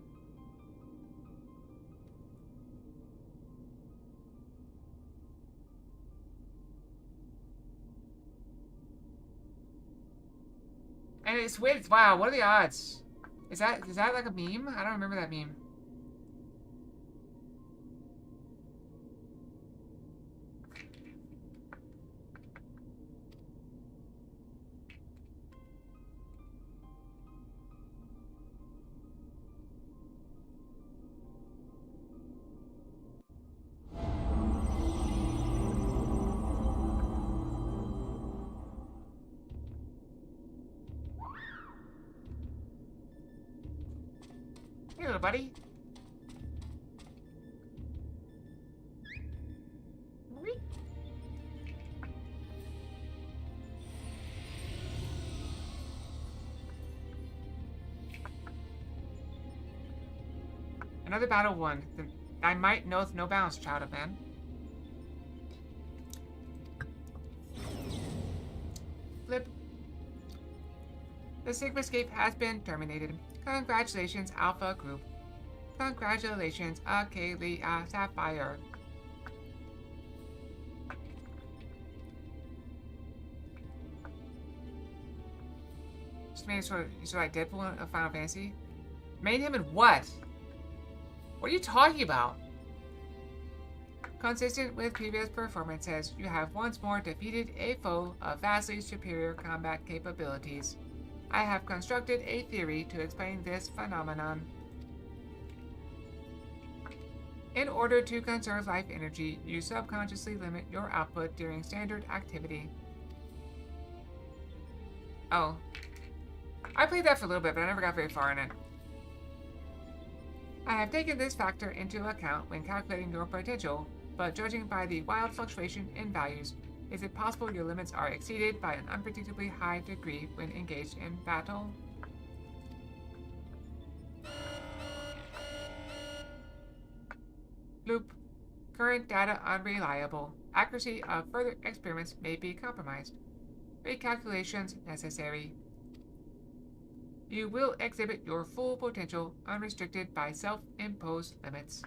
Speaker 2: And it's with, wow, what are the odds? Is that like a meme? I don't remember that meme. Hey, little buddy. Another battle won. Thy might knoweth no bounds, child of man. Flip. The Sigma escape has been terminated. Congratulations, Alpha Group. Congratulations, Akelia Sapphire. Just made sort of like Deadpool of Final Fantasy. Made him in what? What are you talking about? Consistent with previous performances, you have once more defeated a foe of vastly superior combat capabilities. I have constructed a theory to explain this phenomenon. In order to conserve life energy, you subconsciously limit your output during standard activity. Oh. I played that for a little bit, but I never got very far in it. I have taken this factor into account when calculating your potential, but judging by the wild fluctuation in values, is it possible your limits are exceeded by an unpredictably high degree when engaged in battle? Loop. Current data unreliable. Accuracy of further experiments may be compromised. Recalculations necessary. You will exhibit your full potential unrestricted by self-imposed limits.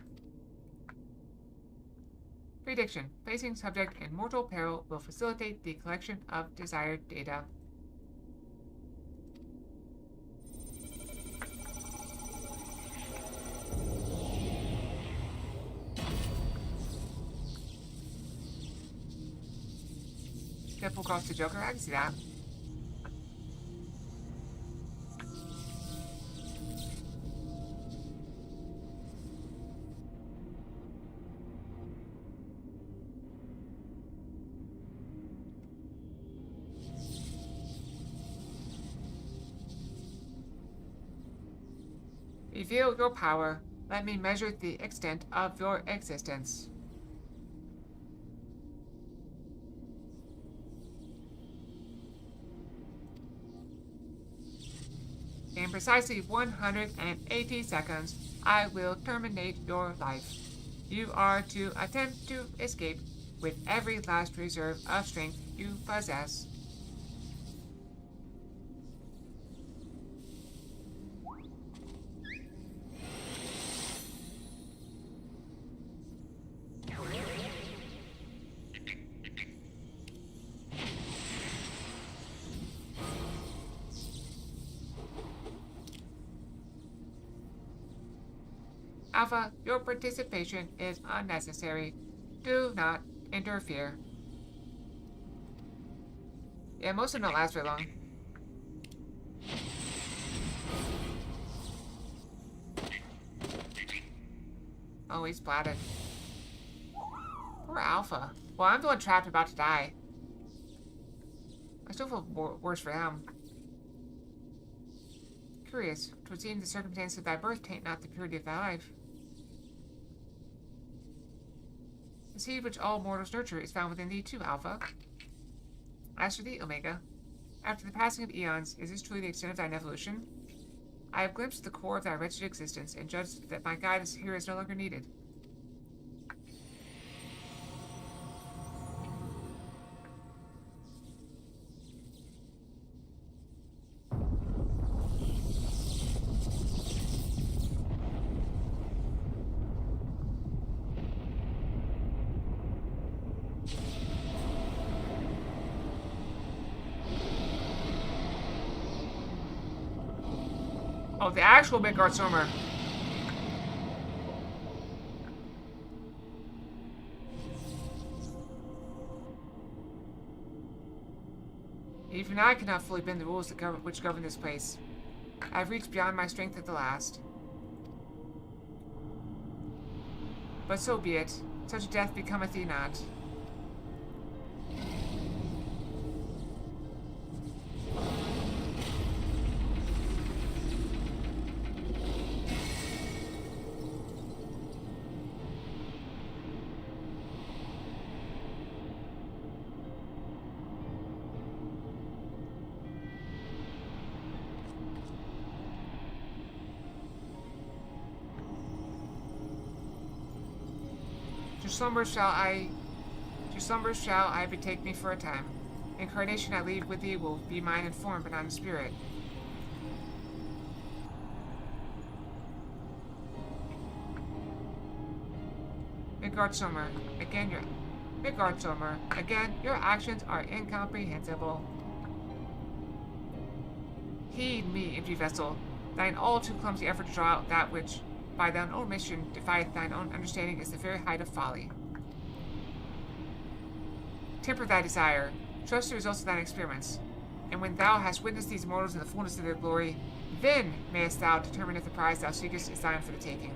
Speaker 2: Prediction. Placing subject in mortal peril will facilitate the collection of desired data. Deadpool cross the Joker, I can see that. Reveal your power. Let me measure the extent of your existence. In precisely 180 seconds, I will terminate your life. You are to attempt to escape with every last reserve of strength you possess. Alpha, your participation is unnecessary. Do not interfere. Yeah, most of them don't last very long. Oh, he's splatted. Poor Alpha. Well, I'm the one trapped about to die. I still feel worse for them. Curious. 'Twould seem the circumstances of thy birth taint not the purity of thy life. The seed which all mortals nurture is found within thee too, Alpha. As for thee, Omega, after the passing of eons, is this truly the extent of thine evolution? I have glimpsed the core of thy wretched existence and judged that my guidance here is no longer needed. of the actual Midgard Stormer. Even I cannot fully bend the rules which govern this place. I have reached beyond my strength at the last. But so be it. Such death becometh thee not. To slumbers shall I betake me for a time. Incarnation I leave with thee will be mine in form, but not in spirit. Midgard Sommer, again your actions are incomprehensible. Heed me, empty vessel, thine all too clumsy effort to draw out that which, by thine own mission, defieth thine own understanding is the very height of folly. Temper thy desire, trust the results of thine experiments, and when thou hast witnessed these mortals in the fullness of their glory, then mayest thou determine if the prize thou seekest is thine for the taking.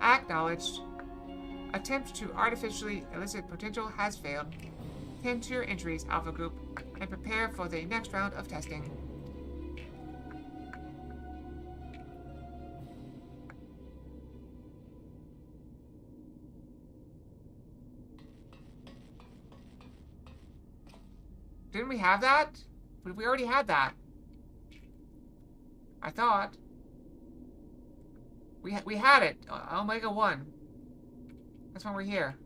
Speaker 2: Acknowledged. Attempt to artificially elicit potential has failed. Tend to your injuries, Alpha Group, and prepare for the next round of testing. Didn't we have that? We already had that. I thought. We had it. Omega 1. That's why we're here.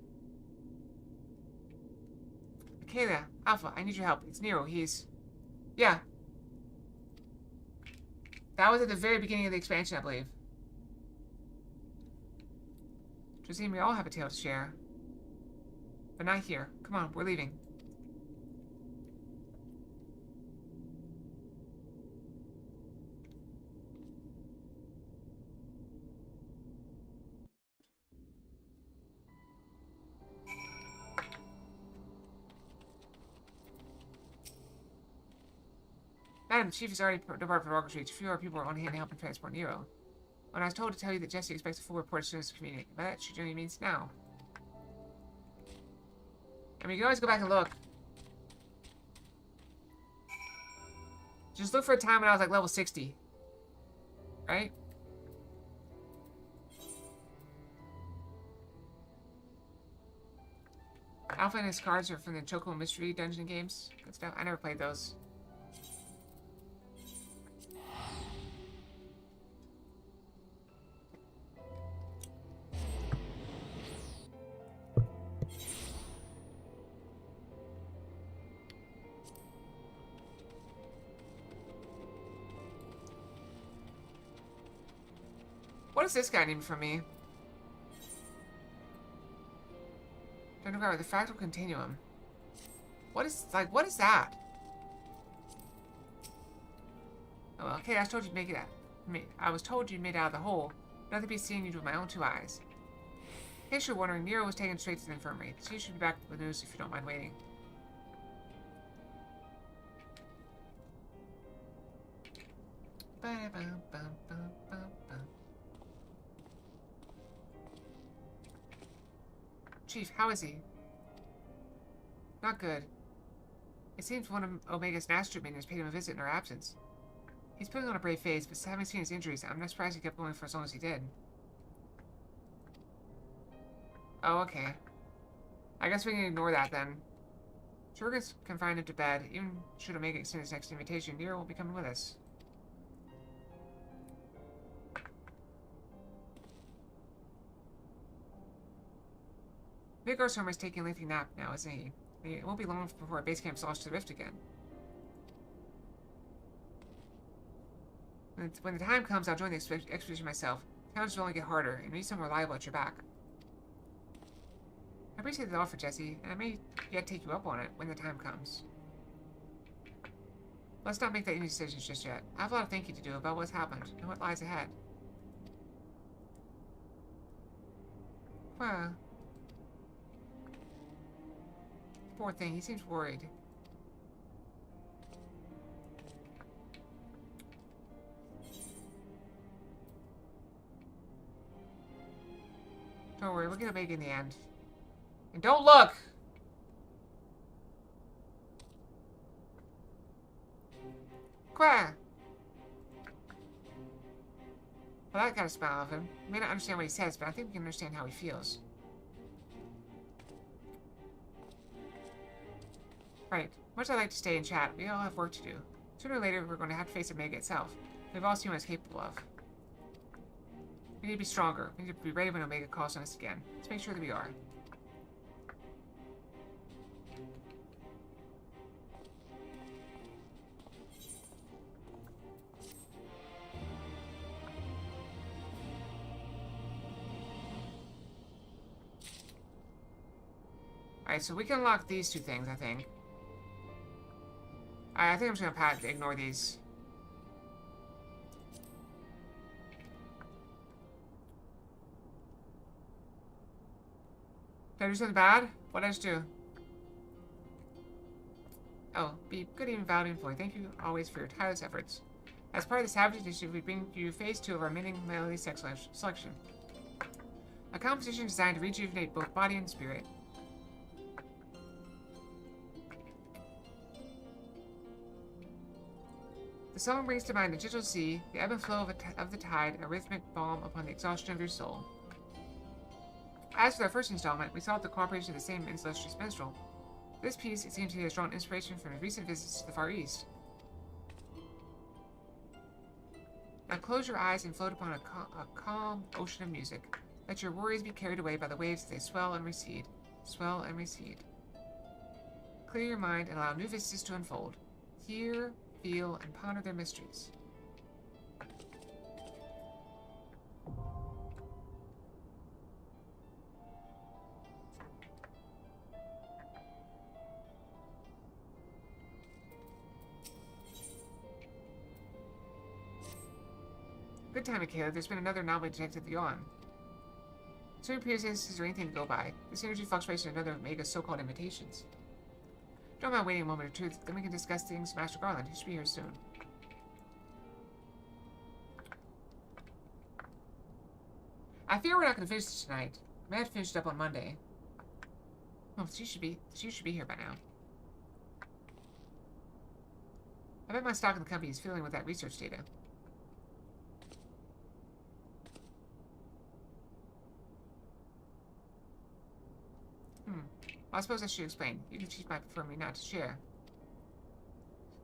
Speaker 2: Kayla, Alpha, I need your help. It's Nero. He's... Yeah. That was at the very beginning of the expansion, I believe. Josine, we all have a tale to share. But not here. Come on, we're leaving. Madam, the chief has already departed for Rocket Street. A few of our people are on hand to help him transport Nero. When I was told to tell you that Jesse expects a full report as soon as communicated. By that, she generally means now. I mean, you can always go back and look. Just look for a time when I was like level 60. Right? Alpha and his cards are from the Choco Mystery Dungeon games. Good stuff. I never played those. What does this guy need from me? Don't remember the fractal continuum. What is that? Oh, well, okay, I was told you'd make it out. I was told you'd made it out of the hole. Nothing be seeing you with my own two eyes. In case you're wondering, Nero was taken straight to the infirmary. So you should be back with the news if you don't mind waiting. Chief, how is he? Not good. It seems one of Omega's master minions paid him a visit in our absence. He's putting on a brave face, but having seen his injuries, I'm not surprised he kept going for as long as he did. Oh, okay. I guess we can ignore that then. Jurgens confined him to bed. Even should Omega extend his next invitation, Nero won't be coming with us. Midgard Stormer is taking a lengthy nap now, isn't he? It won't be long before our base camp's launched to the rift again. When the time comes, I'll join the expedition myself. Challenges will only get harder, and you need someone reliable at your back. I appreciate the offer, Jesse, and I may yet take you up on it when the time comes. Let's not make any decisions just yet. I have a lot of thinking to do about what's happened and what lies ahead. Well, poor thing, he seems worried. Don't worry, we'll get Omega in the end. And don't look! Quah! Well, that got a smile off him. We may not understand what he says, but I think we can understand how he feels. Right. Much I'd like to stay and chat, we all have work to do. Sooner or later, we're going to have to face Omega itself. We've all seen what it's capable of. We need to be stronger. We need to be ready when Omega calls on us again. Let's make sure that we are. Alright, so we can unlock these two things, I think. I think I'm just going to ignore these. Did I do something bad? What did I just do? Oh, be good and valued employee. Thank you always for your tireless efforts. As part of the Savage Initiative, we bring you Phase 2 of our Mending Melody Sex Selection. A competition designed to rejuvenate both body and spirit. The song brings to mind the gentle sea, the ebb and flow of the tide, a rhythmic balm upon the exhaustion of your soul. As for our first installment, we sought the cooperation of the same illustrious minstrel. This piece, it seems he has drawn inspiration from his recent visits to the Far East. Now close your eyes and float upon a calm ocean of music. Let your worries be carried away by the waves as they swell and recede. Swell and recede. Clear your mind and allow new vistas to unfold. Hear, feel, and ponder their mysteries. Good timing, Caleb. There's been another anomaly detected at the Yawn. Certain previous instances are anything to go by. This energy fluctuation is another of Omega's so-called invitations. Don't mind waiting a moment or two, then we can discuss things with Master Garland. He should be here soon. I fear we're not going to finish this tonight. We may have to finish it up on Monday. Oh, she should be here by now. I bet my stock in the company is filling with that research data. I suppose I should explain. You chief might prefer me not to share.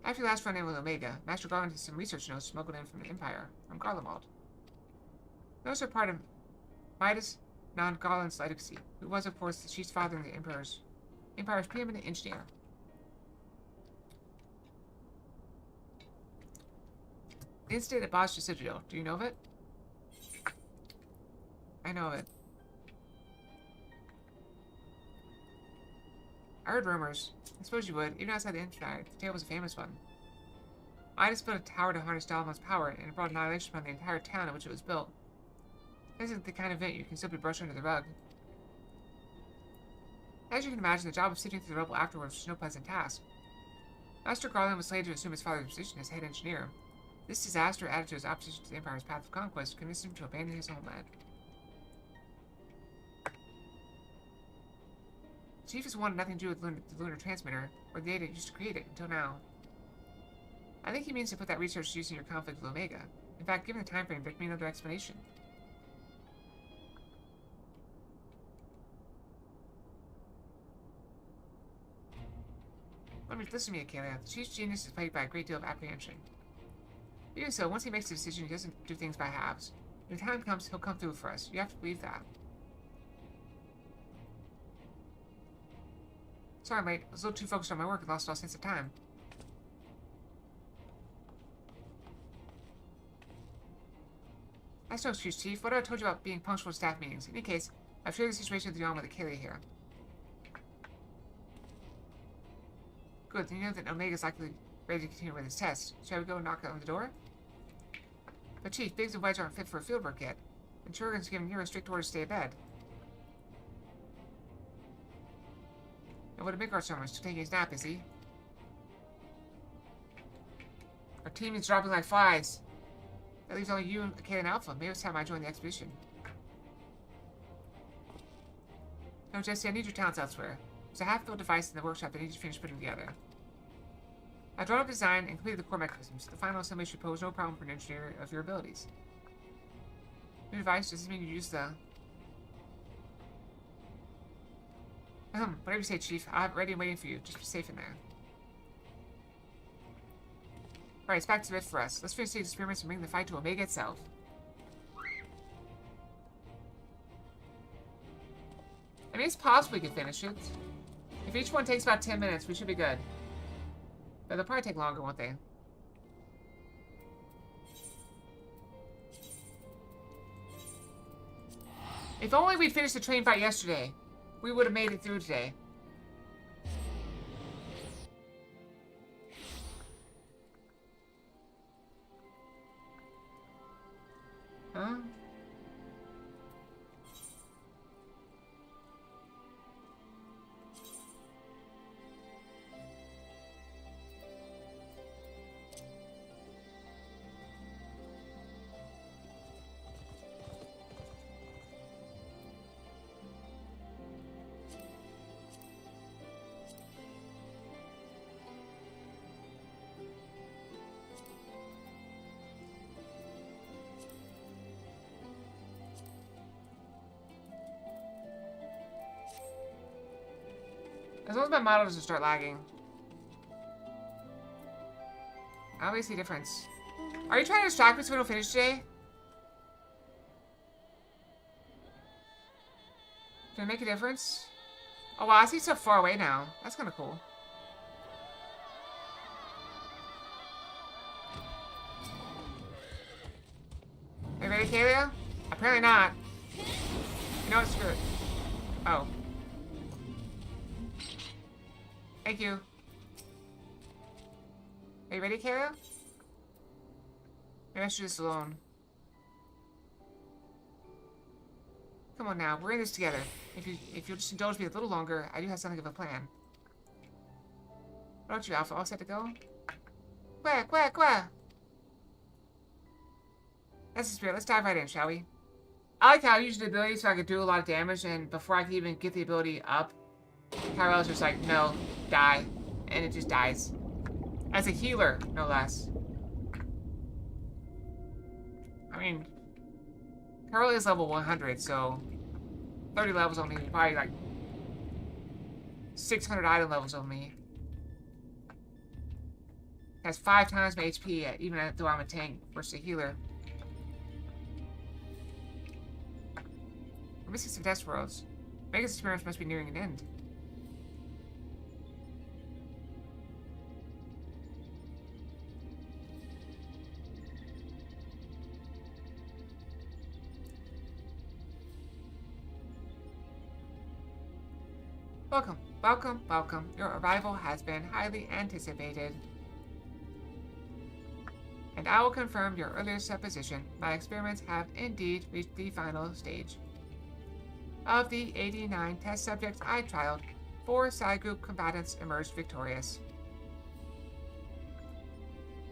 Speaker 2: After your last run-in with Omega, Master Garland has some research notes smuggled in from the Empire, from Garlemald. Those are part of Midas non-Garland's legacy, who was, of course, the chief's father and the Empire's preeminent engineer. The incident at Boston Citadel. Do you know of it? I know of it. I heard rumors. I suppose you would. Even outside the Empire, the tale was a famous one. Midas built a tower to harness Dalamon's power, and it brought annihilation upon the entire town in which it was built. This isn't the kind of event you can simply brush under the rug. As you can imagine, the job of sifting through the rubble afterwards was no pleasant task. Master Garland was slated to assume his father's position as head engineer. This disaster, added to his opposition to the Empire's path of conquest, convinced him to abandon his homeland. Chief has wanted nothing to do with the lunar transmitter, or the data used to create it, until now. I think he means to put that research to use in your conflict with Omega. In fact, given the time frame, there could be another explanation. Listen to me, Acalia. The Chief's genius is plagued by a great deal of apprehension. Even so, once he makes a decision, he doesn't do things by halves. When the time comes, he'll come through for us. You have to believe that. Sorry, mate. I was a little too focused on my work and lost all sense of time. That's no excuse, Chief. What have I told you about being punctual to staff meetings? In any case, I've shared the situation with Jan with Acalia here. Good, then you know that Omega's likely ready to continue with his test. Shall we go and knock on the door? But Chief, Biggs and Wedge aren't fit for fieldwork yet. And Shuriken's given Nero strict orders to stay abed. And what a Midgard Stormer is still taking his nap, is he? Our team is dropping like flies. That leaves only you and Kayla and Alpha. Maybe it's time I join the expedition. No, Jesse, I need your talents elsewhere. There's a half-built device in the workshop that needs to finish putting together. I've drawn up design and completed the core mechanisms. The final assembly should pose no problem for an engineer of your abilities. New device, does this mean you use the... Whatever you say, Chief. I'll have it ready and waiting for you. Just be safe in there. Alright, it's back to bed for us. Let's finish these experiments and bring the fight to Omega itself. I mean, it's possible we could finish it. If each one takes about 10 minutes, we should be good. But they'll probably take longer, won't they? If only we'd finished the train fight yesterday, we would have made it through today. Huh? As long as my model doesn't start lagging. I always see a difference. Are you trying to distract me so we don't finish today? Can it make a difference? Oh wow, I see stuff far away now. That's kind of cool. Are you ready, Kalia? Apparently not. You know what? Screw it. Oh. Thank you. Are you ready, Kara? Maybe I should do this alone. Come on now, we're in this together. If you'll just indulge me a little longer, I do have something of a plan. What about you, Alpha? All set to go? Quack, quack, quack! That's the spirit. Let's dive right in, shall we? I like how I used the ability so I could do a lot of damage, and before I could even get the ability up, Kyle's just like, no, die. And it just dies. As a healer, no less. I mean, Carol is level 100, so 30 levels on me, probably like 600 item levels on me. Has 5 times my HP, even though I'm a tank versus a healer. We're missing some test worlds. Mega's experiments must be nearing an end. Welcome, welcome, welcome. Your arrival has been highly anticipated. And I will confirm your earlier supposition. My experiments have indeed reached the final stage. Of the 89 test subjects I trialed, 4 side group combatants emerged victorious.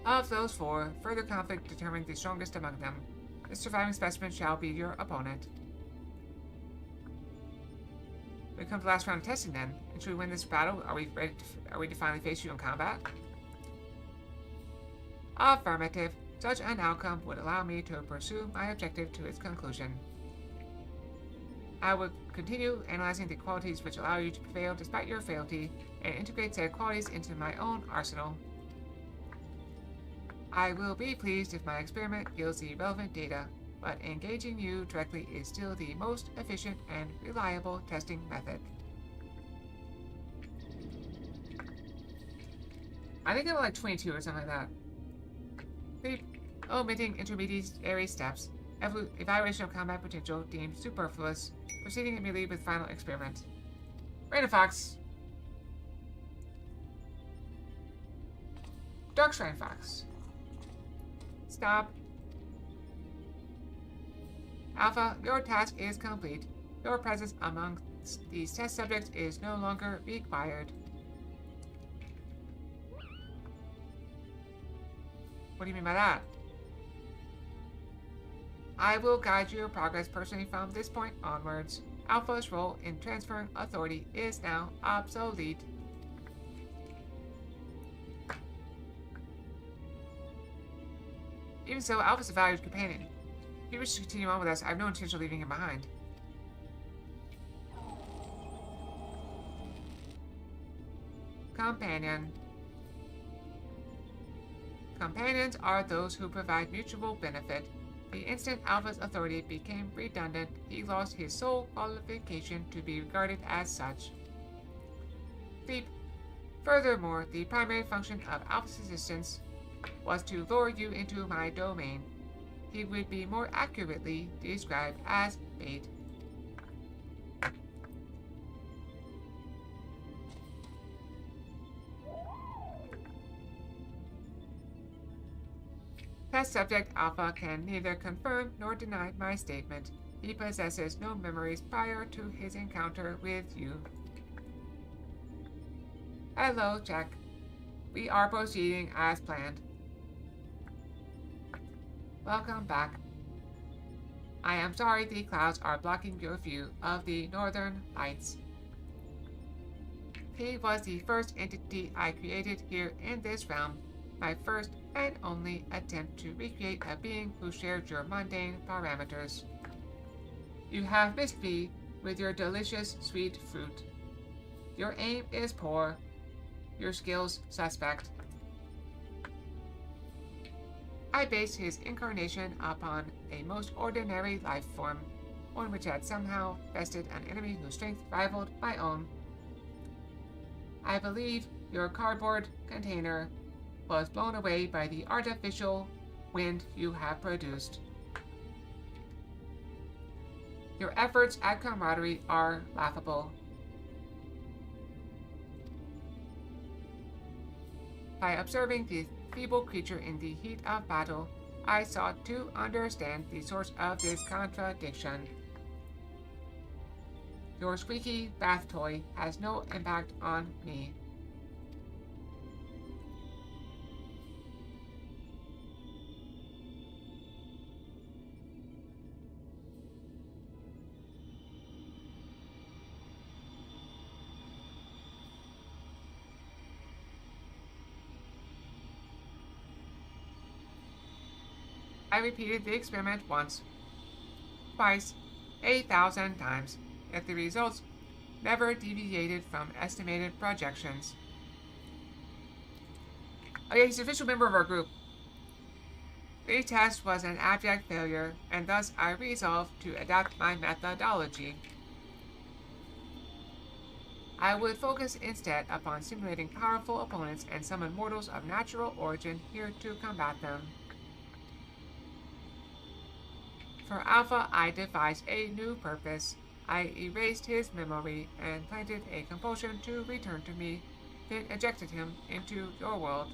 Speaker 2: Of those 4, further conflict determined the strongest among them. The surviving specimen shall be your opponent. We come to the last round of testing then. And should we win this battle, are we to finally face you in combat? Affirmative. Such an outcome would allow me to pursue my objective to its conclusion. I will continue analyzing the qualities which allow you to prevail despite your frailty, and integrate said qualities into my own arsenal. I will be pleased if my experiment yields the relevant data, but engaging you directly is still the most efficient and reliable testing method. I think I'm like 22 or something like that. Beep. Omitting intermediary steps. Evaluation of combat potential deemed superfluous. Proceeding immediately with final experiment. Random Fox. Dark Shrine Fox. Stop. Alpha, your task is complete. Your presence amongst these test subjects is no longer required. What do you mean by that? I will guide your progress personally from this point onwards. Alpha's role in transferring authority is now obsolete. Even so, Alpha's a valued companion. If he wishes to continue on with us, I have no intention of leaving him behind. Companion. Companions are those who provide mutual benefit. The instant Alpha's authority became redundant, he lost his sole qualification to be regarded as such. Leap. Furthermore, the primary function of Alpha's existence was to lure you into my domain. He would be more accurately described as bait. Test subject Alpha can neither confirm nor deny my statement. He possesses no memories prior to his encounter with you. Hello, Jack. We are proceeding as planned. Welcome back. I am sorry the clouds are blocking your view of the northern lights. He was the first entity I created here in this realm, my first and only attempt to recreate a being who shared your mundane parameters. You have missed me with your delicious sweet fruit. Your aim is poor, your skills suspect. I based his incarnation upon a most ordinary life form, one which had somehow bested an enemy whose strength rivaled my own. I believe your cardboard container was blown away by the artificial wind you have produced. Your efforts at camaraderie are laughable. By observing the feeble creature in the heat of battle, I sought to understand the source of this contradiction. Your squeaky bath toy has no impact on me. I repeated the experiment once, twice, 1,000 times, yet the results never deviated from estimated projections. Oh yeah, he's an official member of our group. The test was an abject failure, and thus I resolved to adapt my methodology. I would focus instead upon simulating powerful opponents and summon mortals of natural origin here to combat them. For Alpha, I devised a new purpose. I erased his memory and planted a compulsion to return to me, then ejected him into your world.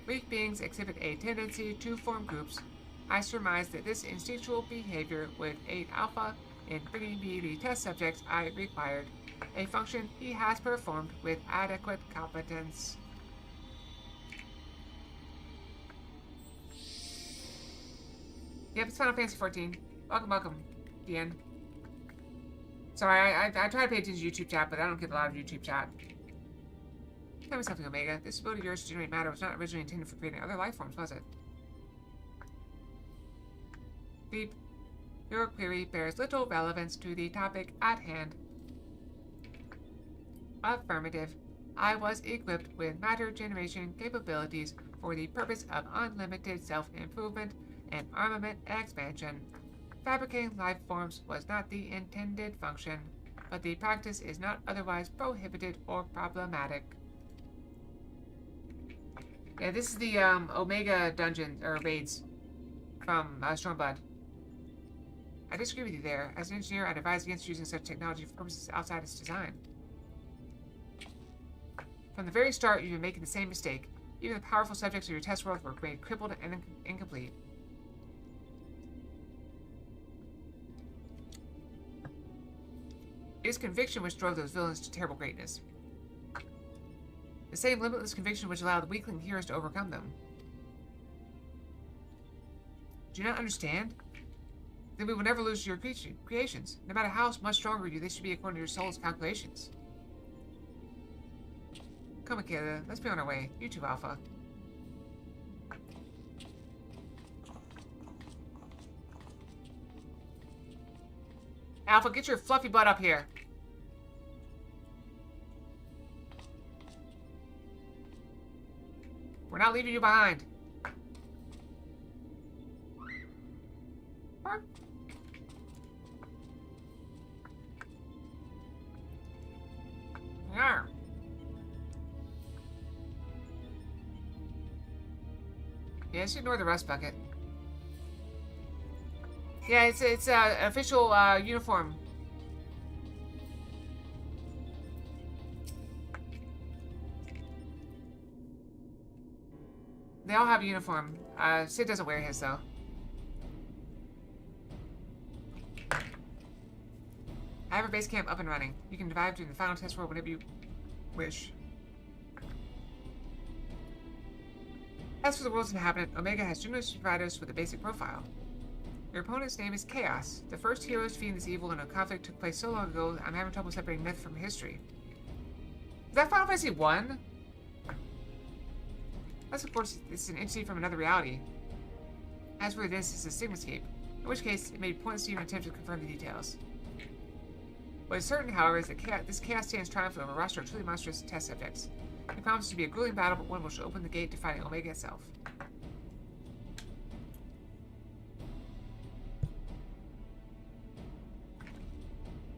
Speaker 2: Weak beings exhibit a tendency to form groups. I surmised that this instinctual behavior would aid Alpha in bringing me the test subjects I required, a function he has performed with adequate competence. Yep, it's Final Fantasy 14. Welcome, Deanne. Sorry, I try to pay attention to YouTube chat, but I don't get a lot of YouTube chat. Tell me something, Omega. This ability of yours to generate matter was not originally intended for creating other life forms, was it? Beep. Your query bears little relevance to the topic at hand. Affirmative. I was equipped with matter generation capabilities for the purpose of unlimited self-improvement and armament expansion. Fabricating life forms was not the intended function, but the practice is not otherwise prohibited or problematic. Yeah, this is the Omega dungeon, or raids, from Stormblood. I disagree with you there. As an engineer, I'd advise against using such technology for purposes outside its design. From the very start, you've been making the same mistake. Even the powerful subjects of your test world were made crippled and incomplete. It is conviction which drove those villains to terrible greatness. The same limitless conviction which allowed weakling heroes to overcome them. Do you not understand? Then we will never lose your creations. No matter how much stronger you, they should be according to your soul's calculations. Come, Michaela, let's be on our way. You too, Alpha. Alpha, get your fluffy butt up here. We're not leaving you behind. Yarr. Yeah, just ignore the rust bucket. Yeah, it's official uniform. They all have a uniform. Sid doesn't wear his though. I have a base camp up and running. You can dive during the final test world whenever you wish. As for the world's inhabitant, Omega has generously provided us with a basic profile. Your opponent's name is Chaos. The first heroes defeating this evil in a conflict took place so long ago, I'm having trouble separating myth from history. Is that Final Fantasy 1? Unless, of course, this is an entity from another reality. As for this, it's a Sigmascape, in which case it may be pointless to even attempt to confirm the details. What is certain, however, is that this chaos stands triumphant over a roster of truly monstrous test subjects. It promises to be a grueling battle, but one which will open the gate to fighting Omega itself.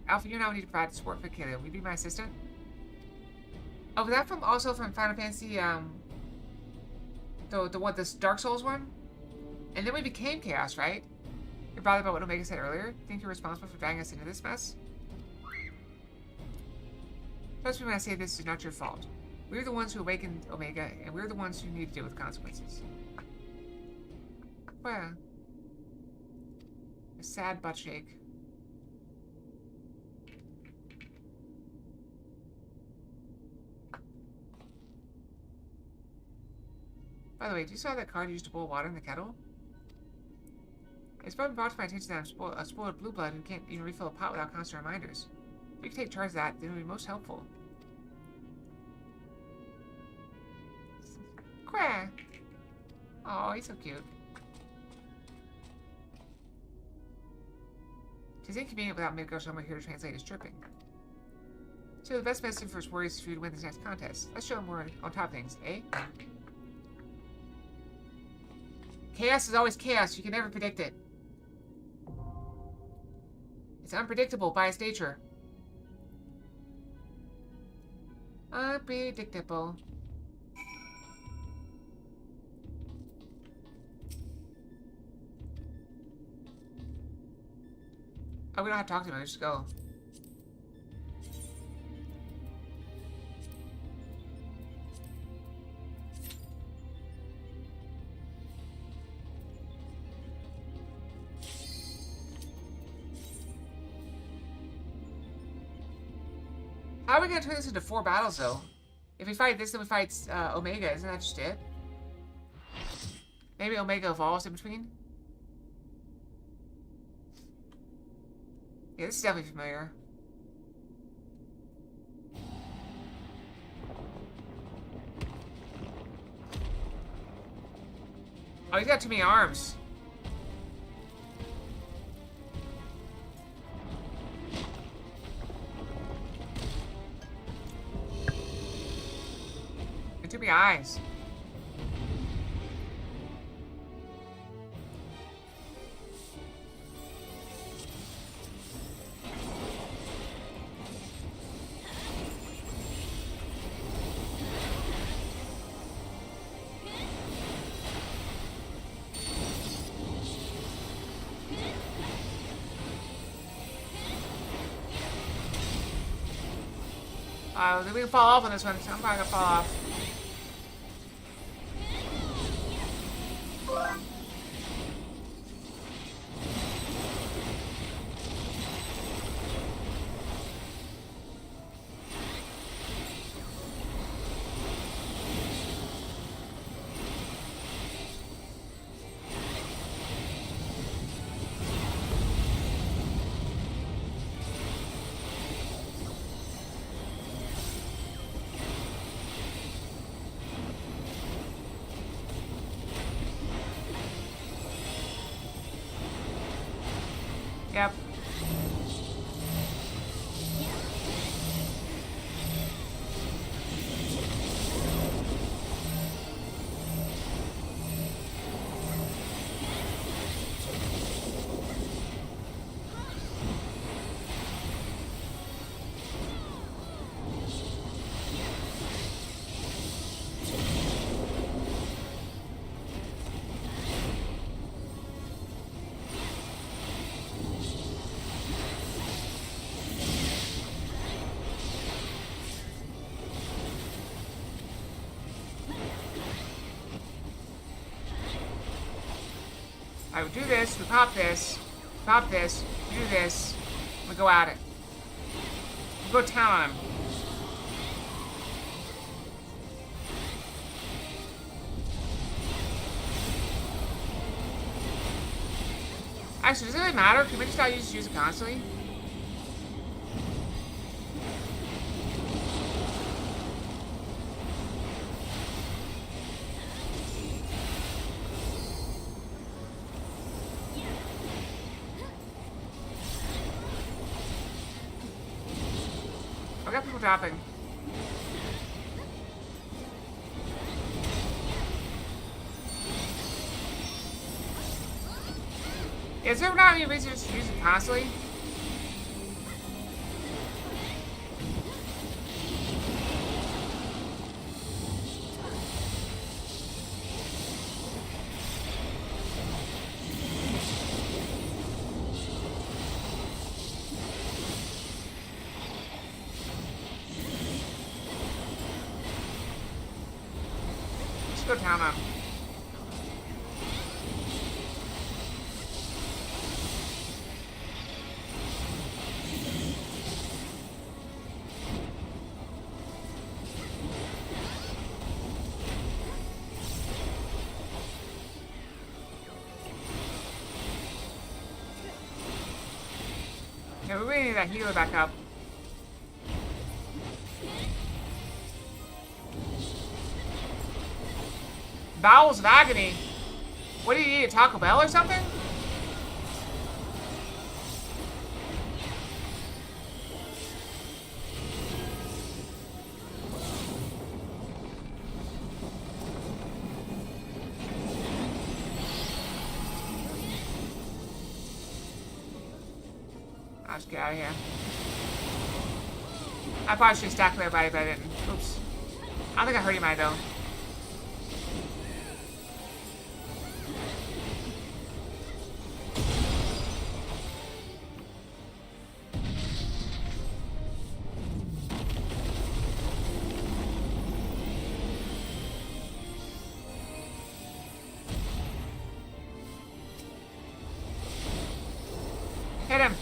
Speaker 2: Alpha, you now need to provide support for Kayla. Will you be my assistant? Oh, was that also from Final Fantasy, this Dark Souls one? And then we became Chaos, right? You're bothered about what Omega said earlier? Think you're responsible for dragging us into this mess? Trust me when I say this is not your fault. We're the ones who awakened Omega, and we're the ones who need to deal with consequences. Well, a sad butt shake. By the way, do you saw that card used to boil water in the kettle? It's been brought to my attention that I'm a spoiled blue blood who can't even refill a pot without constant reminders. If you could take charge of that, then it would be most helpful. Quack! Oh, he's so cute. It is inconvenient without Midgard somewhere here to translate his chirping. So the best medicine for his worries is for you to win this next contest. Let's show him more on top of things, eh? Chaos is always chaos. You can never predict it. It's unpredictable by its nature. Unpredictable. Oh, we don't have to talk to him. Let's just go. How are we going to turn this into 4 battles, though? If we fight this, then we fight Omega. Isn't that just it? Maybe Omega evolves in between? Yeah, this is definitely familiar. Oh, he's got too many arms. And too many eyes. Then we can fall off on this one. I'm probably gonna fall off. Yep. I would do this, we pop this, we do this, we go at it. We go to town on him. Actually, does it really matter? Can we just not use it constantly? I got people dropping. Is there not any reason to just use it constantly? Let's go down on. Yeah, we really need that healer back up. Bowels of agony? What do you eat, a Taco Bell or something? I'll just get out of here. I probably should have stacked everybody, but I didn't. Oops. I don't think I hurt anybody though. Hit him.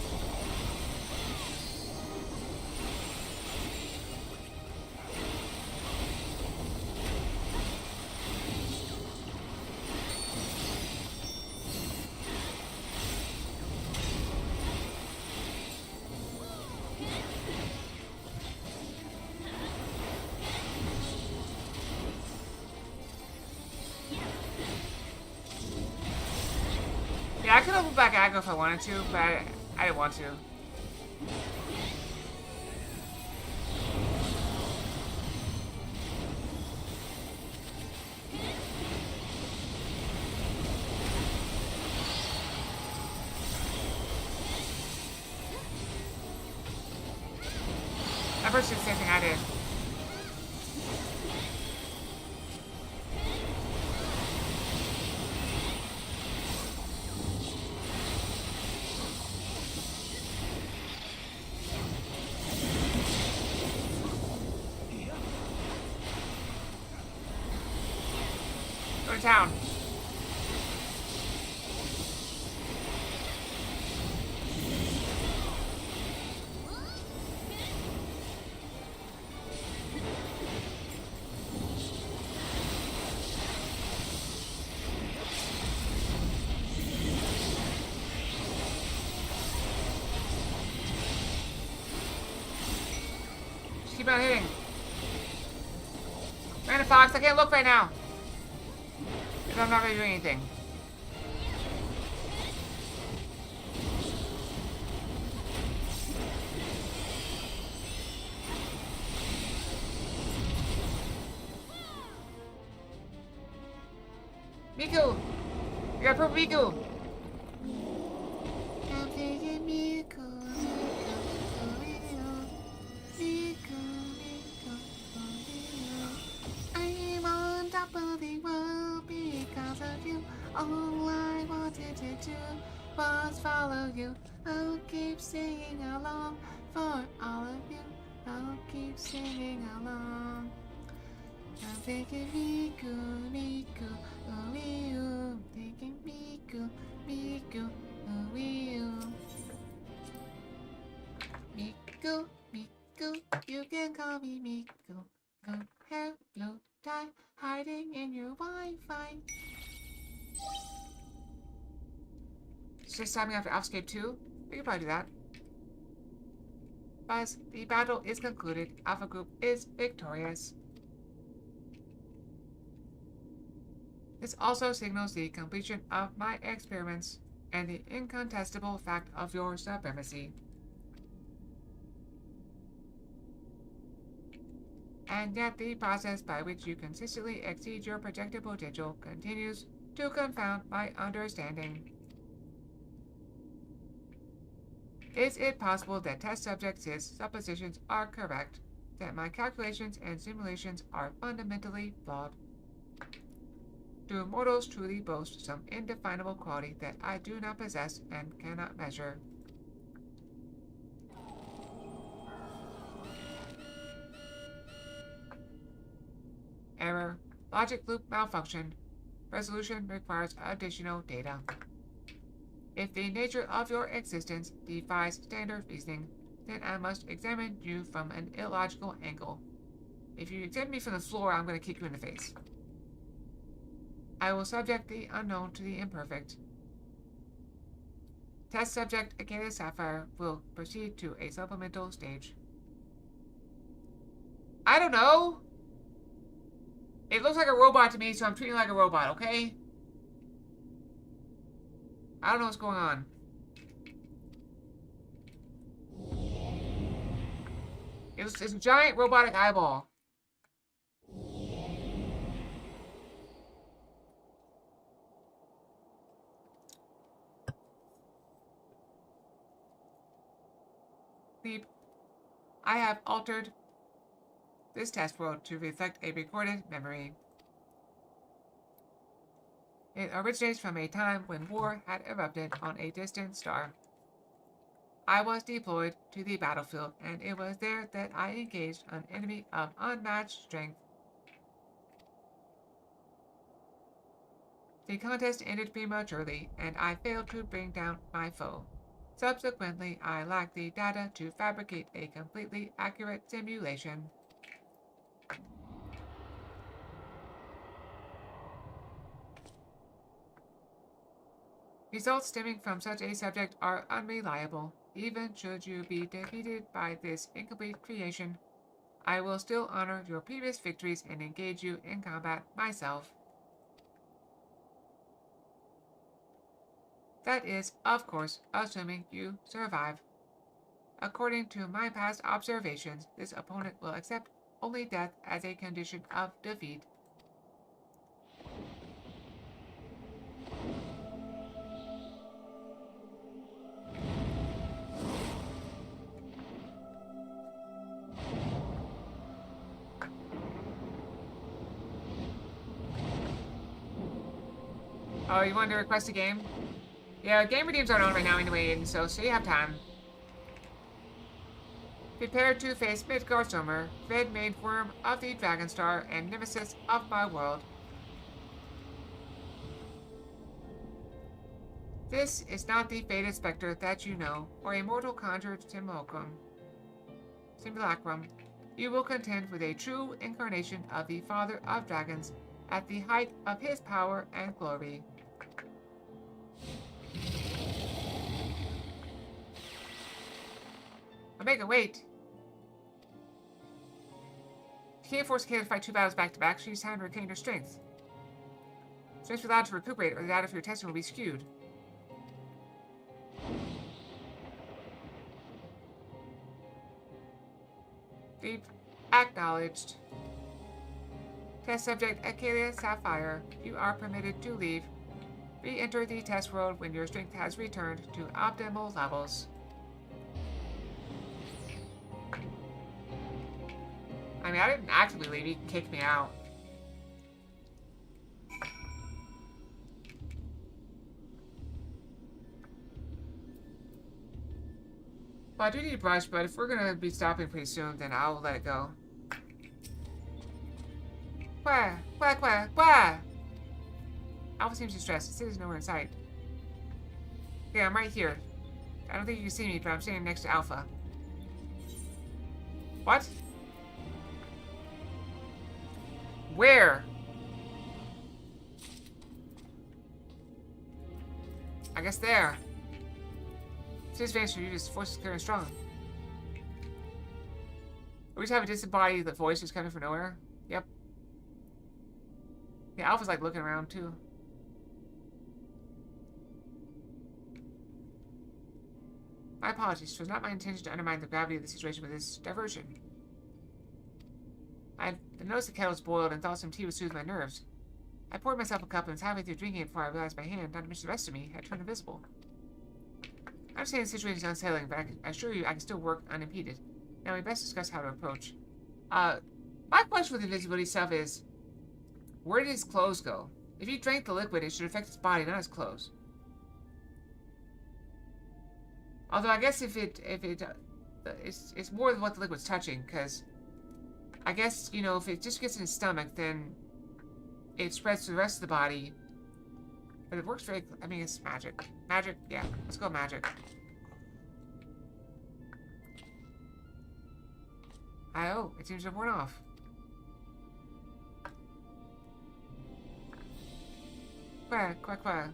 Speaker 2: Yeah, I could open back aggro if I wanted to, but I didn't want to. That person did the same thing I did. Go to town. Just keep on hitting. Random Fox, I can't look right now. I'm not really doing anything. Miku! We got purple Miku! I'm thinking Miku, I'm on top of the world because of you. All I wanted to do was follow you. I'll keep singing along for all of you. I'll keep singing along. I'm thinking Miku, Miku, ooh, thinking Miku, Miku, ooh. Miku, Miku, you can call me Miku. Blue hair, blue tie, hiding in your Wi-Fi. Just stopping after Alphascape 2? We could probably do that. Buzz, the battle is concluded. Alpha Group is victorious. This also signals the completion of my experiments and the incontestable fact of your supremacy. And yet the process by which you consistently exceed your projected potential continues to confound my understanding. Is it possible that test subjects' suppositions are correct, that my calculations and simulations are fundamentally flawed? Do mortals truly boast some indefinable quality that I do not possess and cannot measure? Error. Logic loop malfunction. Resolution requires additional data. If the nature of your existence defies standard reasoning, then I must examine you from an illogical angle. If you examine me from the floor, I'm going to kick you in the face. I will subject the unknown to the imperfect. Test subject Akela Sapphire will proceed to a supplemental stage. I don't know. It looks like a robot to me, so I'm treating it like a robot, okay? I don't know what's going on. It's a giant robotic eyeball. Sleep. I have altered this test world to reflect a recorded memory. It originates from a time when war had erupted on a distant star. I was deployed to the battlefield, and it was there that I engaged an enemy of unmatched strength. The contest ended prematurely, and I failed to bring down my foe. Subsequently, I lacked the data to fabricate a completely accurate simulation. Results stemming from such a subject are unreliable. Even should you be defeated by this incomplete creation, I will still honor your previous victories and engage you in combat myself. That is, of course, assuming you survive. According to my past observations, this opponent will accept only death as a condition of defeat. Oh, you wanted to request a game? Yeah, game redeems aren't on right now anyway, and so you have time. Prepare to face Midgard Sommer, red maned worm of the Dragon Star and nemesis of my world. This is not the fated specter that you know, or a mortal conjured simulacrum. You will contend with a true incarnation of the Father of Dragons at the height of his power and glory. Omega, wait! She can't force Kayla to fight 2 battles back-to-back. She's time to retain her strength. Strength will be allowed to recuperate, or the data for your testing will be skewed. Deep. Acknowledged. Test subject Acalia Sapphire. You are permitted to leave. Re-enter the test world when your strength has returned to optimal levels. I mean, I didn't actively leave. You can kick me out. Well, I do need a brush, but if we're going to be stopping pretty soon, then I'll let it go. Where? Where? Alpha seems distressed. The city's nowhere in sight. Yeah, I'm right here. I don't think you can see me, but I'm standing next to Alpha. What? Where? I guess there. City's vanished from you, his voice is clear and strong. We just have a disembodied voice just coming from nowhere? Yep. Yeah, Alpha's like looking around too. My apologies. It was not my intention to undermine the gravity of the situation with this diversion. I noticed the kettle was boiled and thought some tea would soothe my nerves. I poured myself a cup and was halfway through drinking it before I realized my hand, not to mention the rest of me, had turned invisible. I understand the situation is unsettling, but I assure you I can still work unimpeded. Now we best discuss how to approach. My question with the invisibility stuff is, where did his clothes go? If he drank the liquid, it should affect his body, not his clothes. Although I guess it's more than what the liquid's touching, because I guess, you know, if it just gets in his stomach, then it spreads to the rest of the body. But it works very, I mean, it's magic. Magic, yeah, let's go magic. Oh, it seems to have worn off. Quack.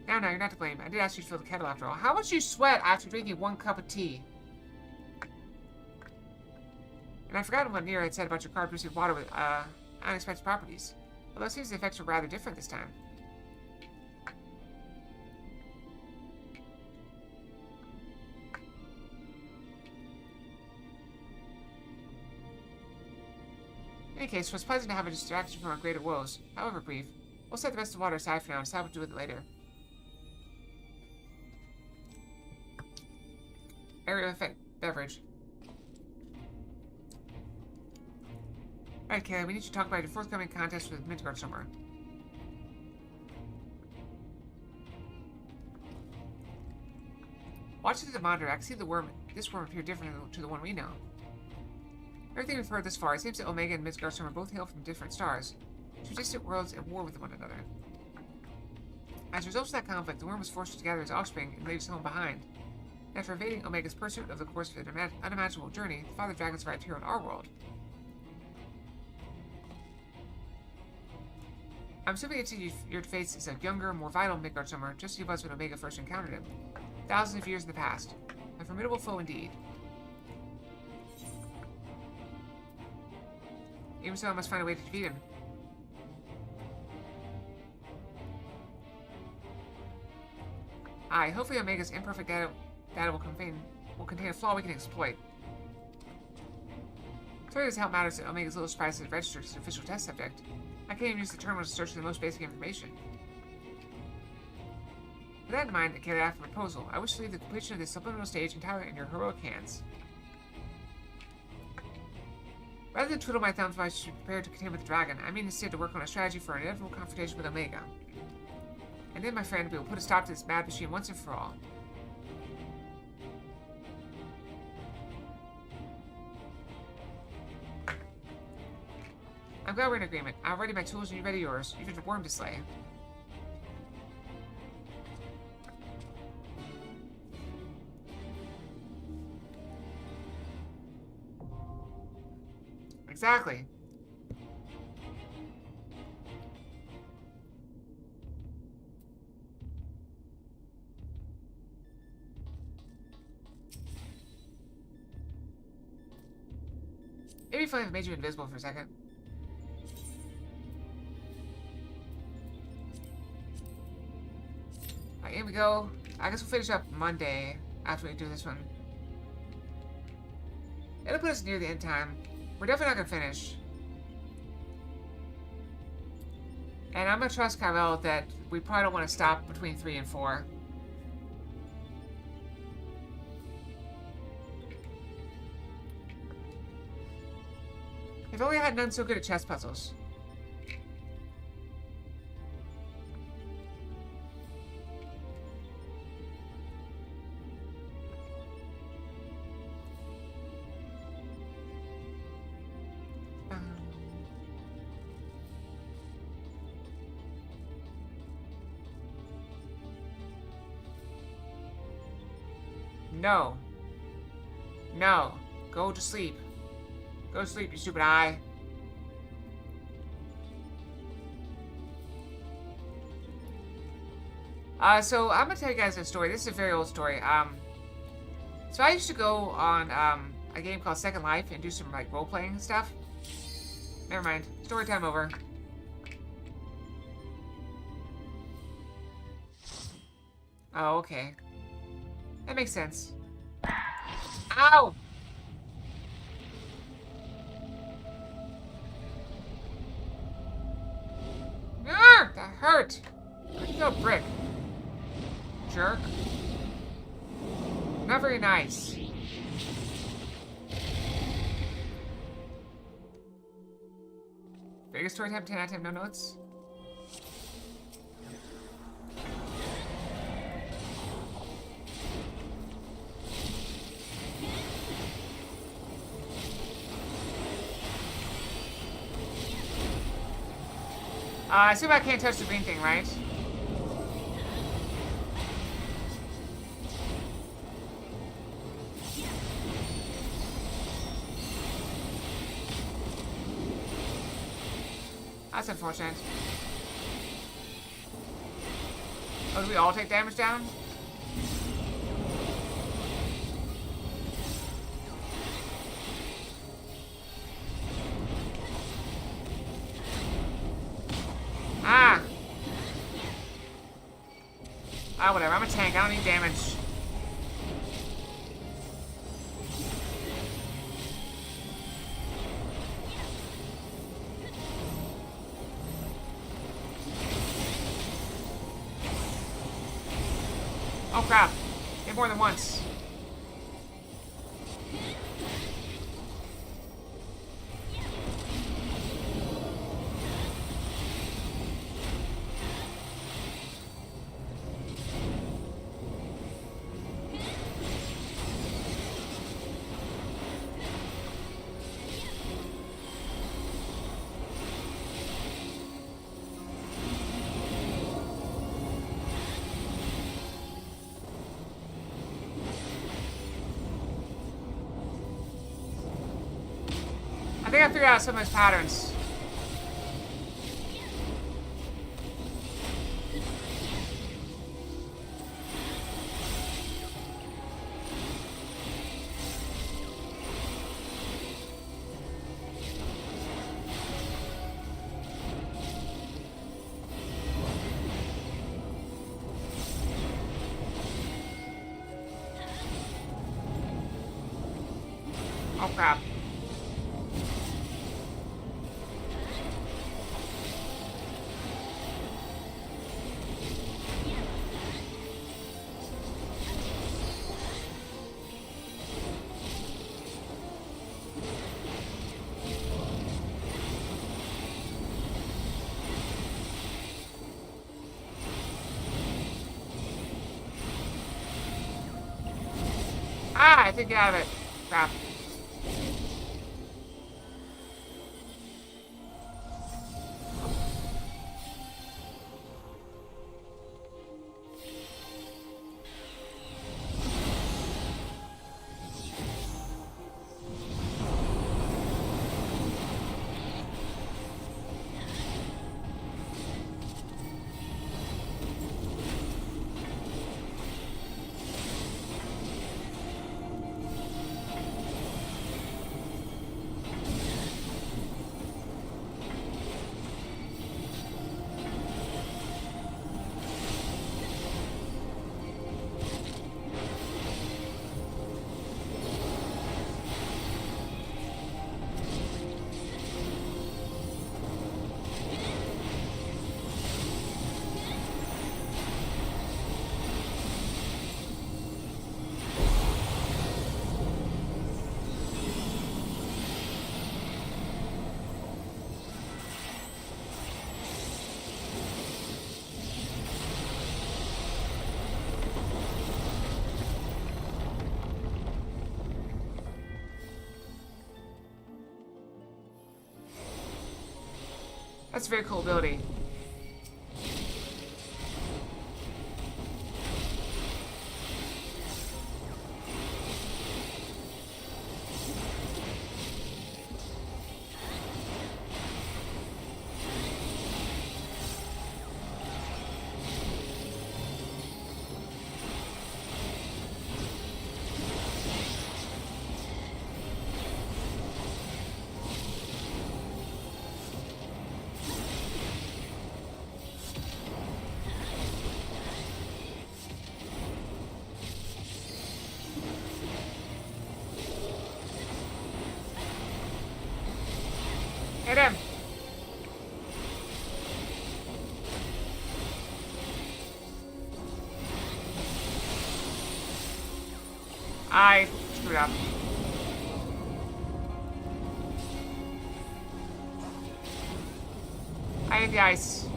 Speaker 2: Now, you're not to blame. I did ask you to fill the kettle after all. How much you sweat after drinking 1 cup of tea? And I've forgotten what Nira had said about your card producing water with, unexpected properties. Although it seems the effects are rather different this time. In any case, it was pleasant to have a distraction from our greater woes, however brief. We'll set the rest of the water aside for now and decide what to do with it later. Area effect beverage. Alright, Kayla, we need to talk about your forthcoming contest with Midgard somewhere. Watching the monitor, I can see this worm appear different to the one we know. Everything we've heard thus far, it seems that Omega and Midgard both hail from different stars, two distant worlds at war with one another. As a result of that conflict, the worm was forced to gather his offspring and leave his home behind. After evading Omega's pursuit of the course of an unimaginable journey, the Father Dragons arrived here on our world. I'm assuming it's your face is a younger, more vital Midgard just as he was when Omega first encountered him. Thousands of years in the past. A formidable foe indeed. Even so, I must find a way to defeat him. Hopefully Omega's imperfect data will contain a flaw we can exploit. Sorry doesn't help matters that Omega's little surprise is registered as an official test subject. I can't even use the terminal to search for the most basic information. With that in mind, I carry out a proposal. I wish to leave the completion of this subliminal stage entirely in your heroic hands. Rather than twiddle my thumbs while I should prepare to contend with the dragon, I mean instead to work on a strategy for an inevitable confrontation with Omega. And then, my friend, we will put a stop to this mad machine once and for all. I'm glad we're in agreement. I'll ready my tools and you ready yours. You've got a worm to slay. Exactly. It'd be fun if I made you invisible for a second. Alright, here we go. I guess we'll finish up Monday after we do this one. It'll put us near the end time. We're definitely not gonna finish. And I'm gonna trust Kyle that we probably don't want to stop between 3 and 4. If only I had none so good at chess puzzles. No. No. Go to sleep. Go to sleep, you stupid eye. So I'm gonna tell you guys a story. This is a very old story. So I used to go on a game called Second Life and do some like role playing stuff. Never mind. Story time over. Oh, okay. That makes sense. Ow! Arrgh! That hurt! Where'd you go, brick? Jerk. Not very nice. Biggest story time, 10 out of 10, no notes? I assume I can't touch the green thing, right? That's unfortunate. Oh, do we all take damage down? Ah! Ah, whatever. I'm a tank. I don't need damage. Oh, crap. Hit more than once. I think I figured out some of his patterns. Oh, crap. Ah, I did get out of it. Crap. That's a very cool ability. Hit him! I screwed up. I hit the ice.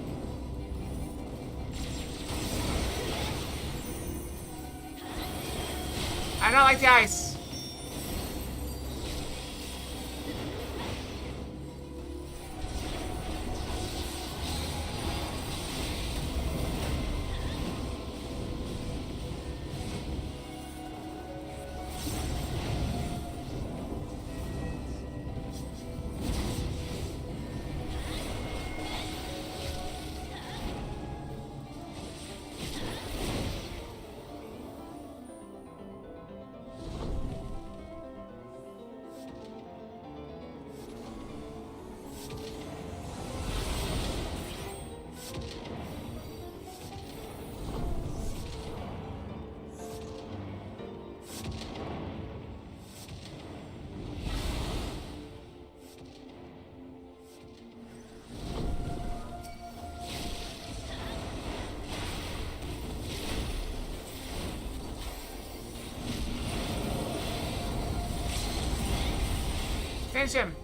Speaker 2: I don't like the ice. Finish him.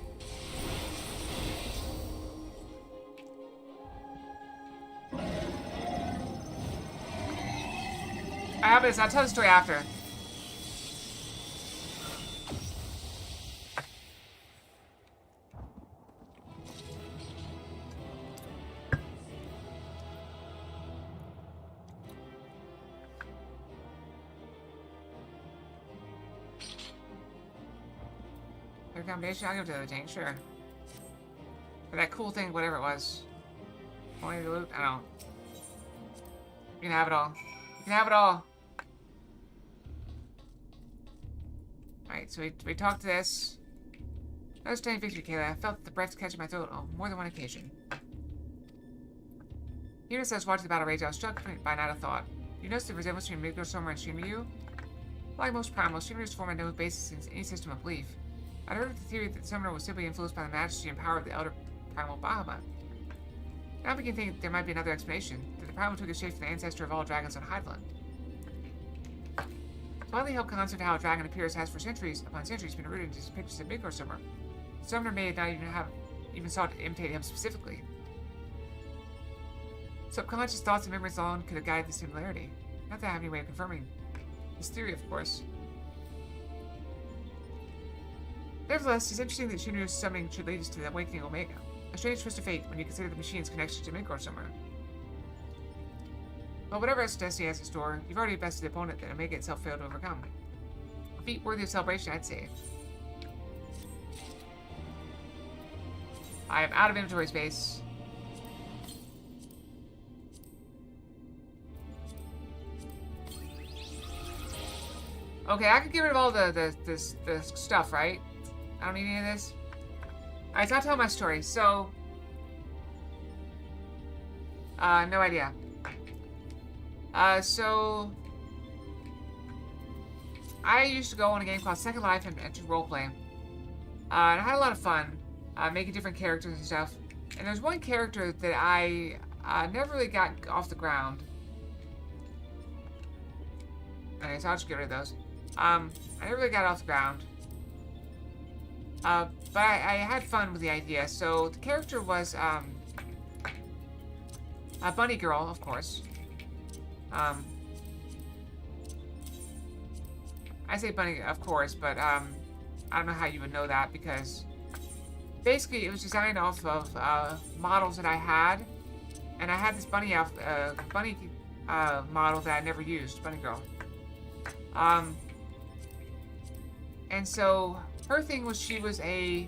Speaker 2: I have this. I'll tell the story after. Your combination, I'll give it to the tank, sure. For that cool thing, whatever it was. Only the loot? I don't know. You can have it all. You can have it all. Alright, so we talked to this. I was studying victory, Kayla. I felt the breath catching my throat on more than one occasion. Even as I was watching the battle rage, I was struck by another thought. You notice the resemblance between Midgard Summer and Shinryu? Like most primal, Shinryu's form had no basis in any system of belief. I'd heard of the theory that the Summoner was simply influenced by the majesty and power of the elder primal Bahamut. Now I begin to think there might be another explanation, that the primal took its shape from the ancestor of all dragons on Hydeland. The widely held concept of how a dragon appears has for centuries upon centuries been rooted into pictures of Midgard Summer. The Summoner may not even sought to imitate him specifically. Subconscious thoughts and memories alone could have guided the similarity. Not that I have any way of confirming this theory, of course. Nevertheless, it's interesting that Shinryu's summoning should lead us to the awakening of Omega. A strange twist of fate when you consider the machine's connection to Midgard Summer. Well, whatever else Destiny has in store, you've already bested the opponent that Omega itself failed to overcome. A feat worthy of celebration, I'd say. I am out of inventory space. Okay, I can get rid of all the stuff, right? I don't need any of this. Alright, so I'll tell my story. So, no idea. So, I used to go on a game called Second Life and enter roleplay. And I had a lot of fun, making different characters and stuff. And there's one character that I never really got off the ground. Okay, so I'll just get rid of those. I never really got off the ground. But I had fun with the idea. So the character was a bunny girl, of course. I say bunny, of course, but I don't know how you would know that because basically, it was designed off of models that I had. And I had this bunny model that I never used, bunny girl. And so her thing was she was a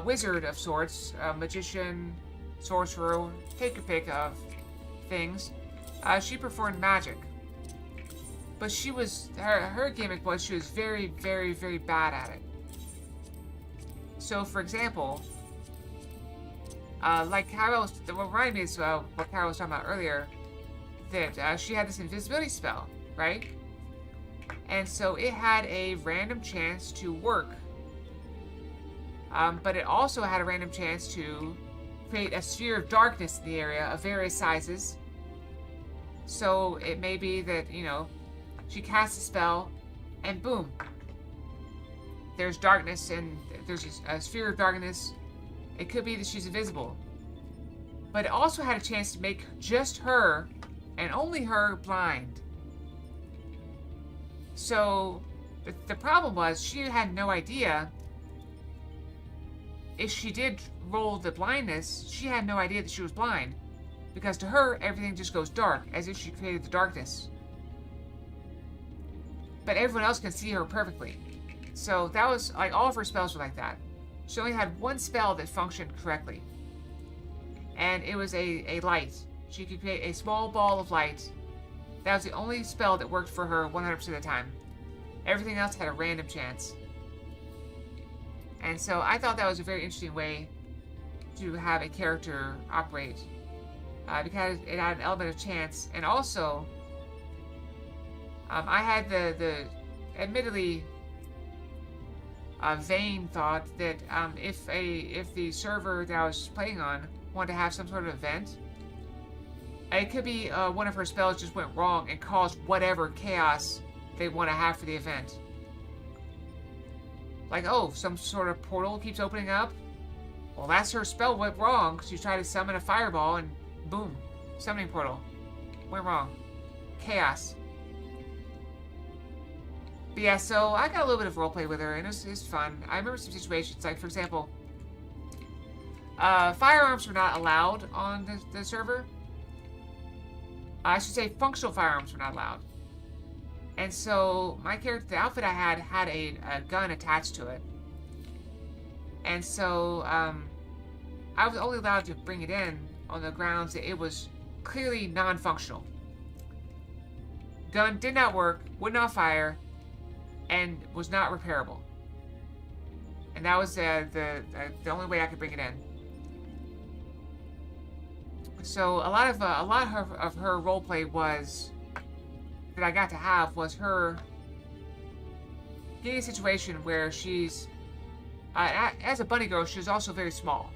Speaker 2: wizard of sorts, a magician, sorcerer, take a pick of things. She performed magic. But she was, her gimmick was she was very, very, very bad at it. So, for example, like Carol, what reminded me is what Carol was talking about earlier, that she had this invisibility spell, right? And so it had a random chance to work. But it also had a random chance to create a sphere of darkness in the area of various sizes. So it may be that, you know, she casts a spell and boom, there's darkness and there's a sphere of darkness. It could be that she's invisible. But it also had a chance to make just her, and only her, blind. So, the problem was, she had no idea. If she did roll the blindness, she had no idea that she was blind. Because to her, everything just goes dark, as if she created the darkness. But everyone else can see her perfectly. So that was, like, all of her spells were like that. She only had one spell that functioned correctly. And it was a light. She could create a small ball of light. That was the only spell that worked for her 100% of the time. Everything else had a random chance. And so I thought that was a very interesting way to have a character operate. Because it had an element of chance. And also, I had the admittedly vain thought that if the server that I was playing on wanted to have some sort of event, it could be one of her spells just went wrong and caused whatever chaos they want to have for the event. Like, oh, some sort of portal keeps opening up. Well, that's her spell went wrong. She tried to summon a fireball and boom, summoning portal. Went wrong. Chaos. But yeah, so I got a little bit of roleplay with her, and it was fun. I remember some situations, like, for example, firearms were not allowed on the server. I should say functional firearms were not allowed. And so my character, the outfit I had a gun attached to it. And so I was only allowed to bring it in on the grounds that it was clearly non-functional. Gun did not work, would not fire, and was not repairable. And that was the only way I could bring it in. So a lot of her roleplay was that I got to have was her getting a situation where she's as a bunny girl, she was also very small.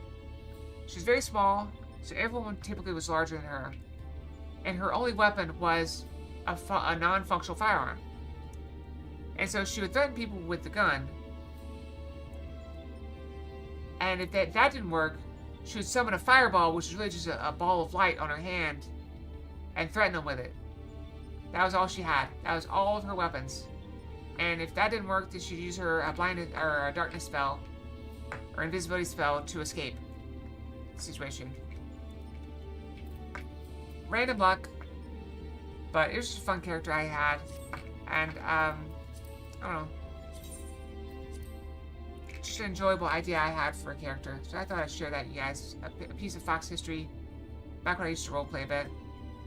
Speaker 2: She's very small, so everyone typically was larger than her, and her only weapon was a non-functional firearm. And so she would threaten people with the gun, and if that didn't work, she would summon a fireball, which is really just a ball of light on her hand, and threaten them with it. That was all she had. That was all of her weapons. And if that didn't work, then she'd use her blindness or a darkness spell or invisibility spell to escape the situation. Random luck, but it was just a fun character I had, and I don't know, just an enjoyable idea I had for a character. So I thought I'd share that with you guys. A piece of Fox history back when I used to roleplay a bit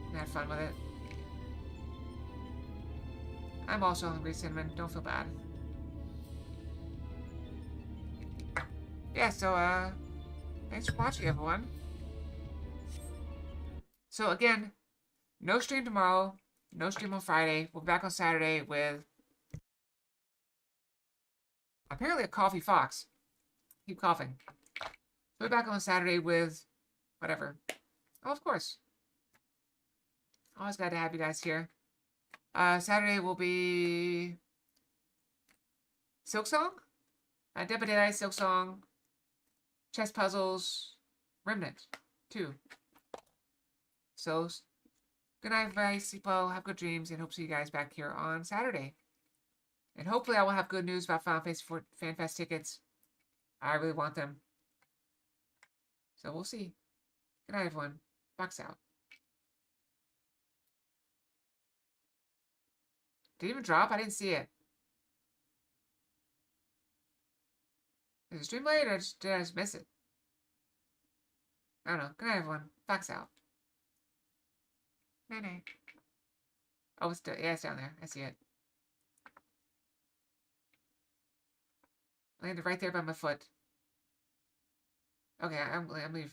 Speaker 2: and had fun with it. I'm also hungry, Cinnamon. Don't feel bad. Yeah, so, thanks for watching, everyone. So, again, no stream tomorrow. No stream on Friday. We'll be back on Saturday with apparently a coffee fox. Keep coughing. We'll be back on Saturday with whatever. Oh, of course. Always glad to have you guys here. Saturday will be Silksong, Dead by Daylight, Silksong, Chess Puzzles, Remnant 2. So, good night, everybody. Sleep well, have good dreams, and hope to see you guys back here on Saturday. And hopefully I will have good news about Final Fantasy IV FanFest tickets. I really want them. So we'll see. Good night, everyone. Fox out. Did it even drop? I didn't see it. Is it stream late or did I just miss it? I don't know. Good night, everyone. Fox out. Night night. Oh, it's yeah, it's down there. I see it. Landed right there by my foot. Okay, I'm leaving.